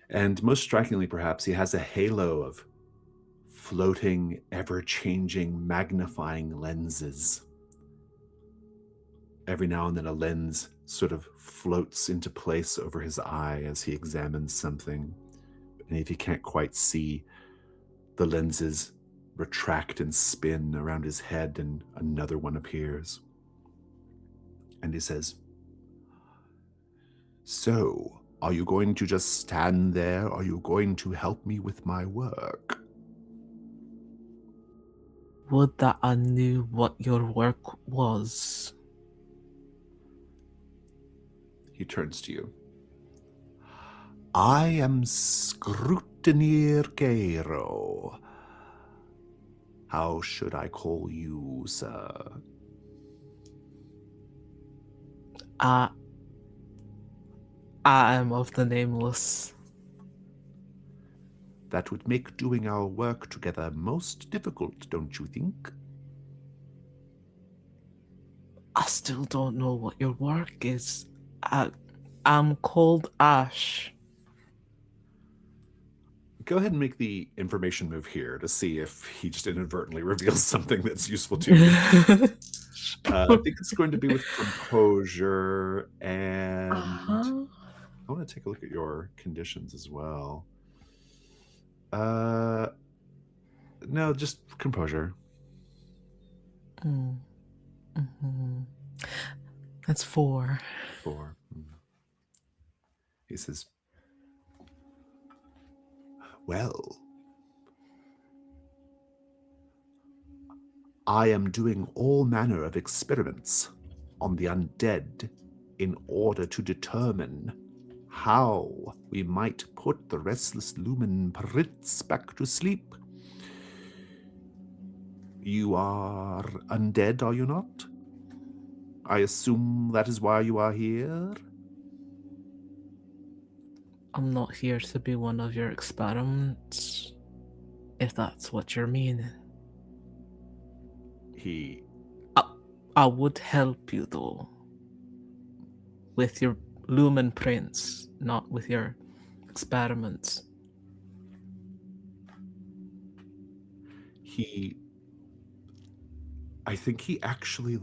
And most strikingly, perhaps, he has a halo of floating, ever-changing, magnifying lenses. Every now and then a lens sort of floats into place over his eye as he examines something. And if he can't quite see, the lenses retract and spin around his head and another one appears. And he says, "So, are you going to just stand there? Or are you going to help me with my work?" Would that I knew what your work was. He turns to you. "I am Scrutineer Cairo. How should I call you, sir?" I am of the nameless. That would make doing our work together most difficult, don't you think? I still don't know what your work is. I'm called Ash. Go ahead and make the information move here to see if he just inadvertently reveals something that's useful to you. I think it's going to be with composure, and I want to take a look at your conditions as well. No, just composure. Mm-hmm. That's 4. 4. He says, Well, I am doing all manner of experiments on the undead in order to determine how we might put the restless lumen prince back to sleep. You are undead, are you not? I assume that is why you are here? I'm not here to be one of your experiments, if that's what you're meaning. I would help you, though, with your lumen prince, not with your experiments. I think he actually,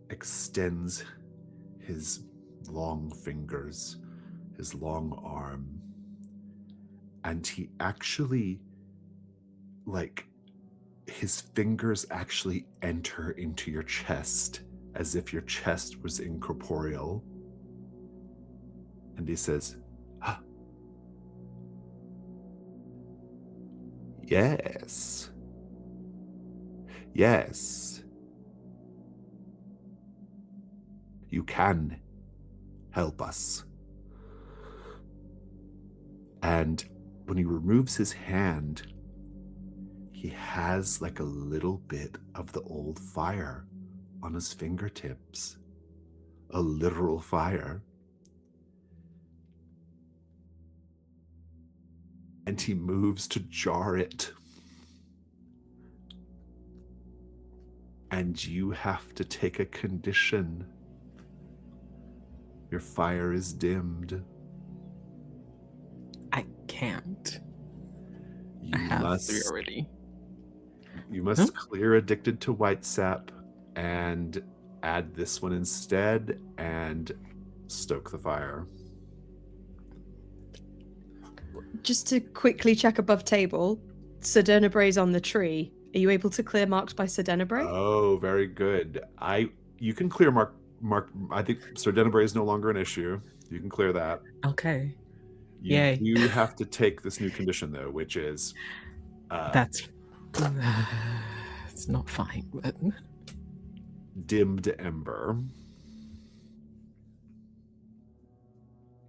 extends his long fingers, his long arm, and he actually, his fingers actually enter into your chest as if your chest was incorporeal. And he says, "Ah, yes. Yes. You can help us." And when he removes his hand, he has a little bit of the old fire on his fingertips. A literal fire. And he moves to jar it. And you have to take a condition. Your fire is dimmed. I can't. You I have must, 3 already. You must clear addicted to white sap and add this one instead and stoke the fire. Just to quickly check above table, Serdenabrae's on the tree. Are you able to clear marks by Serdenabrae? Oh, very good. You can clear mark. I think Serdenabrae is no longer an issue. You can clear that. Okay. You do have to take this new condition though, which is That's it's not fine, but dimmed ember.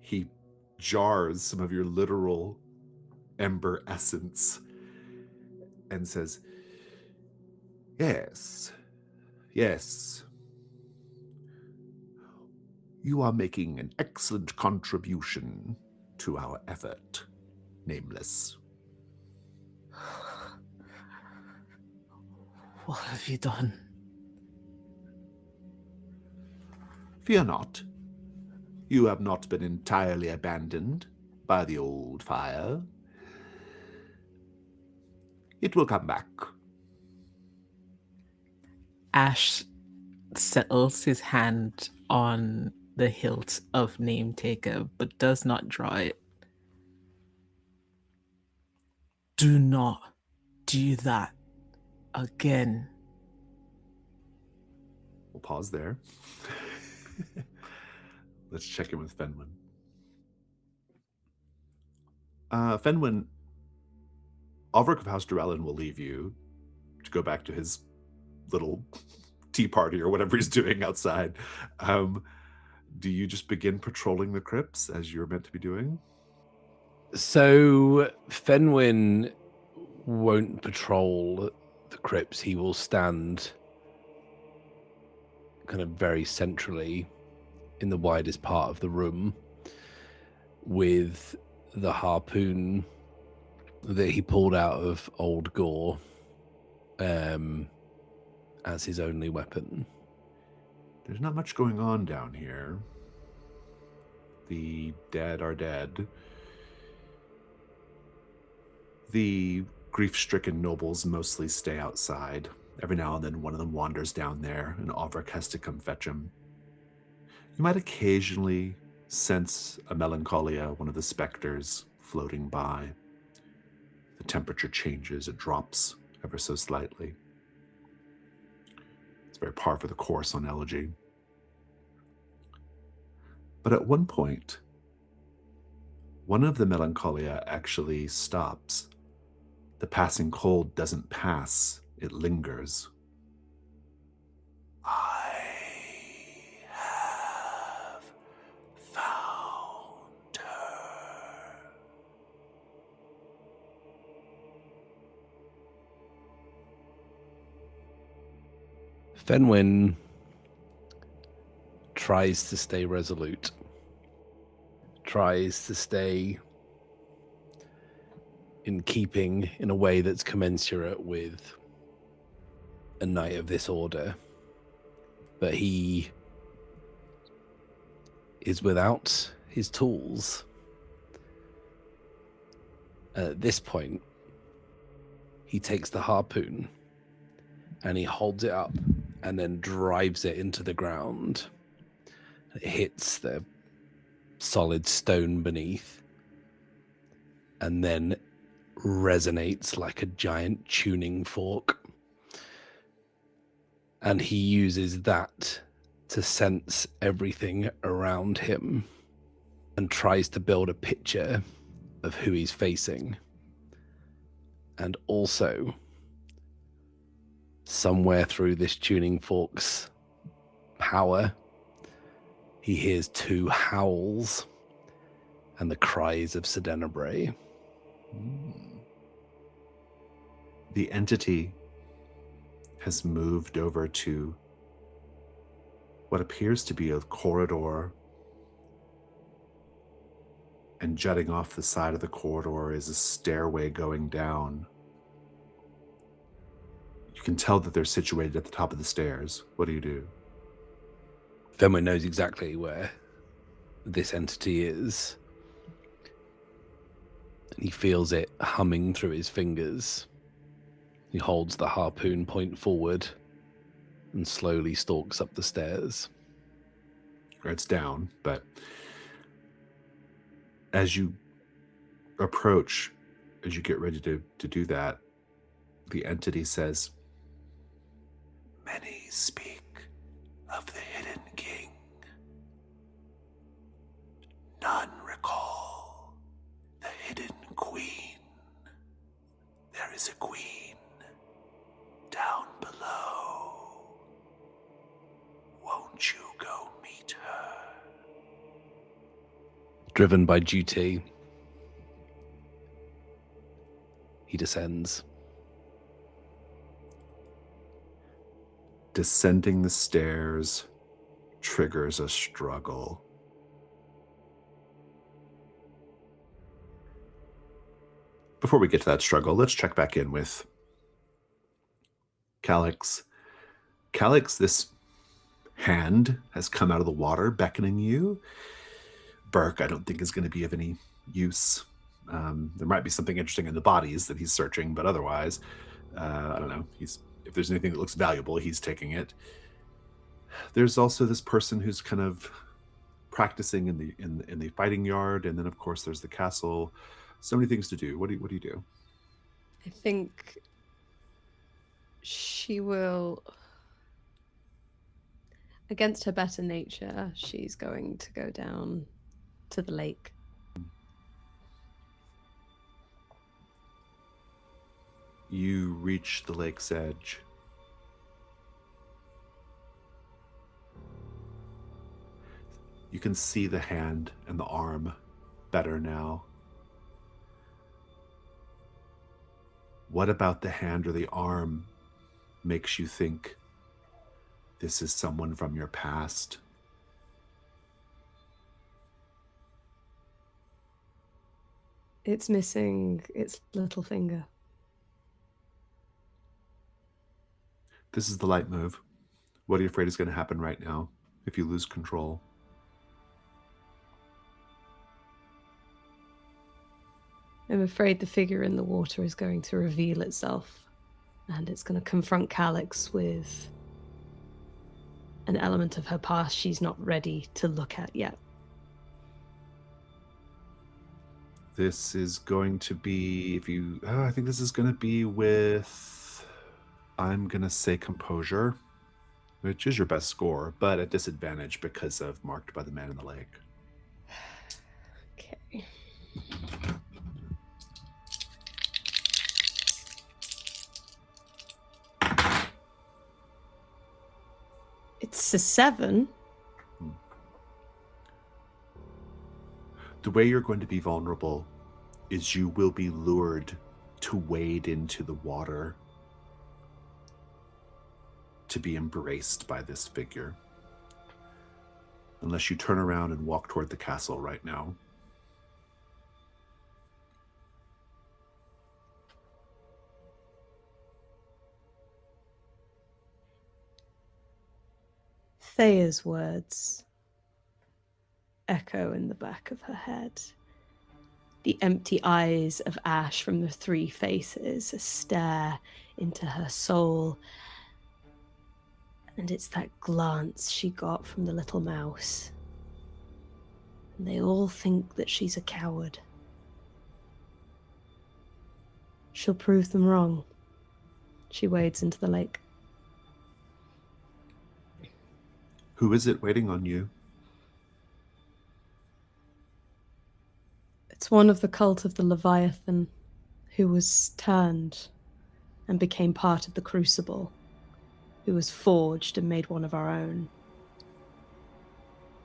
He jars some of your literal ember essence and says, yes, you are making an excellent contribution to our effort, Nameless. what have you done? Fear not. You have not been entirely abandoned by the old fire. It will come back. Ash settles his hand on the hilt of Name Taker, but does not draw it. Do not do that again. We'll pause there. Let's check in with Fenwyn. Fenwyn, Ulrich of House Durellen will leave you to go back to his little tea party or whatever he's doing outside. Do you just begin patrolling the crypts as you're meant to be doing? So Fenwyn won't patrol the crypts. He will stand kind of very centrally in the widest part of the room with the harpoon that he pulled out of old Gore as his only weapon. There's not much going on down here. The dead are dead. The grief-stricken nobles mostly stay outside. Every now and then one of them wanders down there, and Ulrich has to come fetch him. You might occasionally sense a melancholia, one of the specters floating by. The temperature changes, it drops ever so slightly. It's very par for the course on Elegy. But at one point, One of the melancholia actually stops. The passing cold doesn't pass, it lingers. I have found her. Fenwyn tries to stay resolute, tries to stay in keeping in a way that's commensurate with a knight of this order, but he is without his tools. At this point, he takes the harpoon and he holds it up and then drives it into the ground. It hits the solid stone beneath and then resonates like a giant tuning fork. And he uses that to sense everything around him and tries to build a picture of who he's facing. And also, somewhere through this tuning fork's power, he hears two howls and the cries of Sedenabre. The entity has moved over to what appears to be a corridor, and jutting off the side of the corridor is a stairway going down. You can tell that they're situated at the top of the stairs. What do you do? Fenwyn knows exactly where this entity is. And he feels it humming through his fingers. He holds the harpoon point forward and slowly stalks up the stairs. It's down, but as you approach, as you get ready to do that, the entity says, "Many speak of the hidden king. None recall the hidden queen. There is a queen down below. Won't you go meet her?" Driven by duty, he descends. Descending the stairs triggers a struggle. Before we get to that struggle, let's check back in with Calyxe. Calyxe, this hand has come out of the water beckoning you. Burke, I don't think, is going to be of any use. There might be something interesting in the bodies that he's searching, but otherwise, I don't know. If there's anything that looks valuable, he's taking it. There's also this person who's kind of practicing in the fighting yard, and then of course there's the castle. So many things to do. What do you do? I think she will, against her better nature, she's going to go down to the lake. You reach the lake's edge. You can see the hand and the arm better now. What about the hand or the arm makes you think this is someone from your past? It's missing its little finger. This is the light move. What are you afraid is going to happen right now if you lose control? I'm afraid the figure in the water is going to reveal itself, and it's going to confront Calyxe with an element of her past she's not ready to look at yet. This is going to be, I think this is going to be with, I'm going to say composure, which is your best score, but at disadvantage because of marked by the man in the lake. Okay. It's a 7. The way you're going to be vulnerable is you will be lured to wade into the water to be embraced by this figure. Unless you turn around and walk toward the castle right now. Theia's words echo in the back of her head. The empty eyes of Ash from the 3 faces stare into her soul. And it's that glance she got from the little mouse. And they all think that she's a coward. She'll prove them wrong. She wades into the lake. Who is it waiting on you? It's one of the cult of the Leviathan who was turned and became part of the Crucible, who was forged and made one of our own.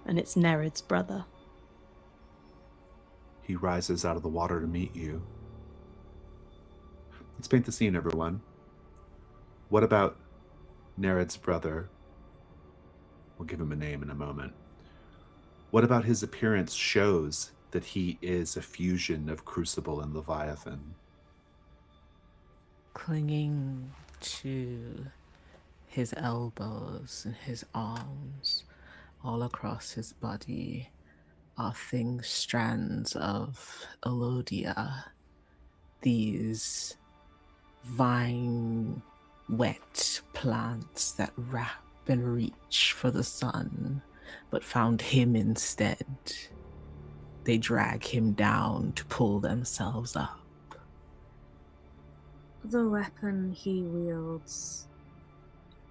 And it's Nerid's brother. He rises out of the water to meet you. Let's paint the scene, everyone. What about Nerid's brother? We'll give him a name in a moment. What about his appearance shows that he is a fusion of Crucible and Leviathan? Clinging to his elbows and his arms, all across his body, are thin strands of Elegiac, these vine wet plants that wrap and reach for the sun, but found him instead. They drag him down to pull themselves up. The weapon he wields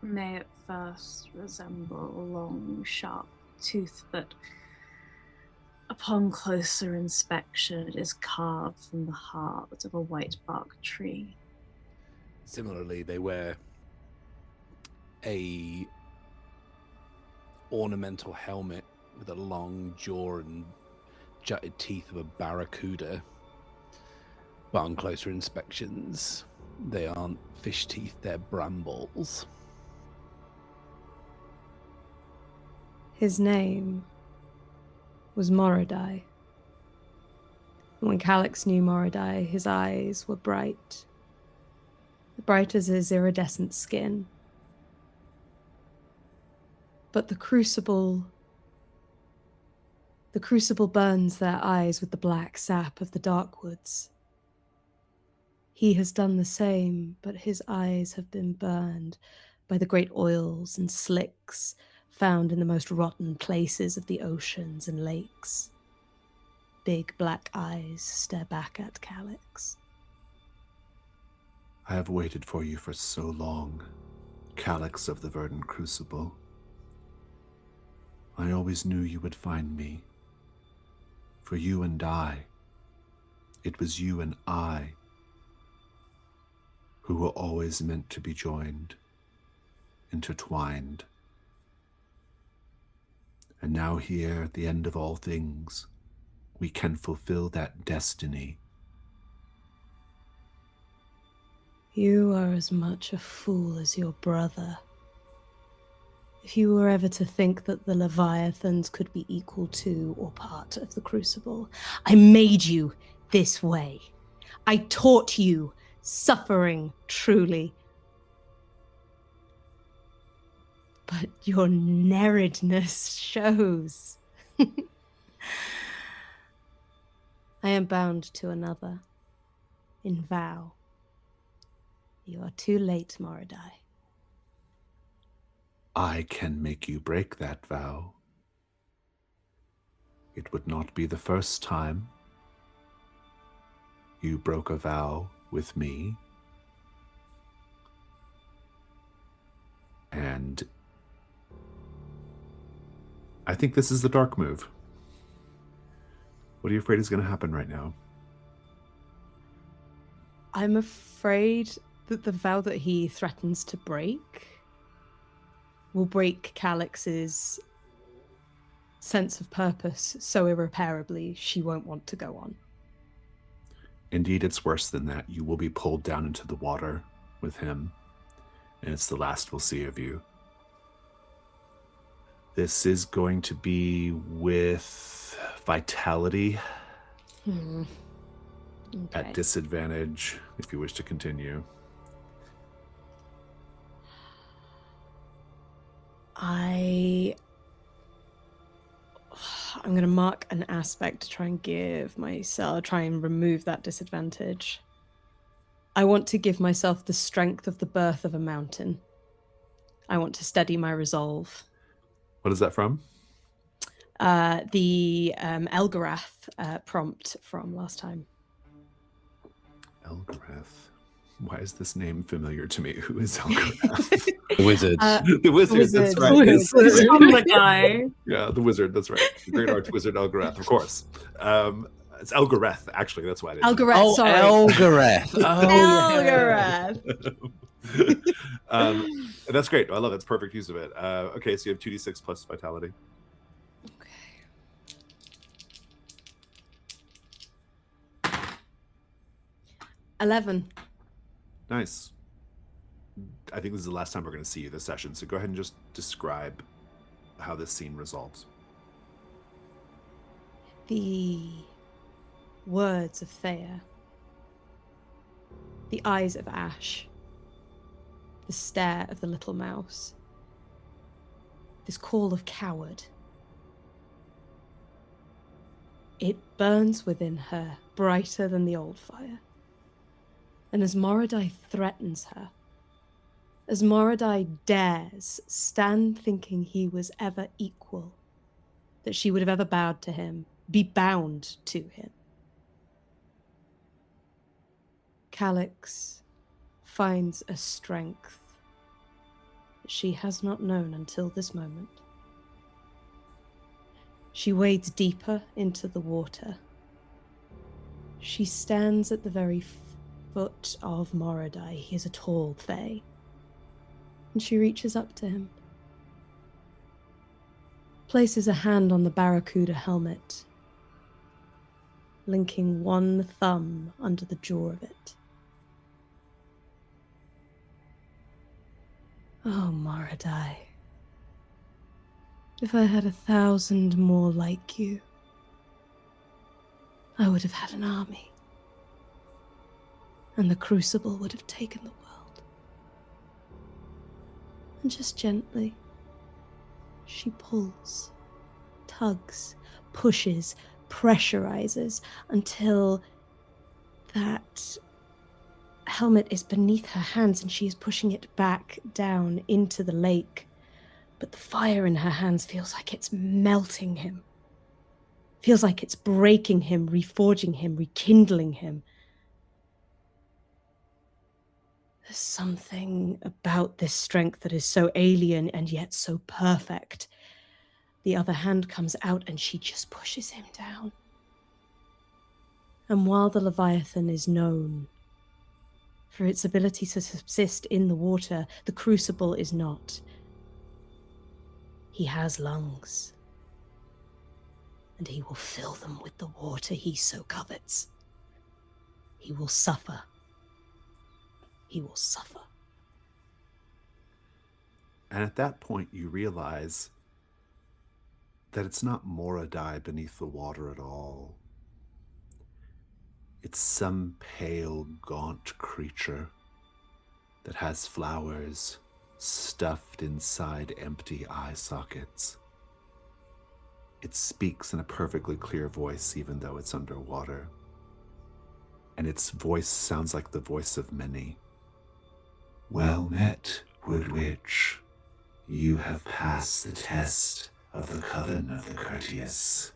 may at first resemble a long, sharp tooth, but upon closer inspection, it is carved from the heart of a white bark tree. Similarly, they wear a ornamental helmet with a long jaw and jutted teeth of a barracuda. But on closer inspections, they aren't fish teeth, they're brambles. His name was Moradai. When Calyxe knew Moradai, his eyes were bright as his iridescent skin. But the Crucible burns their eyes with the black sap of the dark woods. He has done the same, but his eyes have been burned by the great oils and slicks found in the most rotten places of the oceans and lakes. Big black eyes stare back at Calyxe. I have waited for you for so long, Calyxe of the Verdant Crucible. I always knew you would find me. For you and I, it was you and I who were always meant to be joined, intertwined. And now here, at the end of all things, we can fulfill that destiny. You are as much a fool as your brother. If you were ever to think that the Leviathans could be equal to or part of the Crucible, I made you this way. I taught you suffering truly. But your Neridness shows. I am bound to another, in vow. You are too late, Moradai. I can make you break that vow. It would not be the first time you broke a vow with me. And I think this is the dark move. What What are you afraid is going to happen right now? I'm afraid that the vow that he threatens to break will break Calyxe's sense of purpose so irreparably she won't want to go on. Indeed, it's worse than that. You will be pulled down into the water with him, and it's the last we'll see of you. This is going to be with vitality at disadvantage if you wish to continue. I'm going to mark an aspect to try and remove that disadvantage. I want to give myself the strength of the birth of a mountain. I want to steady my resolve. What is that from? The Elgarath prompt from last time. Elgarath. Why is this name familiar to me? Who is Elgarath? The wizard. The wizard, that's right. It's the guy. Yeah, the wizard, that's right. The great arch wizard Elgarath, of course. It's Elgarath, actually, that's why I didn't know. Elgarath, sorry. Elgarath. Elgarath. That's great. I love it. It's perfect use of it. Okay, so you have 2d6 plus vitality. Okay. 11. Nice. I think this is the last time we're going to see you this session, so go ahead and just describe how this scene resolves. The words of Theia. The eyes of Ash. The stare of the little mouse. This call of coward. It burns within her, brighter than the old fire. And as Moradai threatens her, as Moradai dares stand thinking he was ever equal, that she would have ever bowed to him, be bound to him, Calyxe finds a strength that she has not known until this moment. She wades deeper into the water. She stands at the very foot of Moradai. He is a tall Fae. And she reaches up to him, places a hand on the barracuda helmet, linking one thumb under the jaw of it. Oh, Moradai, if I had 1,000 more like you, I would have had an army, and the Crucible would have taken the world. And just gently, she pulls, tugs, pushes, pressurizes until that helmet is beneath her hands and she is pushing it back down into the lake. But the fire in her hands feels like it's melting him. Feels like it's breaking him, reforging him, rekindling him. There's something about this strength that is so alien and yet so perfect. The other hand comes out and she just pushes him down. And while the Leviathan is known for its ability to subsist in the water, the Crucible is not. He has lungs, and he will fill them with the water he so covets. He will suffer. He will suffer. And at that point, you realize that it's not Moradai beneath the water at all. It's some pale, gaunt creature that has flowers stuffed inside empty eye sockets. It speaks in a perfectly clear voice, even though it's underwater. And its voice sounds like the voice of many. Well met, Wood Witch. You have passed the test of the Coven of the Courteous.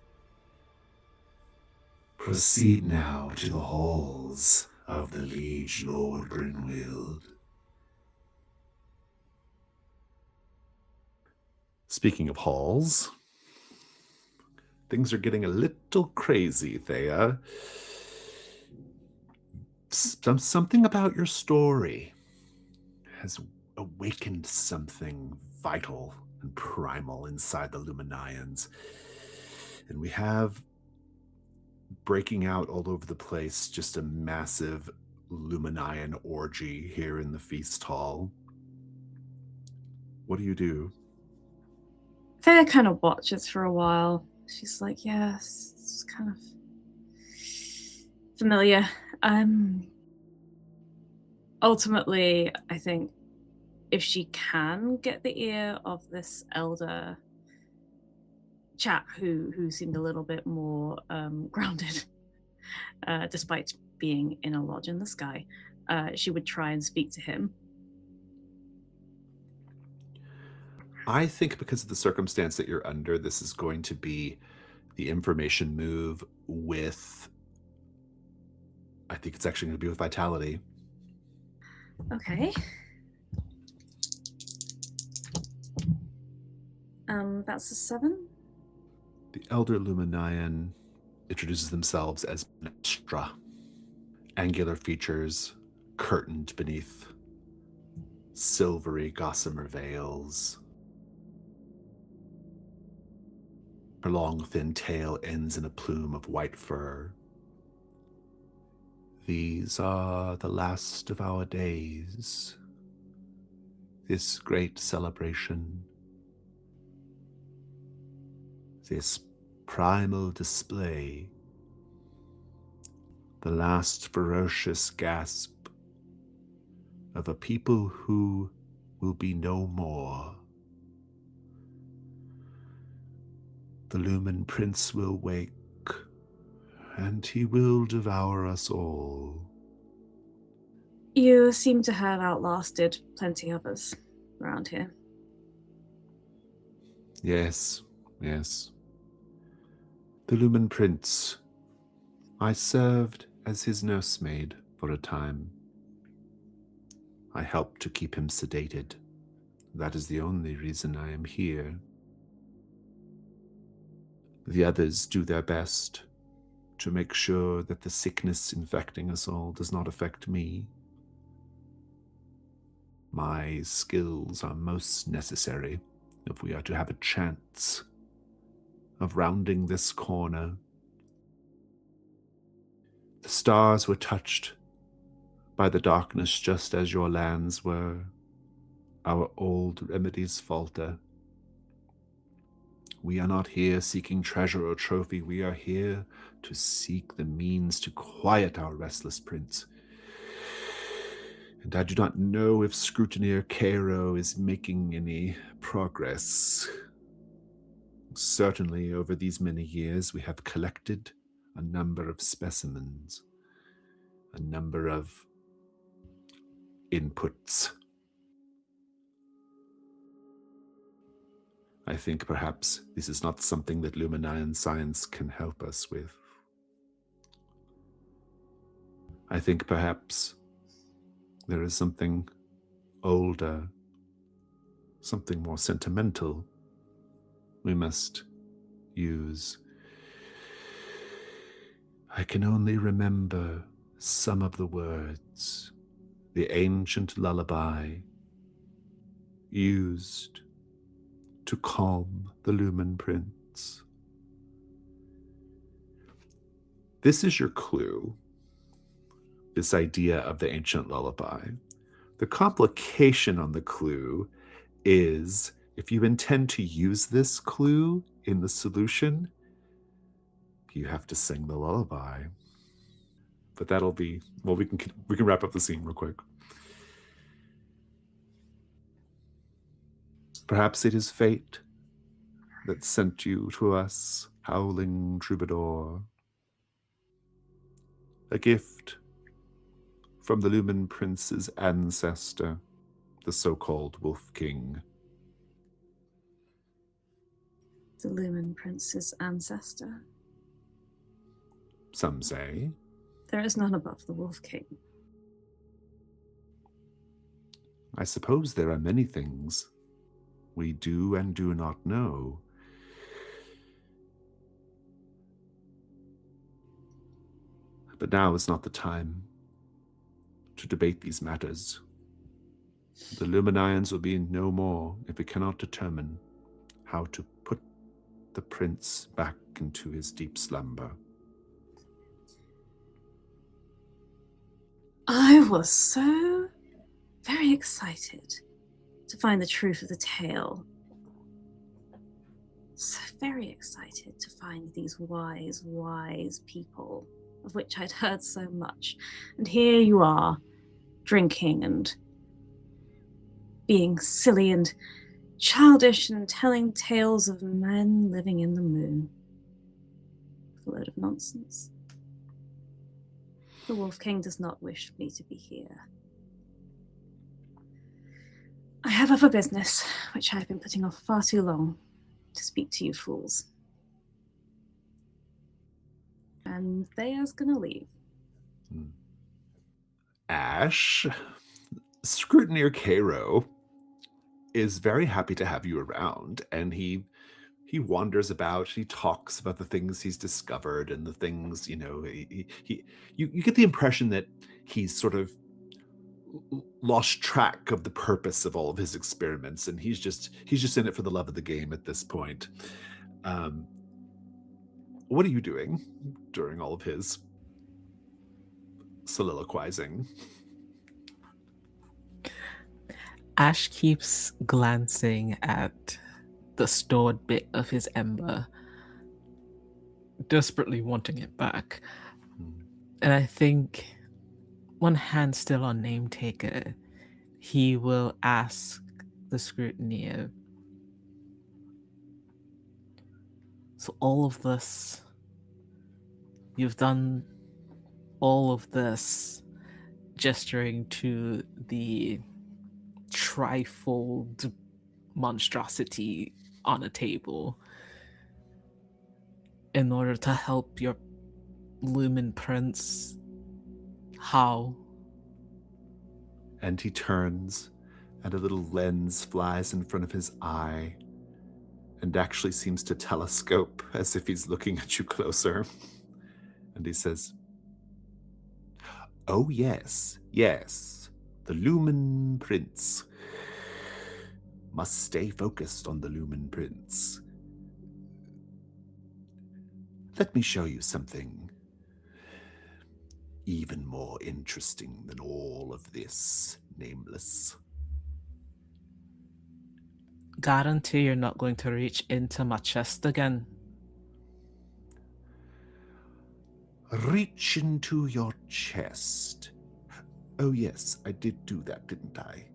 Proceed now to the halls of the Liege Lord Brynwild. Speaking of halls, things are getting a little crazy, Theia. Something about your story has awakened something vital and primal inside the Luminians. And we have, breaking out all over the place, just a massive Luminian orgy here in the feast hall. What do you do? Theia kind of watches for a while. She's like, yeah, it's kind of familiar. Ultimately, I think if she can get the ear of this elder chap who seemed a little bit more grounded, despite being in a lodge in the sky, she would try and speak to him. I think because of the circumstance that you're under, this is going to be the information move with, I think it's actually going to be with vitality. Okay. That's a 7. The Elder Luminian introduces themselves as Nestra. Angular features, curtained beneath silvery gossamer veils. Her long, thin tail ends in a plume of white fur. These are the last of our days. This great celebration. This primal display. The last ferocious gasp of a people who will be no more. The Lumen Prince will wake, and he will devour us all. You seem to have outlasted plenty others around here. Yes, yes. The Lumen Prince. I served as his nursemaid for a time. I helped to keep him sedated. That is the only reason I am here. The others do their best to make sure that the sickness infecting us all does not affect me. My skills are most necessary if we are to have a chance of rounding this corner. The stars were touched by the darkness just as your lands were. Our old remedies falter. We are not here seeking treasure or trophy. We are here to seek the means to quiet our restless prince. And I do not know if Scrutineer Cairo is making any progress. Certainly, over these many years, we have collected a number of specimens, a number of inputs. I think perhaps this is not something that Luminian science can help us with. I think perhaps there is something older, something more sentimental we must use. I can only remember some of the words, the ancient lullaby used to calm the Lumen Prince. This is your clue, this idea of the ancient lullaby. The complication on the clue is if you intend to use this clue in the solution, you have to sing the lullaby. But that'll be, well, we can wrap up the scene real quick. Perhaps it is fate that sent you to us, howling troubadour. A gift from the Lumen Prince's ancestor, the so-called Wolf King. The Lumen Prince's ancestor? Some say. There is none above the Wolf King. I suppose there are many things we do and do not know. But now is not the time to debate these matters. The Luminians will be no more if we cannot determine how to put the prince back into his deep slumber. I was so very excited to find the truth of the tale. So very excited to find these wise, wise people of which I'd heard so much. And here you are, drinking and being silly and childish and telling tales of men living in the moon. A load of nonsense. The Wolf King does not wish me to be here. I have other business, which I have been putting off far too long, to speak to you fools. And Theia's gonna leave. Ash, Scrutineer Cairo is very happy to have you around, and he wanders about. He talks about the things he's discovered and the things, you get the impression that he's sort of lost track of the purpose of all of his experiments, and he's just in it for the love of the game at this point. What are you doing during all of his soliloquizing? Ash keeps glancing at the stored bit of his ember, desperately wanting it back. And I think, one hand still on Name Taker, he will ask the Scrutineer, so all of this, you've done all of this, gesturing to the trifold monstrosity on a table, in order to help your Lumen Prince. How? And he turns, and a little lens flies in front of his eye, and actually seems to telescope as if he's looking at you closer. And he says, "Oh yes, the Lumen Prince. Must stay focused on the Lumen Prince. Let me show you something even more interesting than all of this, Nameless." Guarantee you're not going to reach into my chest again. Reach into your chest. Oh yes, I did do that, didn't I?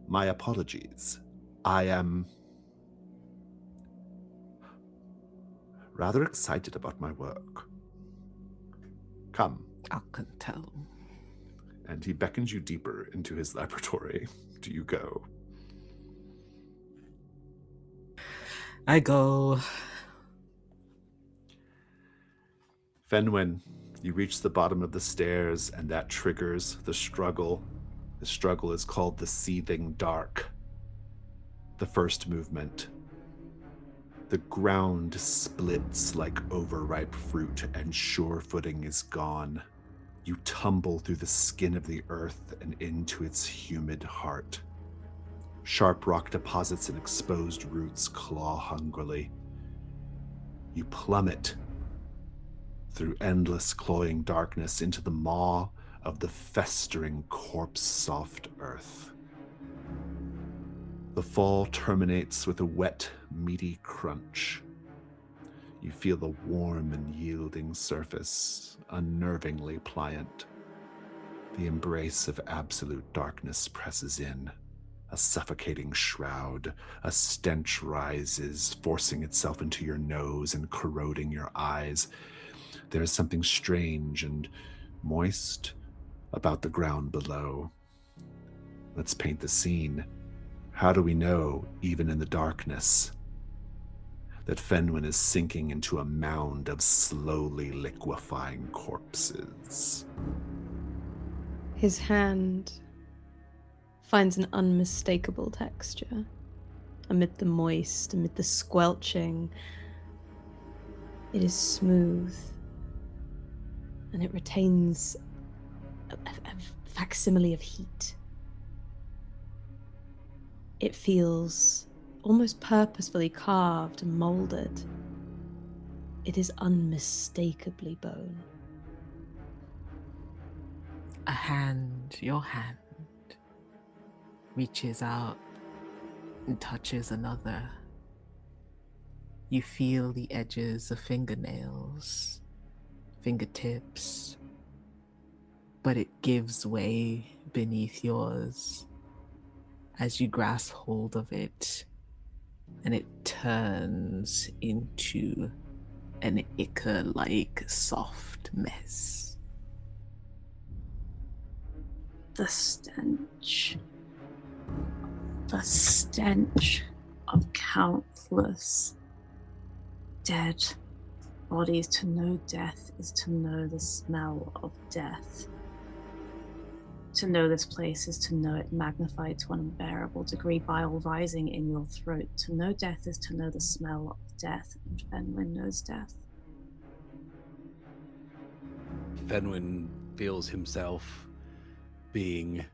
My apologies. I am rather excited about my work. Come. I can tell. And he beckons you deeper into his laboratory. Do you go? I go. Fenwyn, you reach the bottom of the stairs, and that triggers the struggle. The struggle is called the Seething Dark. The first movement. The ground splits like overripe fruit, and sure footing is gone. You tumble through the skin of the earth and into its humid heart. Sharp rock deposits and exposed roots claw hungrily. You plummet through endless cloying darkness into the maw of the festering corpse-soft earth. The fall terminates with a wet, meaty crunch. You feel the warm and yielding surface, unnervingly pliant. The embrace of absolute darkness presses in, a suffocating shroud. A stench rises, forcing itself into your nose and corroding your eyes. There is something strange and moist about the ground below. Let's paint the scene. How do we know, even in the darkness, that Fenwyn is sinking into a mound of slowly liquefying corpses? His hand finds an unmistakable texture amid the moist, amid the squelching. It is smooth, and it retains a facsimile of heat. It feels almost purposefully carved and molded. It is unmistakably bone. A hand, your hand, reaches out and touches another. You feel the edges of fingernails, fingertips, but it gives way beneath yours as you grasp hold of it, and it turns into an ichor-like soft mess. The stench of countless dead bodies. To know death is to know the smell of death. To know this place is to know it magnified to an unbearable degree, bile rising in your throat. To know death is to know the smell of death, and Fenwyn knows death. Fenwyn feels himself being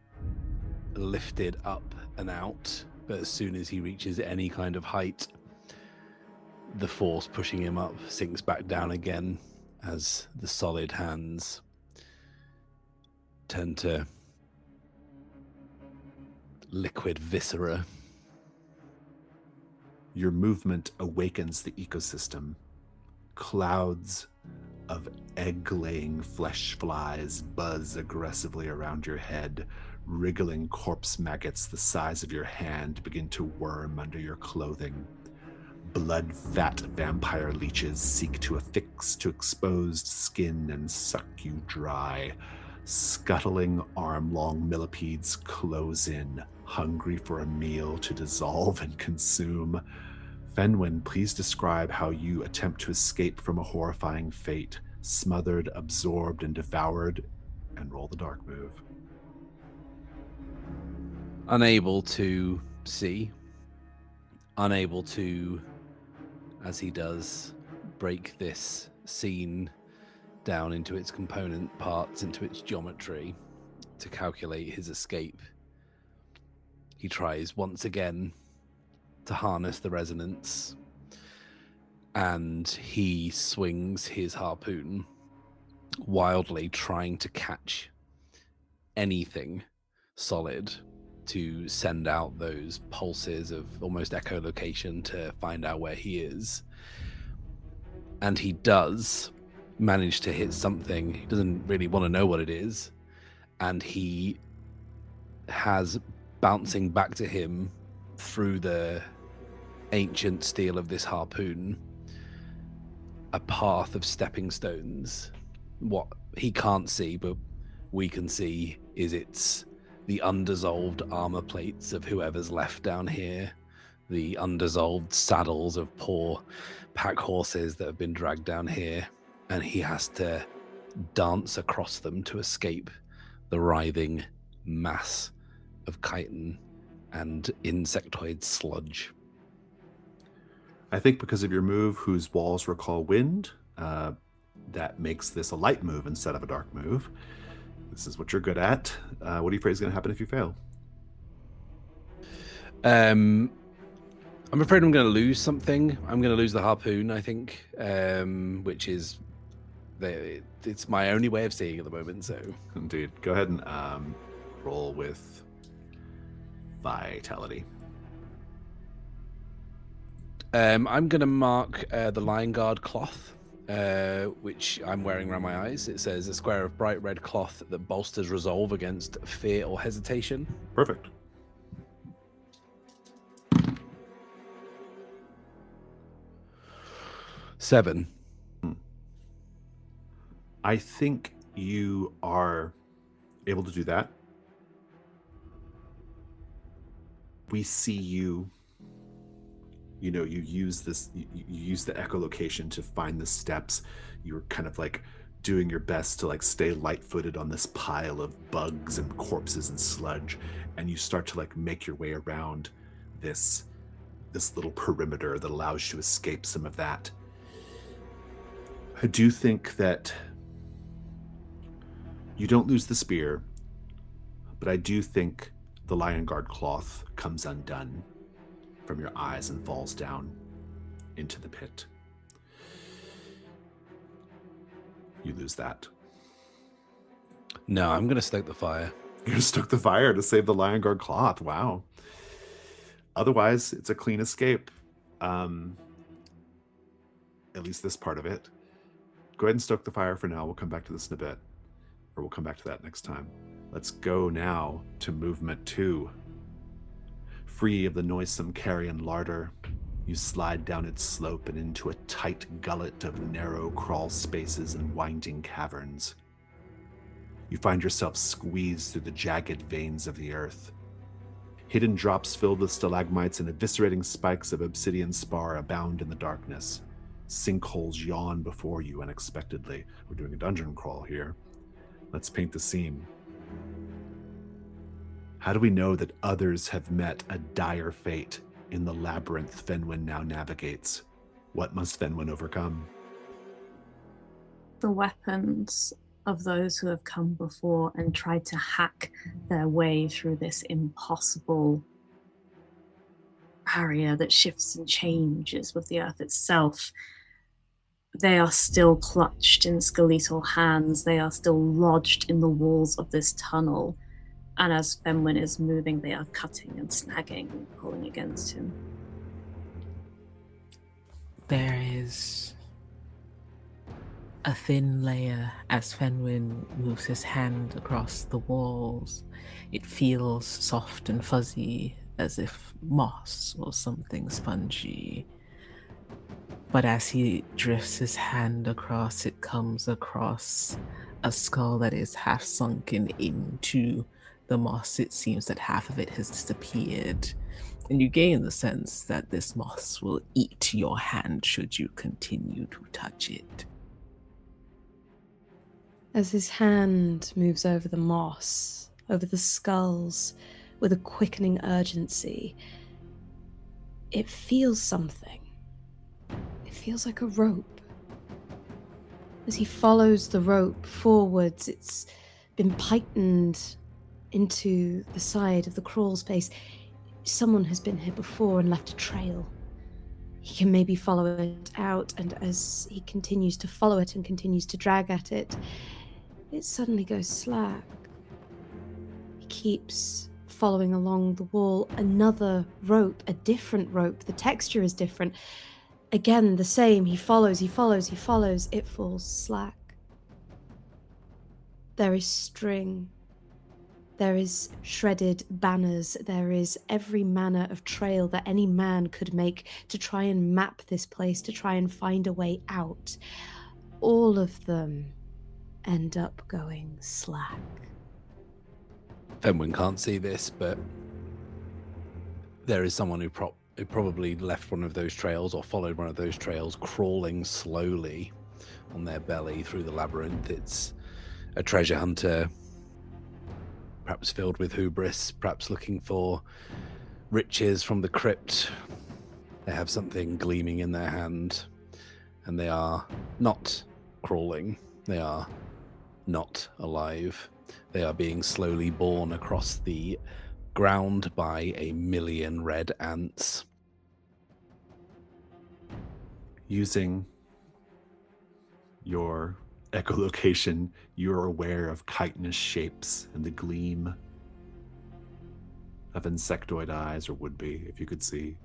lifted up and out, but as soon as he reaches any kind of height, the force pushing him up sinks back down again as the solid hands turn to liquid viscera. Your movement awakens the ecosystem. Clouds of egg-laying flesh flies buzz aggressively around your head. Wriggling corpse maggots the size of your hand begin to worm under your clothing. Blood-fat vampire leeches seek to affix to exposed skin and suck you dry. Scuttling arm-long millipedes close in, hungry for a meal to dissolve and consume. Fenwyn, please describe how you attempt to escape from a horrifying fate, smothered, absorbed, and devoured, and roll the dark move. Unable to see, unable to, as he does, break this scene down into its component parts, into its geometry, to calculate his escape. He tries once again to harness the resonance, and he swings his harpoon, wildly trying to catch anything solid to send out those pulses of almost echolocation to find out where he is. And he does manage to hit something. He doesn't really want to know what it is, and he has bouncing back to him through the ancient steel of this harpoon a path of stepping stones. What he can't see, but we can see, is it's the undissolved armor plates of whoever's left down here, the undissolved saddles of poor pack horses that have been dragged down here, and he has to dance across them to escape the writhing mass of chitin and insectoid sludge. I think because of your move, whose walls recall wind, that makes this a light move instead of a dark move. This is what you're good at. What do you afraid is going to happen if you fail? I'm afraid I'm going to lose something. I'm going to lose the harpoon, I think, which is it's my only way of seeing at the moment. So, Indeed. Go ahead and roll with vitality. I'm going to mark the Lion Guard cloth, which I'm wearing around my eyes. It says a square of bright red cloth that bolsters resolve against fear or hesitation. Perfect. Seven. I think you are able to do that. We see you. You know, you use this. You use the echolocation to find the steps. You're kind of like doing your best to like stay light-footed on this pile of bugs and corpses and sludge, and you start to like make your way around this little perimeter that allows you to escape some of that. I do think that you don't lose the spear, but I do think the lion guard cloth comes undone from your eyes and falls down into the pit. You lose that. No, I'm going to stoke the fire. You're going to stoke the fire to save the lion guard cloth. Wow. Otherwise, it's a clean escape. At least this part of it. Go ahead and stoke the fire for now. We'll come back to this in a bit. Or we'll come back to that next time. Let's go now to movement 2. Free of the noisome carrion larder, you slide down its slope and into a tight gullet of narrow crawl spaces and winding caverns. You find yourself squeezed through the jagged veins of the earth. Hidden drops filled with stalagmites and eviscerating spikes of obsidian spar abound in the darkness. Sinkholes yawn before you unexpectedly. We're doing a dungeon crawl here. Let's paint the scene. How do we know that others have met a dire fate in the labyrinth Fenwyn now navigates? What must Fenwyn overcome? The weapons of those who have come before and tried to hack their way through this impossible barrier that shifts and changes with the earth itself. They are still clutched in skeletal hands. They are still lodged in the walls of this tunnel. And as Fenwyn is moving, they are cutting and snagging and pulling against him. There is a thin layer as Fenwyn moves his hand across the walls. It feels soft and fuzzy, as if moss or something spongy. But as he drifts his hand across, it comes across a skull that is half sunken into the moss. It seems that half of it has disappeared. And you gain the sense that this moss will eat your hand should you continue to touch it. As his hand moves over the moss, over the skulls, with a quickening urgency, it feels something. It feels like a rope. As he follows the rope forwards, it's been pythoned into the side of the crawl space. Someone has been here before and left a trail. He can maybe follow it out, and as he continues to follow it and continues to drag at it, it suddenly goes slack. He keeps following along the wall. Another rope, a different rope. The texture is different. Again, the same. He follows. It falls slack. There is string. There is shredded banners. There is every manner of trail that any man could make to try and map this place, to try and find a way out. All of them end up going slack. Fenwyn can't see this, but there is someone who probably left one of those trails or followed one of those trails, crawling slowly on their belly through the labyrinth. It's a treasure hunter, perhaps filled with hubris, perhaps looking for riches from the crypt. They have something gleaming in their hand, and they are not crawling. They are not alive. They are being slowly borne across the ground by 1,000,000 red ants. Using your echolocation, you're aware of chitinous shapes and the gleam of insectoid eyes, or would be, if you could see.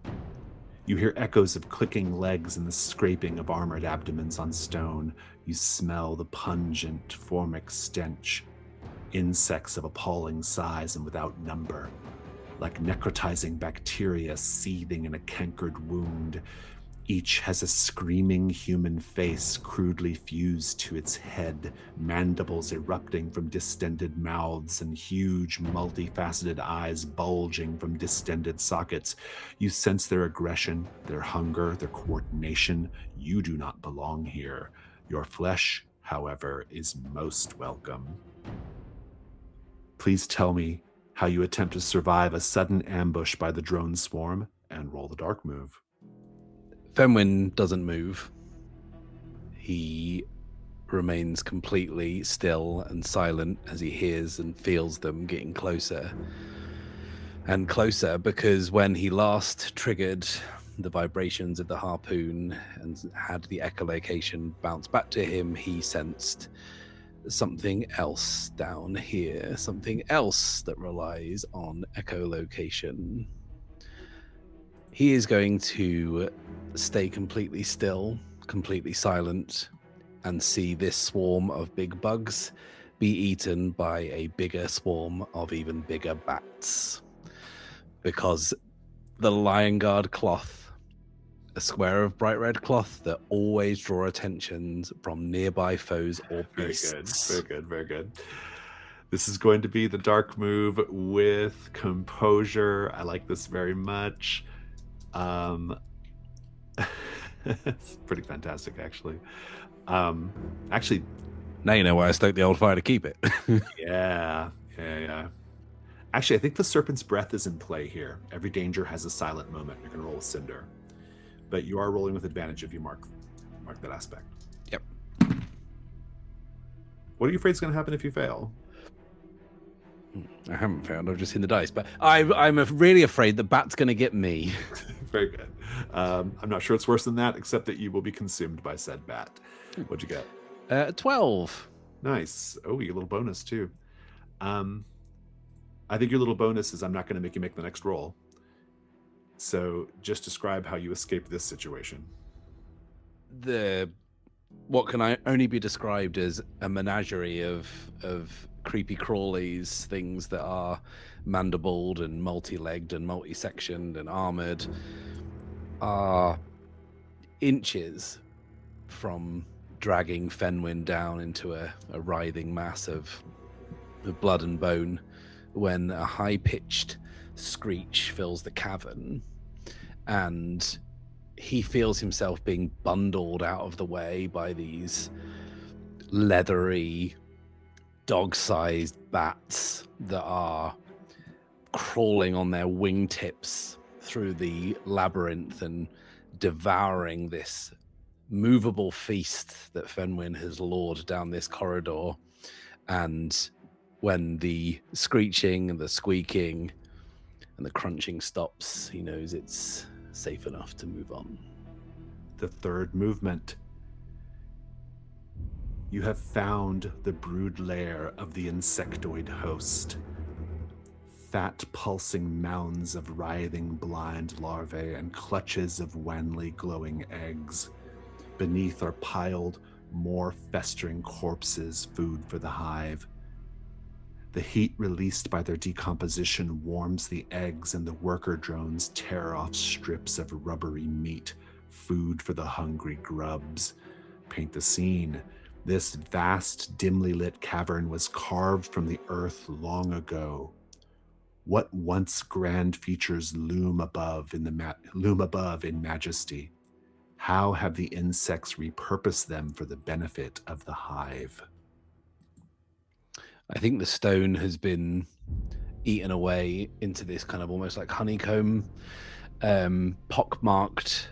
You hear echoes of clicking legs and the scraping of armored abdomens on stone. You smell the pungent, formic stench. Insects of appalling size and without number, like necrotizing bacteria seething in a cankered wound. Each has a screaming human face crudely fused to its head, mandibles erupting from distended mouths and huge multifaceted eyes bulging from distended sockets. You sense their aggression, their hunger, their coordination. You do not belong here. Your flesh, however, is most welcome. Please tell me how you attempt to survive a sudden ambush by the drone swarm, and roll the dark move. Fenwyn doesn't move. He remains completely still and silent as he hears and feels them getting closer and closer, because when he last triggered the vibrations of the harpoon and had the echolocation bounce back to him, he sensed something else down here, something else that relies on echolocation. He is going to stay completely still, completely silent, and see this swarm of big bugs be eaten by a bigger swarm of even bigger bats. Because the Lion Guard cloth, a square of bright red cloth that always draw attentions from nearby foes or beasts. Very good, very good. This is going to be the dark move with composure. I like this very much. It's pretty fantastic, actually. Actually, now you know why I stoked the old fire to keep it. yeah. Actually, I think the Serpent's Breath is in play here. Every danger has a silent moment. You're going to roll a cinder. But you are rolling with advantage if you mark that aspect. Yep. What are you afraid is going to happen if you fail? I haven't found. I've just seen the dice, but I'm really afraid the bat's going to get me. Very good. I'm not sure it's worse than that, except that you will be consumed by said bat. What'd you get? 12. Nice. Oh, you get a little bonus too. I think your little bonus is I'm not going to make you make the next roll. So just describe how you escaped this situation. What can only be described as a menagerie of creepy crawlies, things that are mandibled and multi-legged and multi-sectioned and armored, are inches from dragging Fenwyn down into a writhing mass of blood and bone, when a high-pitched screech fills the cavern, and he feels himself being bundled out of the way by these leathery, dog-sized bats that are crawling on their wingtips through the labyrinth and devouring this movable feast that Fenwyn has lured down this corridor. And when the screeching and the squeaking and the crunching stops, he knows it's safe enough to move on. The third movement. You have found the brood lair of the insectoid host. Fat, pulsing mounds of writhing blind larvae and clutches of wanly glowing eggs. Beneath are piled more festering corpses, food for the hive. The heat released by their decomposition warms the eggs, and the worker drones tear off strips of rubbery meat, food for the hungry grubs. Paint the scene. This vast, dimly lit cavern was carved from the earth long ago. What once grand features loom above in majesty? How have the insects repurposed them for the benefit of the hive? I think the stone has been eaten away into this kind of almost like honeycomb, pockmarked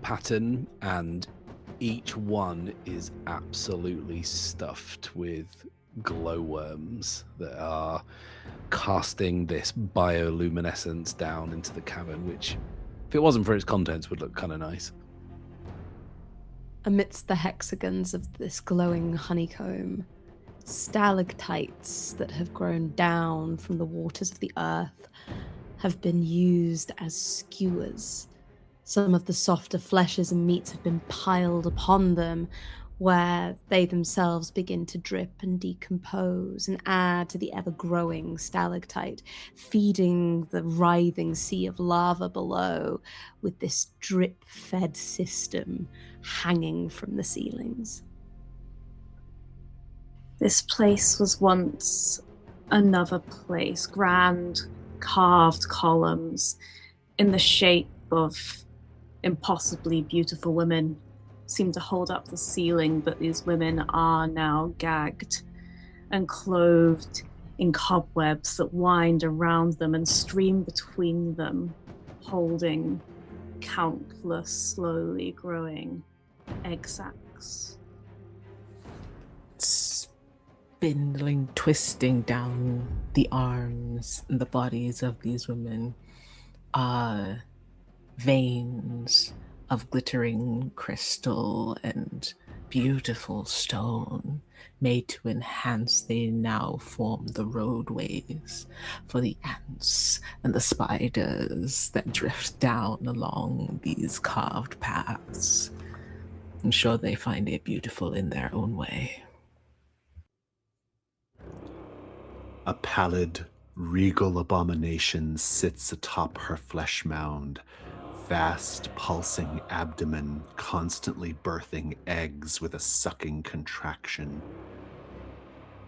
pattern, and each one is absolutely stuffed with glowworms that are casting this bioluminescence down into the cavern, which, if it wasn't for its contents, would look kind of nice. Amidst the hexagons of this glowing honeycomb, stalactites that have grown down from the waters of the earth have been used as skewers. Some of the softer fleshes and meats have been piled upon them, where they themselves begin to drip and decompose and add to the ever-growing stalactite, feeding the writhing sea of lava below with this drip-fed system hanging from the ceilings. This place was once another place, grand carved columns in the shape of impossibly beautiful women seem to hold up the ceiling, but these women are now gagged and clothed in cobwebs that wind around them and stream between them, holding countless slowly growing egg sacs. spindling, twisting down the arms and the bodies of these women are veins of glittering crystal and beautiful stone made to enhance. They now form the roadways for the ants and the spiders that drift down along these carved paths. I'm sure they find it beautiful in their own way. A pallid, regal abomination sits atop her flesh mound, vast, pulsing abdomen constantly birthing eggs with a sucking contraction.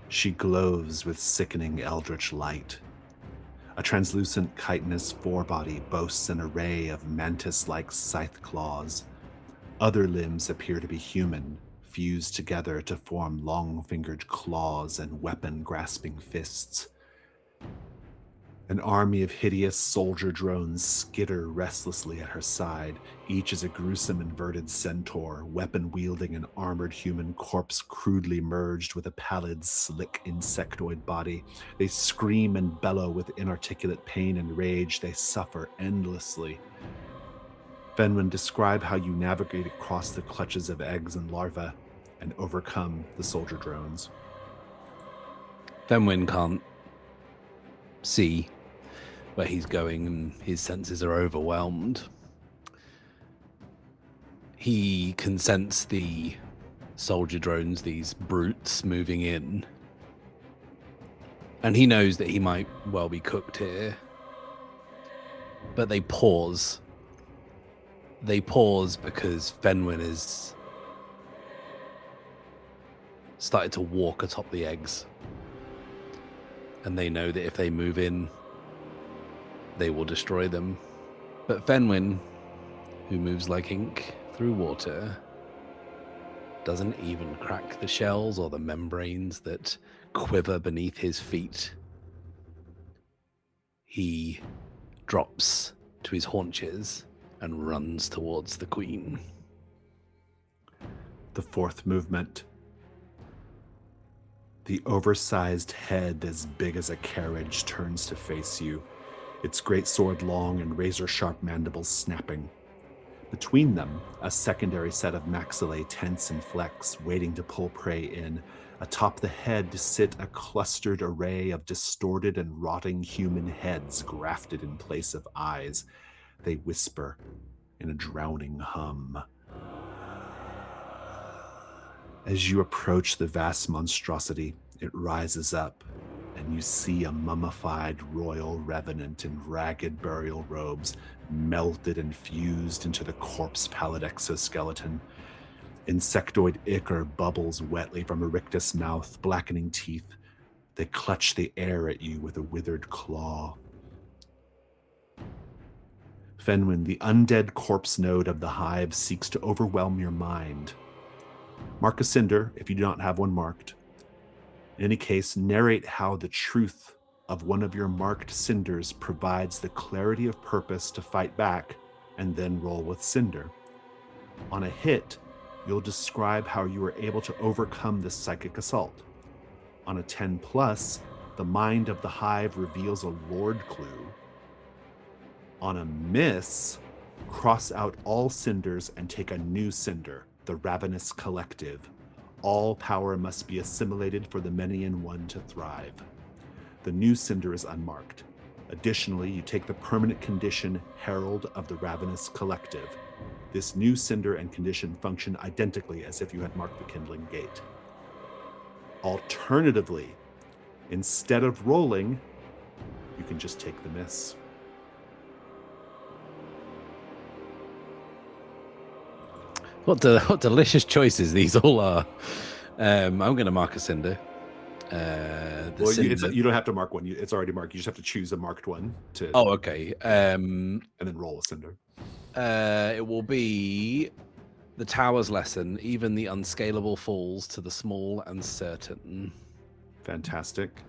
She glows with sickening eldritch light. A translucent chitinous forebody boasts an array of mantis-like scythe claws. Other limbs appear to be human, fused together to form long-fingered claws and weapon-grasping fists. An army of hideous soldier drones skitter restlessly at her side, each as a gruesome inverted centaur, weapon-wielding an armored human corpse crudely merged with a pallid, slick insectoid body. They scream and bellow with inarticulate pain and rage. They suffer endlessly. Fenwyn, describe how you navigate across the clutches of eggs and larvae and overcome the soldier drones. Fenwyn can't see where he's going and his senses are overwhelmed. He can sense the soldier drones, these brutes moving in. And he knows that he might well be cooked here. But they pause. They pause because Fenwyn is started to walk atop the eggs. And they know that if they move in, they will destroy them. But Fenwyn, who moves like ink through water, doesn't even crack the shells or the membranes that quiver beneath his feet. He drops to his haunches and runs towards the queen. The fourth movement. The oversized head as big as a carriage turns to face you, its great sword long and razor-sharp mandibles snapping. Between them, a secondary set of maxillae tense and flex, waiting to pull prey in. Atop the head sit a clustered array of distorted and rotting human heads grafted in place of eyes. They whisper in a drowning hum. As you approach the vast monstrosity, it rises up, and you see a mummified royal revenant in ragged burial robes, melted and fused into the corpse-pallid exoskeleton. Insectoid ichor bubbles wetly from a rictus mouth, blackening teeth. They clutch the air at you with a withered claw. Fenwyn, the undead corpse node of the hive, seeks to overwhelm your mind. Mark a cinder if you do not have one marked. In any case, narrate how the truth of one of your marked cinders provides the clarity of purpose to fight back, and then roll with cinder. On a hit, you'll describe how you were able to overcome this psychic assault. On a 10+, the mind of the hive reveals a lord clue. On a miss, cross out all cinders and take a new cinder, the Ravenous Collective. All power must be assimilated for the many-in-one to thrive. The new cinder is unmarked. Additionally, you take the permanent condition Herald of the Ravenous Collective. This new cinder and condition function identically as if you had marked the kindling gate. Alternatively, instead of rolling, you can just take the miss. What delicious choices these all are. I'm going to mark a cinder. You don't have to mark one. It's already marked. You just have to choose a marked one. Oh, okay. And then roll a cinder. It will be the Tower's lesson. Even the unscalable falls to the small and certain. Fantastic.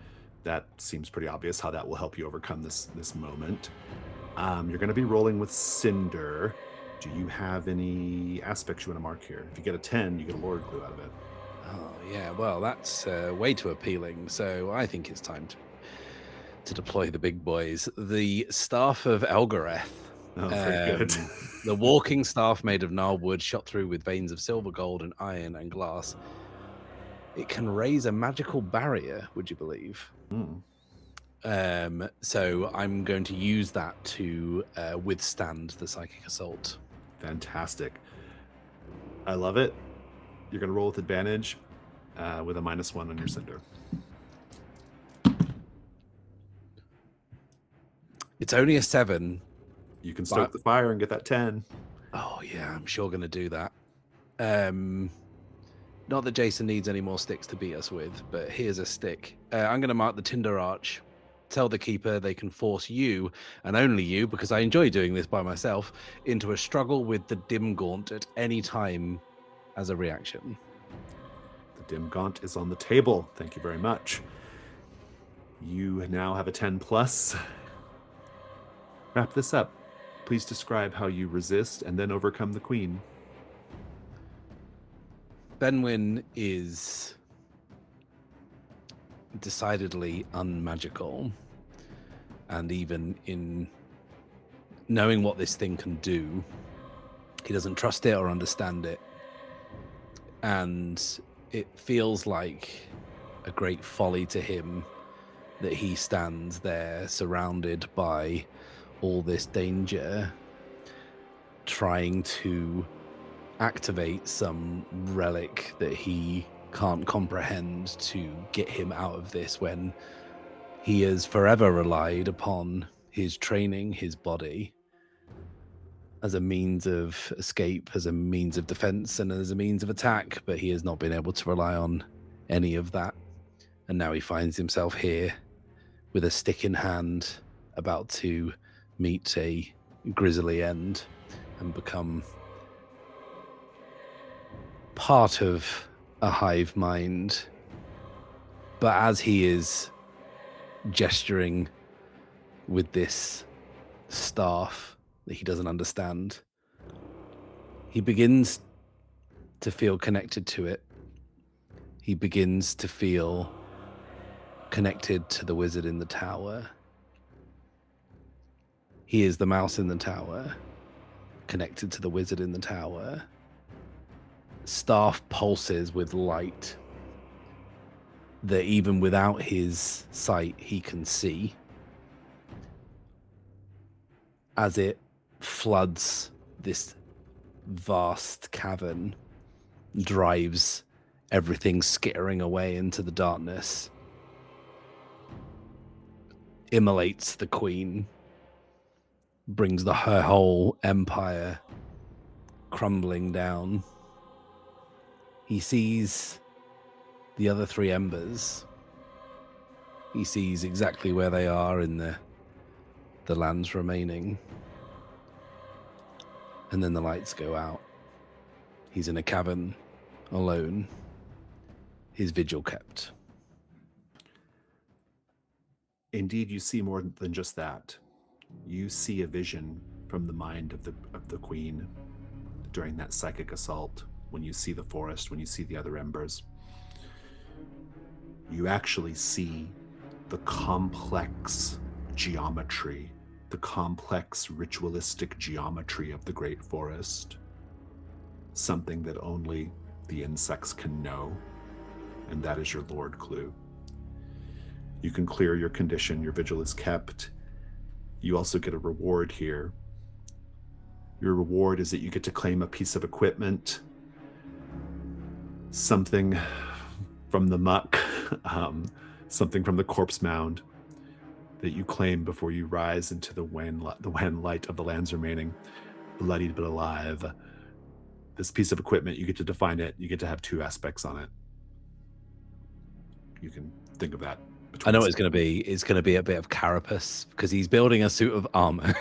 That seems pretty obvious how that will help you overcome this moment. You're going to be rolling with cinder. Do you have any aspects you want to mark here? If you get a 10, you get a lord clue out of it. Oh, yeah. Well, that's way too appealing. So I think it's time to deploy the big boys. The Staff of Elgareth. Oh, very good. The walking staff made of gnarled wood, shot through with veins of silver, gold, and iron and glass. It can raise a magical barrier, would you believe? So I'm going to use that to withstand the psychic assault. Fantastic. I love it. You're going to roll with advantage with a -1 on your cinder. It's only a 7. You can stoke the fire and get that 10. Oh, yeah, I'm sure going to do that. Not that Jason needs any more sticks to beat us with, but here's a stick. I'm going to mark the Tinder Arch. Tell the Keeper they can force you, and only you, because I enjoy doing this by myself, into a struggle with the Dim Gaunt at any time as a reaction. The Dim Gaunt is on the table. Thank you very much. You now have a 10+. Wrap this up. Please describe how you resist and then overcome the Queen. Fenwyn is decidedly unmagical, and even in knowing what this thing can do, he doesn't trust it or understand it, and it feels like a great folly to him that he stands there surrounded by all this danger, trying to activate some relic that he can't comprehend to get him out of this, when he has forever relied upon his training, his body, as a means of escape, as a means of defense, and as a means of attack, but he has not been able to rely on any of that. And now he finds himself here with a stick in hand, about to meet a grisly end and become part of a hive mind. But as he is gesturing with this staff that he doesn't understand, he begins to feel connected to it. He begins to feel connected to the wizard in the tower. He is the mouse in the tower, connected to the wizard in the tower. Staff pulses with light that even without his sight he can see, as it floods this vast cavern, drives everything skittering away into the darkness, immolates the queen, brings her whole empire crumbling down. He sees the other 3 embers. He sees exactly where they are in the lands remaining. And then the lights go out. He's in a cavern, alone. His vigil kept. Indeed, you see more than just that. You see a vision from the mind of the Queen during that psychic assault. When you see the forest, when you see the other embers, you actually see the complex geometry, the complex ritualistic geometry of the great forest. Something that only the insects can know, and that is your Lord clue. You can clear your condition, your vigil is kept. You also get a reward here. Your reward is that you get to claim a piece of equipment, something from the muck, something from the corpse mound that you claim before you rise into the wan light of the lands remaining, bloodied but alive. This piece of equipment, you get to define it. You get to have 2 aspects on it. You can think of that. I know what it's going to be. It's going to be a bit of carapace, because he's building a suit of armor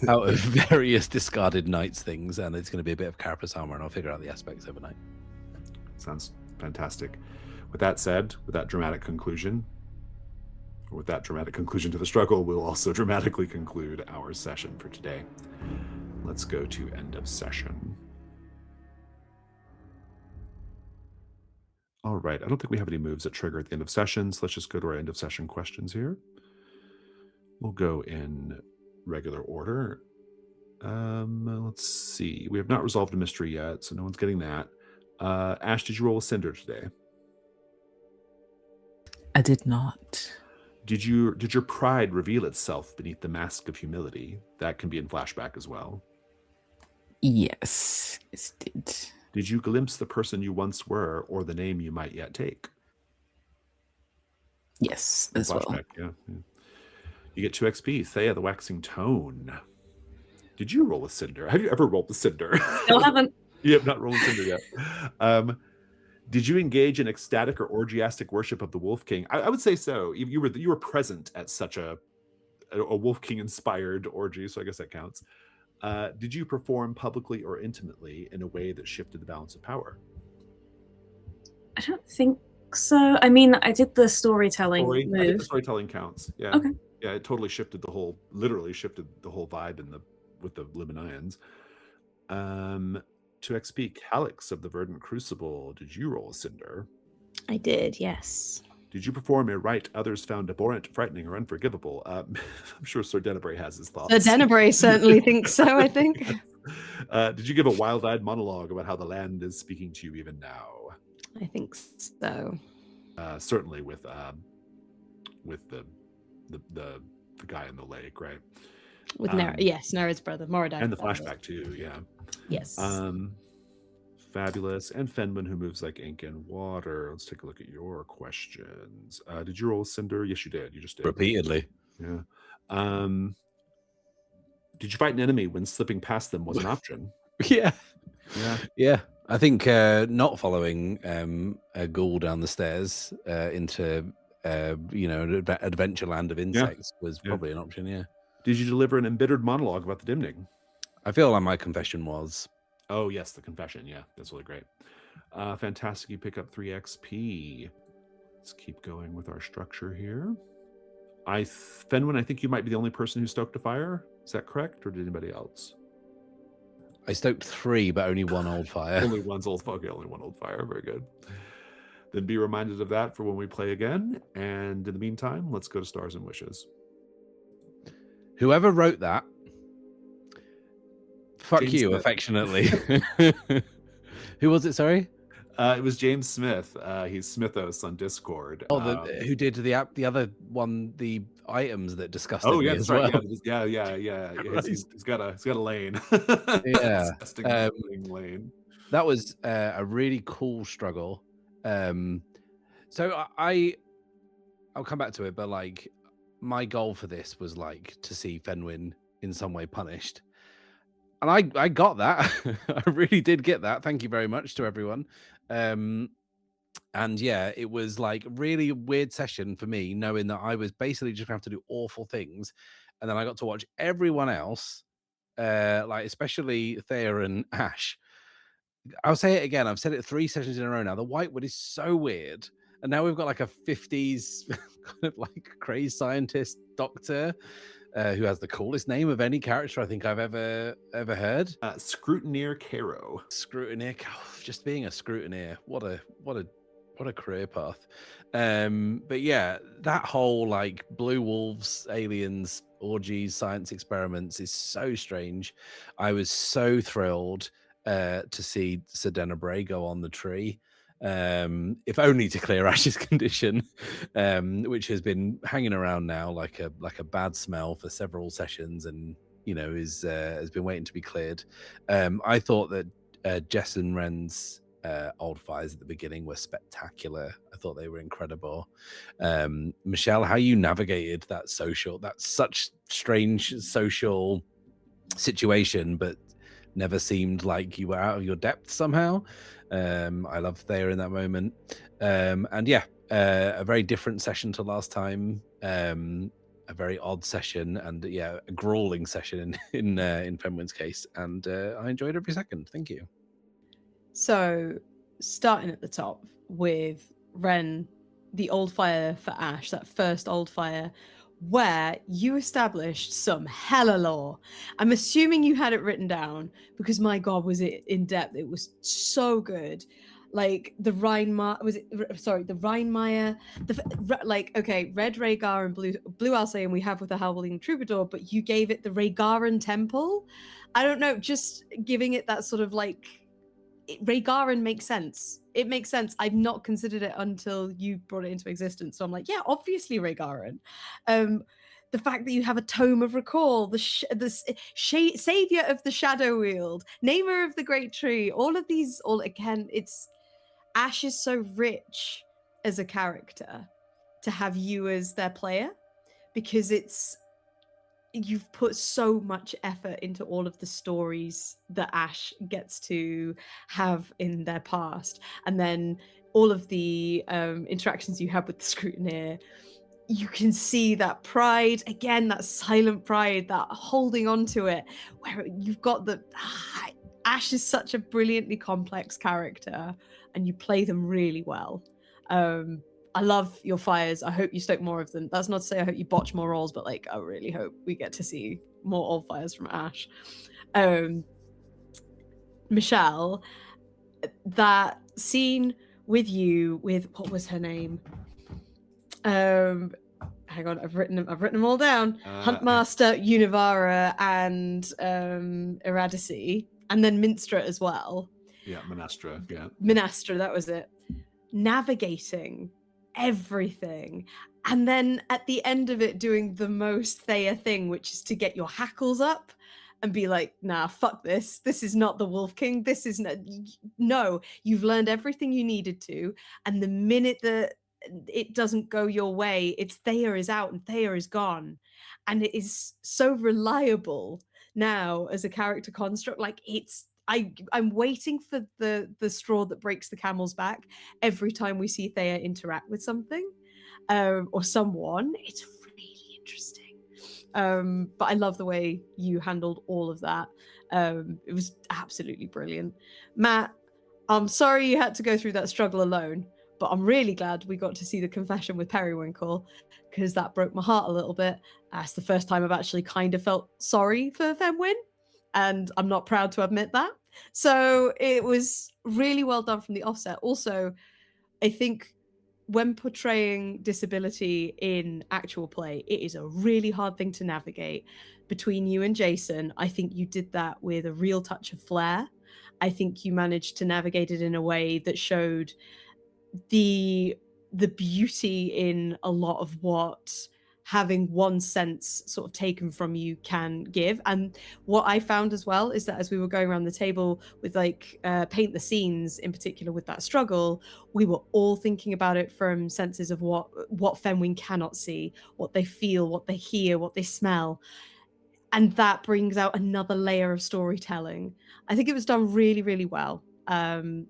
out of various discarded knights things, and it's going to be a bit of carapace armor, and I'll figure out the aspects overnight. Sounds fantastic. With that said, with that dramatic conclusion to the struggle, we'll also dramatically conclude our session for today. let's go to end of session. All right, I don't think we have any moves that trigger at the end of session, so let's just go to our end of session questions here. We'll go in regular order. Let's see. We have not resolved a mystery yet, so no one's getting that. Ash, did you roll a cinder today? I did not. Did your pride reveal itself beneath the mask of humility? That can be in flashback as well. Yes, it did. Did you glimpse the person you once were, or the name you might yet take? Yes, In as well. flashback, yeah. You get 2 XP. Theia, the waxing tone. Did you roll a cinder? Have you ever rolled the cinder? Still haven't. You have not rolled a cinder yet. Did you engage in ecstatic or orgiastic worship of the Wolf King? I would say so. You were present at such a Wolf King inspired orgy, so I guess that counts. Did you perform publicly or intimately in a way that shifted the balance of power? I don't think so. I mean, I did the storytelling I think move. the storytelling counts. Yeah. Okay. Yeah, it totally literally shifted the whole vibe with the Luminians. 2 XP, Calyxe of the Verdant Crucible. Did you roll a cinder? I did, yes. Did you perform a rite others found abhorrent, frightening, or unforgivable? I'm sure Sir Denebray has his thoughts. Sir Denebray certainly thinks so, I think. Did you give a wild-eyed monologue about how the land is speaking to you even now? I think so. Certainly with the guy in the lake, right? With Nereid's brother, Moradai. And the flashback too, yeah. Yes. Fabulous. And Fenwyn, who moves like ink and water. Let's take a look at your questions. Did you roll a cinder? Yes, you did. You just did. Repeatedly. Yeah. Did you fight an enemy when slipping past them was an option? Yeah. Yeah. Yeah. I think not following a ghoul down the stairs into adventure land of insects was probably an option. Yeah. Did you deliver an embittered monologue about the Dimning? I feel like my confession was. Oh yes, the confession. Yeah, that's really great. Fantastic. You pick up 3 XP. Let's keep going with our structure here. Fenwyn, I think you might be the only person who stoked a fire. Is that correct, or did anybody else? I stoked 3, but only 1 old fire. Only one old fire. Very good. Then be reminded of that for when we play again. And in the meantime, let's go to Stars and Wishes. Whoever wrote that, fuck James you, Smith. Affectionately. Who was it? Sorry. It was James Smith. He's Smithos on Discord. Oh, who did the other one, the items that disgusted Oh me yeah, as that's right. well. Yeah. He's got a lane. Yeah. Disgusting lane. That was a really cool struggle. So I'll come back to it, but like my goal for this was like to see Fenwyn in some way punished. And I got that. I really did get that. Thank you very much to everyone. And yeah, it was like really weird session for me, knowing that I was basically just going to have to do awful things. And then I got to watch everyone else, like especially Theia and Ash. I'll say it again. I've said it 3 sessions in a row now. The Whitewood is so weird. And now we've got like a 50s kind of like crazed scientist doctor who has the coolest name of any character I think I've ever heard. Scrutineer Caro. Scrutineer, just being a scrutineer. What a career path. But yeah, that whole like blue wolves, aliens, orgies, science experiments is so strange. I was so thrilled to see Sir Denebray go on the tree. If only to clear Ash's condition, which has been hanging around now like a bad smell for several sessions, and has been waiting to be cleared. I thought that Jess and Wren's old fires at the beginning were spectacular. I thought they were incredible. Michelle, how you navigated that such strange social situation, but never seemed like you were out of your depth somehow. I love Theia in that moment. And yeah, a very different session to last time. A very odd session, and yeah, a grueling session in Fenwyn's case. And I enjoyed every second. Thank you. So, starting at the top with Wren, the old fire for Ash, that first old fire. where you established some hella lore. I'm assuming you had it written down because my God, was it in depth? It was so good. Like the Rhinemeyer, the Rhinemeyer, Red Rhaegar and Blue Alcyon we have with the Howling Troubadour, but you gave it the Rhaegaran Temple. I don't know, just giving it that sort of like, Rhaegaran makes sense. It makes sense. I've not considered it until you brought it into existence. So I'm like, yeah, obviously Rhaegaran. The fact that you have a Tome of Recall, Savior of the Shadow Wield, Namer of the Great Tree, all of these, it's Ash is so rich as a character to have you as their player, because you've put so much effort into all of the stories that Ash gets to have in their past. And then all of the interactions you have with the Scrutineer, you can see that pride, again, that silent pride, that holding on to it, where you've got Ash is such a brilliantly complex character, and you play them really well. I love your fires. I hope you stoke more of them. That's not to say I hope you botch more rolls, but like I really hope we get to see more old fires from Ash. Michelle, that scene with you with, what was her name? Hang on, I've written them all down. Huntmaster, Univara, and Eradice, and then Minstra as well. Yeah, Minastra. Yeah, Minastra, that was it. Navigating everything, and then at the end of it doing the most Theia thing, which is to get your hackles up and be like, nah, fuck this is not the Wolf King, this is no, you've learned everything you needed to, and the minute that it doesn't go your way, it's Theia is out and Theia is gone, and it is so reliable now as a character construct. Like I'm waiting for the straw that breaks the camel's back every time we see Theia interact with something or someone. It's really interesting. But I love the way you handled all of that. It was absolutely brilliant. Matt, I'm sorry you had to go through that struggle alone, but I'm really glad we got to see the confession with Periwinkle, because that broke my heart a little bit. That's the first time I've actually kind of felt sorry for Fenwyn, and I'm not proud to admit that. So it was really well done from the offset. Also, I think when portraying disability in actual play, it is a really hard thing to navigate. Between you and Jason, I think you did that with a real touch of flair. I think you managed to navigate it in a way that showed the beauty in a lot of what having one sense sort of taken from you can give. And what I found as well is that as we were going around the table with like paint the scenes in particular with that struggle, we were all thinking about it from senses of what Fenwyn cannot see, what they feel, what they hear, what they smell. And that brings out another layer of storytelling. I think it was done really, really well.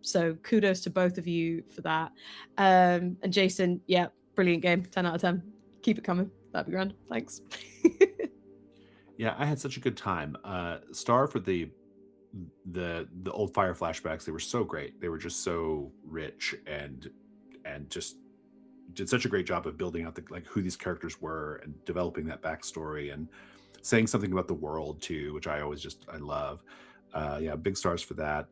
So kudos to both of you for that. And Jason, yeah, brilliant game, 10 out of 10. Keep it coming. That'd be grand. Thanks. Yeah, I had such a good time. Star, for the old fire flashbacks, they were so great. They were just so rich and just did such a great job of building out who these characters were and developing that backstory and saying something about the world too, which I love. Yeah, big stars for that.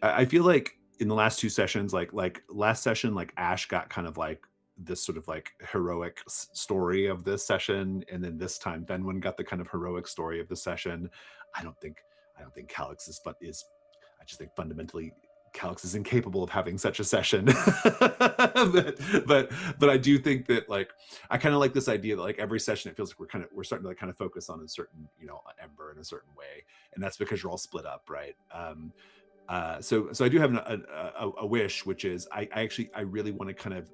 I feel like in the last two sessions, like last session, like Ash got kind of like this sort of like heroic story of this session, and then this time Fenwyn got the kind of heroic story of the session. I don't think Calyxe is I just think fundamentally Calyxe is incapable of having such a session. but I do think that like I kind of like this idea that like every session it feels like we're starting to like kind of focus on a certain, ember in a certain way, and that's because you're all split up, right? So I do have a wish, which is I really want to kind of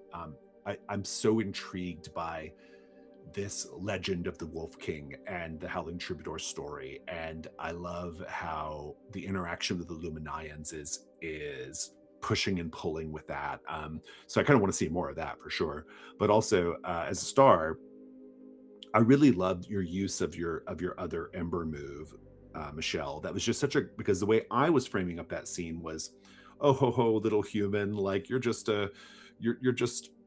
I'm so intrigued by this legend of the Wolf King and the Howling Troubadour story, and I love how the interaction with the Luminaians is pushing and pulling with that. So I kind of want to see more of that for sure. But also as a Star, I really loved your use of your other Ember move, Michelle. That was just because the way I was framing up that scene was, oh ho ho, little human, like you're just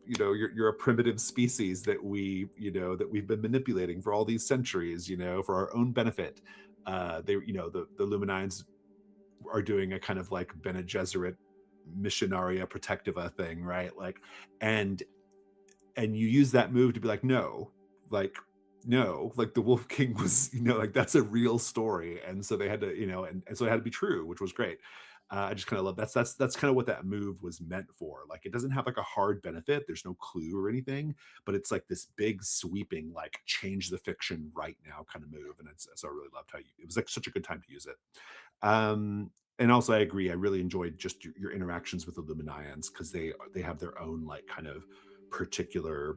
you're a primitive species that we've been manipulating for all these centuries, for our own benefit. The Luminians are doing a kind of like Bene Gesserit Missionaria Protectiva thing, right? Like, and you use that move to be like, no, like the Wolf King was, like that's a real story, and so they had to, and so it had to be true, which was great. I just kind of love that's kind of what that move was meant for. Like, it doesn't have like a hard benefit. There's no clue or anything, but it's like this big sweeping, like change the fiction right now kind of move. And so I really loved how it was like such a good time to use it. And also I agree. I really enjoyed just your interactions with the Luminians, because they have their own like kind of particular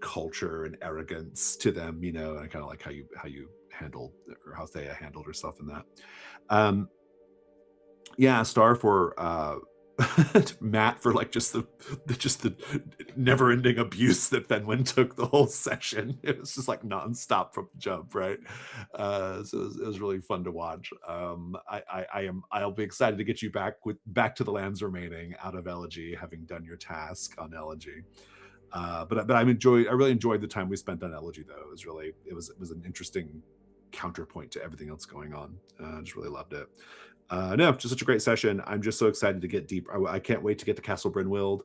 culture and arrogance to them, and I kind of like how you handled, or how Theia handled herself in that. Yeah, star for Matt for like just the never-ending abuse that Fenwyn took the whole session. It was just like nonstop from the jump, right? So it was really fun to watch. I'll be excited to get you back to the lands remaining out of Elegy, having done your task on Elegy. But I really enjoyed the time we spent on Elegy, though. It was an interesting counterpoint to everything else going on. I just really loved it. No, just such a great session. I'm just so excited to get deep. I can't wait to get to Castle Brynwild.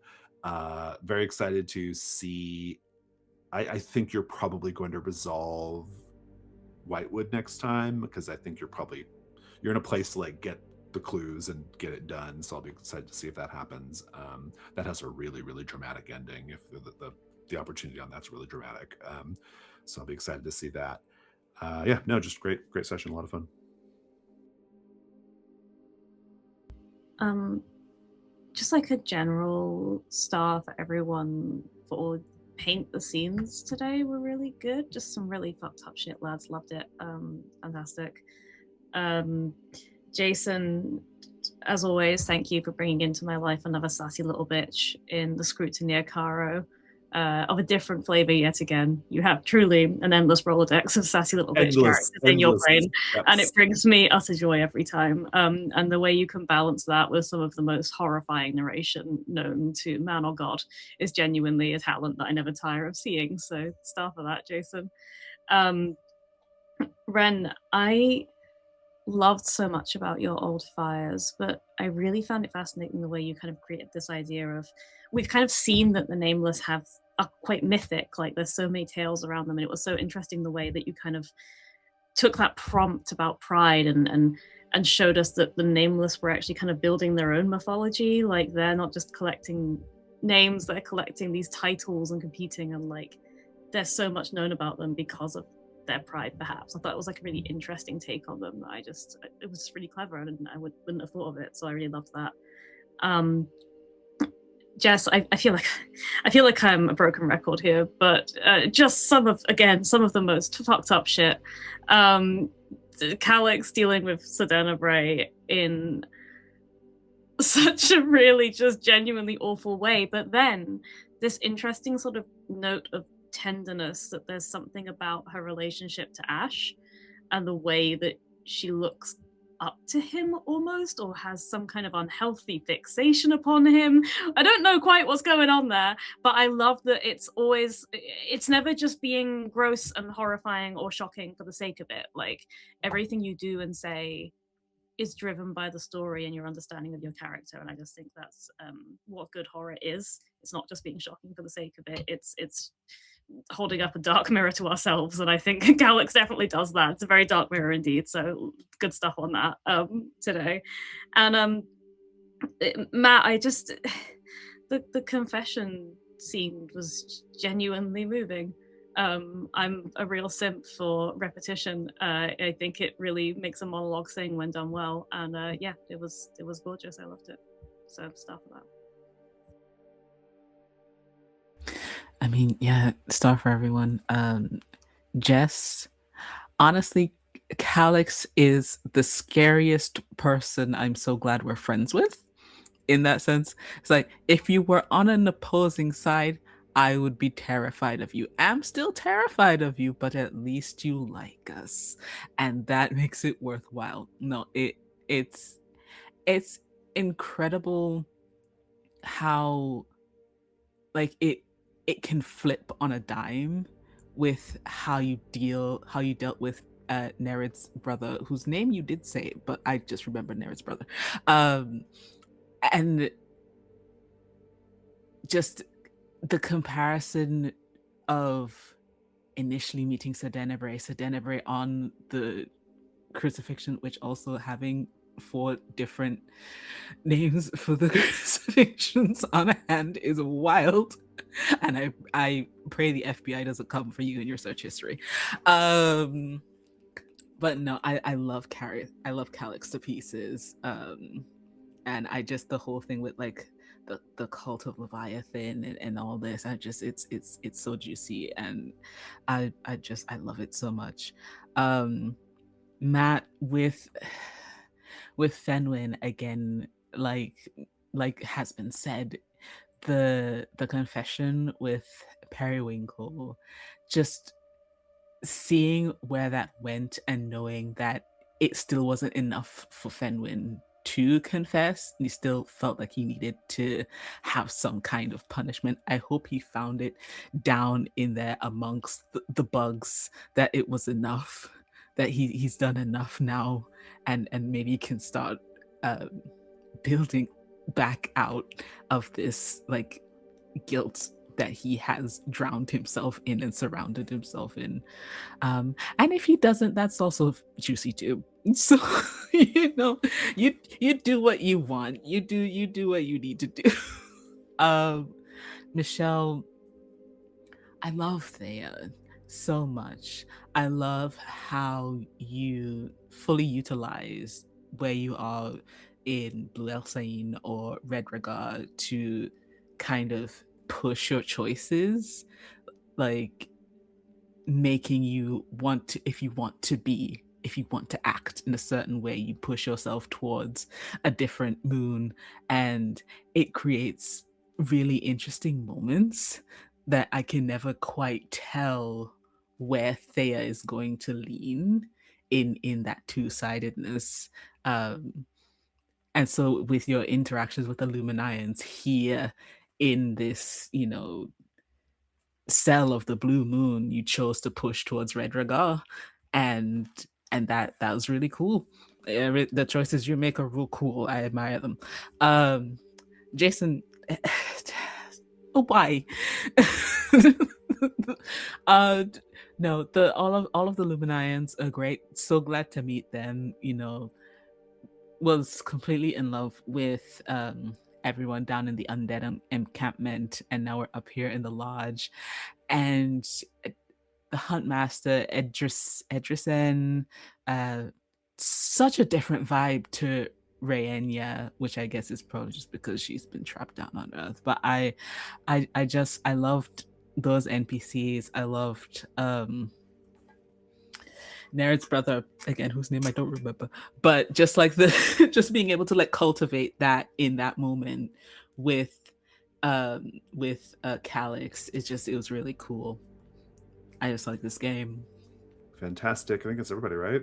Very excited to see. I think you're probably going to resolve Whitewood next time, because I think you're in a place to like get the clues and get it done. So I'll be excited to see if that happens. That has a really, really dramatic ending. If the opportunity on that's really dramatic. So I'll be excited to see that. Just great session. A lot of fun. Just like a general star for everyone for all paint the scenes today were really good. Just some really fucked up shit, lads. Loved it. Fantastic. Jason, as always, thank you for bringing into my life another sassy little bitch in the Scrutineer Caro. Of a different flavor yet again. You have truly an endless Rolodex of sassy little bitch characters in your brain, and it brings me utter joy every time. And the way you can balance that with some of the most horrifying narration known to man or god is genuinely a talent that I never tire of seeing. So star for that, Jason. Wren, I loved so much about your old fires, but I really found it fascinating the way you kind of created this idea of, we've kind of seen that the Nameless are quite mythic, like there's so many tales around them, and it was so interesting the way that you kind of took that prompt about pride and showed us that the Nameless were actually kind of building their own mythology. Like, they're not just collecting names, they're collecting these titles and competing, and like there's so much known about them because of their pride, perhaps. I thought it was like a really interesting take on them. It was just really clever, and I wouldn't have thought of it, so I really loved that. Jess, I feel like I'm a broken record here, but just some of the most fucked up shit. Calyxe dealing with Sedena Bray in such a really just genuinely awful way, but then this interesting sort of note of tenderness, that there's something about her relationship to Ash and the way that she looks up to him almost, or has some kind of unhealthy fixation upon him. I don't know quite what's going on there, but I love that it's never just being gross and horrifying or shocking for the sake of it. Like, everything you do and say is driven by the story and your understanding of your character, and I just think that's what good horror is. It's not just being shocking for the sake of it. It's holding up a dark mirror to ourselves, and I think Calyxe definitely does that. It's a very dark mirror indeed, so good stuff on that today. And Matt, the confession scene was genuinely moving. I'm a real simp for repetition. I think it really makes a monologue sing when done well, and it was gorgeous. I loved it. So stuff for that. I mean, yeah, star for everyone. Jess, honestly, Calyxe is the scariest person I'm so glad we're friends with. In that sense, it's like, if you were on an opposing side, I would be terrified of you. I'm still terrified of you, but at least you like us, and that makes it worthwhile. No, it's incredible how like it can flip on a dime with how you dealt with Nered's brother, whose name you did say, but I just remember Nered's brother. And just the comparison of initially meeting Sedenebre on the crucifixion, which also having 4 different names for the crucifixions on hand is wild. And I pray the FBI doesn't come for you in your search history. But no, I love Calyxe to pieces. And I just, the whole thing with like the cult of Leviathan and all this, it's so juicy, and I love it so much. Matt, with Fenwyn, again, like has been said, the confession with Periwinkle, just seeing where that went and knowing that it still wasn't enough for Fenwyn to confess, he still felt like he needed to have some kind of punishment. I hope he found it down in there amongst the bugs, that it was enough, that he's done enough now, and maybe can start building back out of this like guilt that he has drowned himself in and surrounded himself in. And if he doesn't, that's also juicy too. So you know, you do what you want. You do what you need to do. Michelle, I love Theia so much. I love how you fully utilize where you are in Blue Elsain or Red Regard to kind of push your choices, like making you want to, if you want to act in a certain way, you push yourself towards a different moon, and it creates really interesting moments that I can never quite tell where Theia is going to lean in that two-sidedness. And so with your interactions with the Luminians here in this, you know, cell of the blue moon, you chose to push towards Red Regard, and that was really cool. The choices you make are real cool. I admire them. Jason, why? No, all of the Luminians are great. So glad to meet them. You know, was completely in love with everyone down in the undead encampment, and now we're up here in the lodge, and the Huntmaster Edrisen, such a different vibe to Rhaenyra, which I guess is probably just because she's been trapped down on Earth. But I loved those NPCs. I loved Nered's brother, again, whose name I don't remember, but just like just being able to like cultivate that in that moment with Calyxe, it was really cool. I just like this game. Fantastic. I think it's everybody, right?